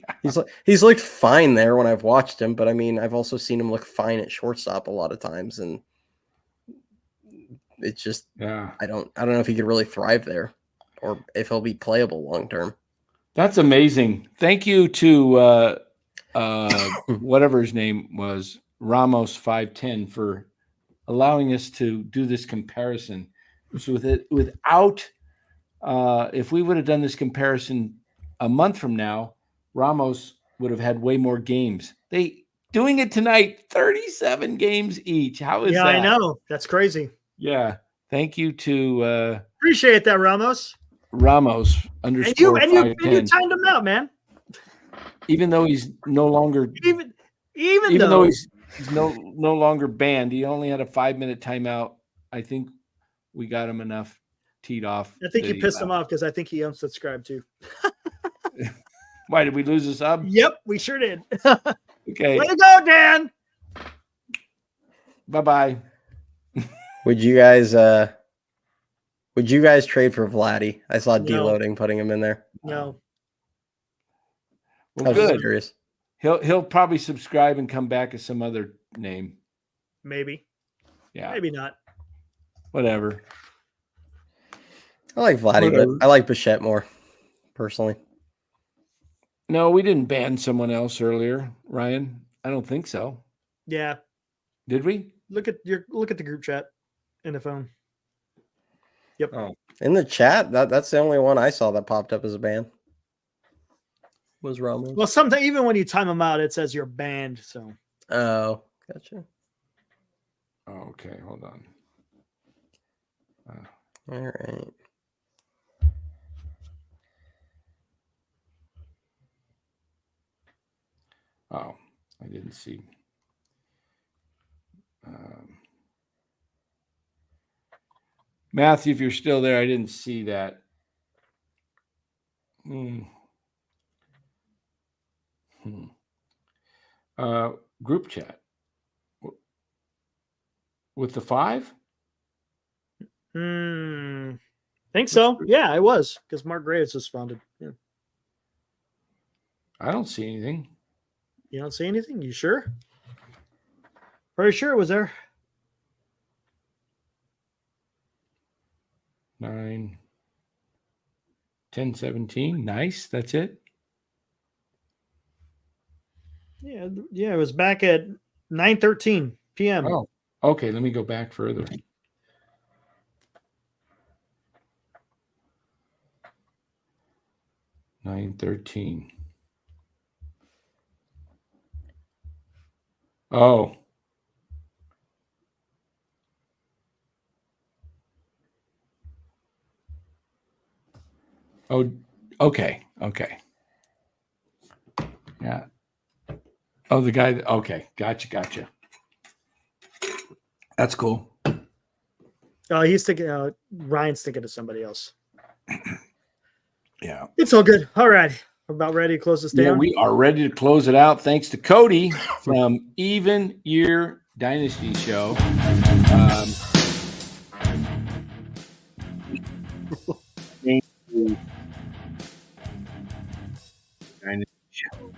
He's looked fine there when I've watched him, but I mean, I've also seen him look fine at shortstop a lot of times, and it's just, I don't know if he could really thrive there or if he'll be playable long term. That's amazing. Thank you to whatever his name was, Ramos 510, for allowing us to do this comparison. So without if we would have done this comparison a month from now, Ramos would have had way more games. They doing it tonight, 37 games each. How is that? Yeah, I know. That's crazy. Yeah. Thank you to appreciate that, Ramos. Ramos underscore and you timed him out, man. Even though he's no longer even though he's no longer banned, he only had a 5-minute timeout. I think we got him enough teed off. I think you pissed him off because I think he unsubscribed too. Why did we lose a sub? Yep, we sure did. Okay. Way to go, Dan. Bye-bye. Would you guys trade for Vladdy? I saw Deloading putting him in there. No. Well, good. Curious. He'll probably subscribe and come back as some other name. Maybe. Yeah. Maybe not. Whatever. I like Vladdy, but I like Bichette more, personally. No, we didn't ban someone else earlier, Ryan. I don't think so. Yeah. Did we? Look at the group chat in the phone. Yep. Oh. In the chat, that's the only one I saw that popped up as a ban. Was Ramos. Well, sometimes even when you time them out, it says you're banned. So. Oh, gotcha. Okay, hold on. All right. Oh, I didn't see. Matthew, if you're still there, I didn't see that. Group chat with the 5. Think so. Yeah, I was, because Mark Graves responded. Yeah. I don't see anything. You don't see anything? You sure? Pretty sure it was there. 9, 10, 17. Nice. That's it. Yeah, it was back at 9:13 p.m. Oh, okay. Let me go back further. $9:13. Oh. Oh, okay. Okay. Yeah. Oh, the guy. Okay. Gotcha. That's cool. He's thinking, Ryan's thinking of somebody else. Yeah. It's all good. All right. We're about ready to close this down. Yeah, we are ready to close it out. Thanks to Cody from Even Year Dynasty Show.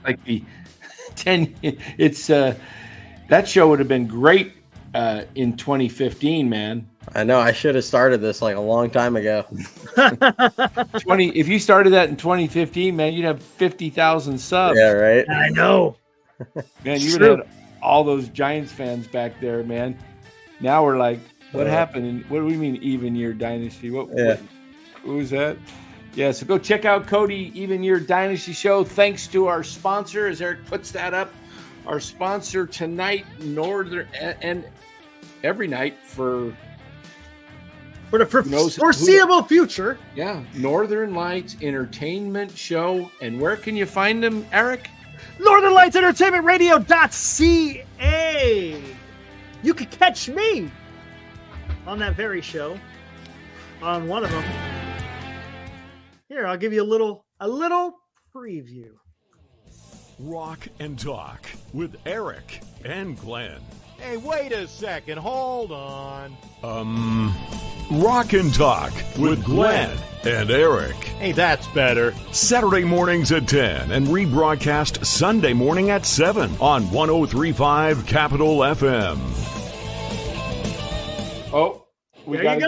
Like the 10, it's that show would have been great in 2015, man. I know. I should have started this like a long time ago. If you started that in 2015, man, you'd have 50,000 subs. Yeah, right. I know. Man, you would have had all those Giants fans back there, man. Now we're like, what happened? What do we mean even year dynasty? What was that? Yeah, so go check out Cody Even Your Dynasty Show. Thanks to our sponsor, as Eric puts that up. Our sponsor tonight, Northern, and every night for the foreseeable future. Yeah, Northern Lights Entertainment Show. And where can you find them, Eric? Northern Lights Entertainment Radio.ca. You could catch me on that very show, on one of them. Here, I'll give you a little preview. Rock and Talk with Eric and Glenn. Hey, wait a second. Hold on. Rock and Talk with Glenn and Eric. Hey, that's better. Saturday mornings at 10 and rebroadcast Sunday morning at 7 on 103.5 Capital FM. Oh, we got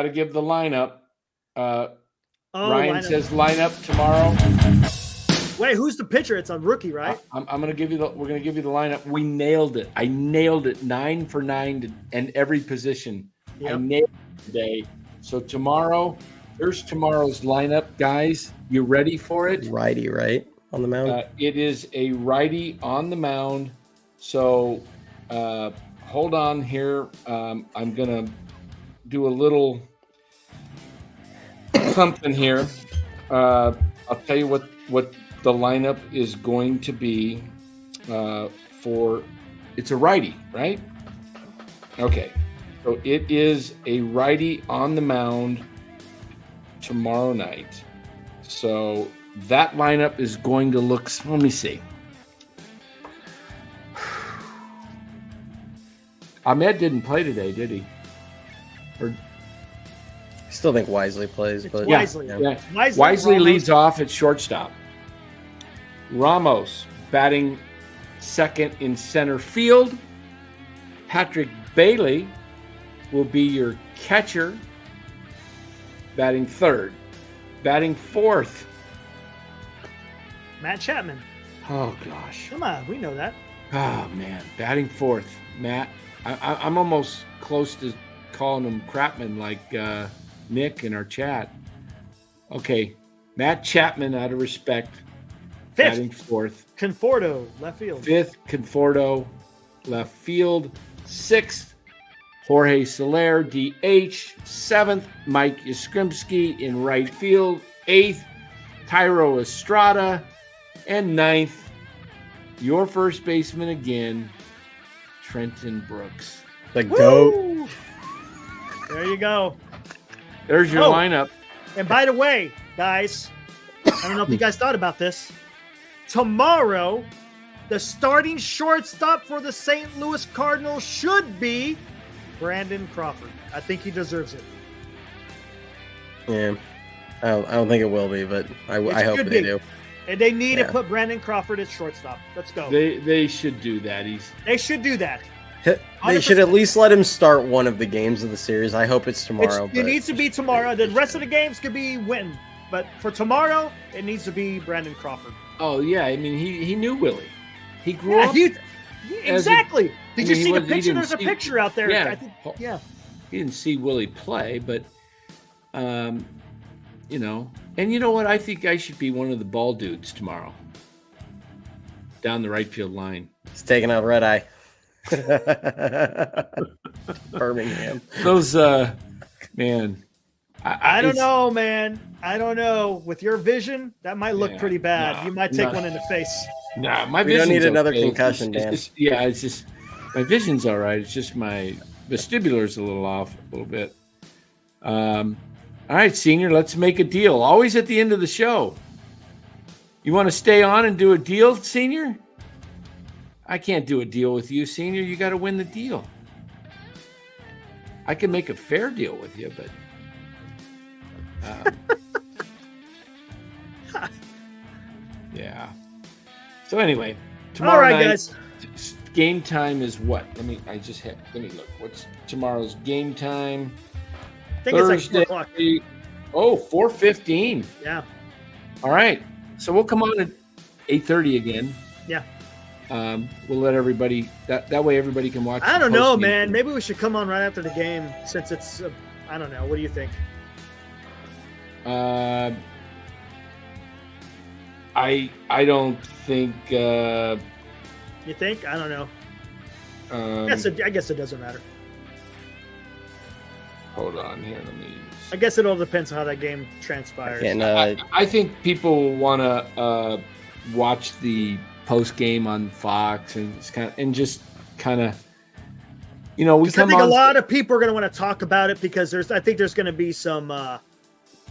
to give the lineup. Ryan lineup. says lineup tomorrow. Wait, who's the pitcher? It's a rookie, right? I'm going to give you we're going to give you the lineup. We nailed it. I nailed it 9 for 9 and every position. Yep. I nailed it today. So here's tomorrow's lineup, guys. You ready for it? Righty, right? On the mound? It is a righty on the mound. So hold on here. I'm going to do a little something here. I'll tell you what the lineup is going to be for. It's a righty, right? Okay. So it is a righty on the mound tomorrow night. So that lineup is going to look, let me see. Ahmed didn't play today, did he? Or I still think Wisely plays, but Wisely. Yeah. Wisely leads off at shortstop. Ramos batting second in center field. Patrick Bailey will be your catcher, batting third. Batting fourth, Matt Chapman. Oh, gosh. Come on, we know that. Oh, man. Batting fourth, Matt. I'm almost close to calling him Crapman like Nick in our chat. Okay, Matt Chapman, out of respect. Fifth. Batting fourth. Conforto, left field. Fifth, Conforto, left field. Sixth, Jorge Soler, DH. Seventh, Mike Yastrzemski in right field. Eighth, Tyro Estrada. And ninth, your first baseman again, Trenton Brooks. The GOAT. There you go. There's your lineup. And by the way, guys, I don't know if you guys thought about this. Tomorrow, the starting shortstop for the St. Louis Cardinals should be Brandon Crawford. I think he deserves it. Yeah. I don't think it will be, but I hope they do. And they need to put Brandon Crawford at shortstop. Let's go. They should do that. They should do that. 100%. They should at least let him start one of the games of the series. I hope it's tomorrow. It needs to be tomorrow. The rest of the games could be Witten. But for tomorrow, it needs to be Brandon Crawford. Oh, yeah. I mean, he knew Willie. He grew up. Exactly. Did you see the picture? There's a picture out there. Yeah. I think, yeah. He didn't see Willie play, but, And you know what? I think I should be one of the ball dudes tomorrow. Down the right field line. He's taking out red eye. Birmingham. Those, man. I don't know, man. I don't know. With your vision, that might look pretty bad. You might take one in the face. Nah, my vision's vision's don't need another okay. concussion, Dan. It's just my vision's all right. It's just my vestibular's a little off a little bit. All right, Senior, let's make a deal. Always at the end of the show. You want to stay on and do a deal, Senior? I can't do a deal with you, Senior. You got to win the deal. I can make a fair deal with you, but... yeah. So anyway, tomorrow night, guys. Game time is what? Let me look. What's tomorrow's game time? I think Thursday, it's like 4 o'clock. Oh, 4:15. Yeah. All right. So we'll come on at 8:30 again. Yeah. We'll let everybody that way everybody can watch. I don't know, man. Maybe we should come on right after the game since it's I don't know. What do you think? I don't think. You think? I don't know. I guess it doesn't matter. Hold on here. Let me. I guess it all depends on how that game transpires. And I think people want to watch the post game on Fox and just kind of, we I come think on. a lot of people are going to want to talk about it because I think there's going to be some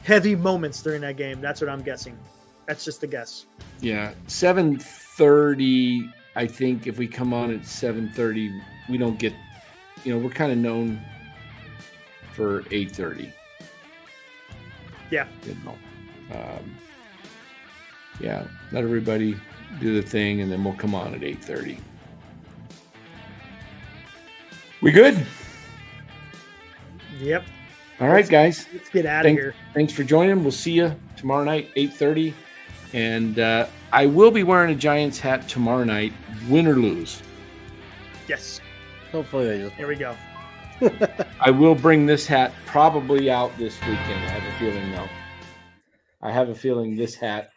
heavy moments during that game. That's what I'm guessing. That's just a guess. Yeah, 7:30. I think if we come on at 7:30, we don't get. We're kind of known for 8:30. Yeah. Yeah. Let everybody do the thing, and then we'll come on at 8:30. We good? Yep. All right, guys. Let's get out of here. Thanks for joining. We'll see you tomorrow night, 8:30. And I will be wearing a Giants hat tomorrow night, win or lose. Yes. hopefully they just. Here we go. I will bring this hat probably out this weekend. I have a feeling, though. I have a feeling this hat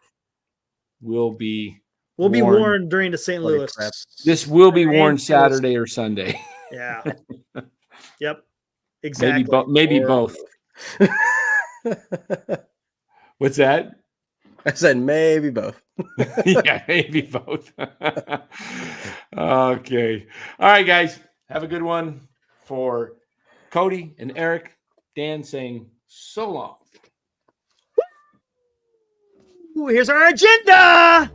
will be worn during the St. Bloody Louis. crap. This will be worn And Saturday or Sunday. Yeah. Yep. Exactly. Maybe both. What's that? I said maybe both. Yeah, maybe both. Okay. All right, guys. Have a good one. For Cody and Eric, Dan saying so long. Ooh, here's our agenda.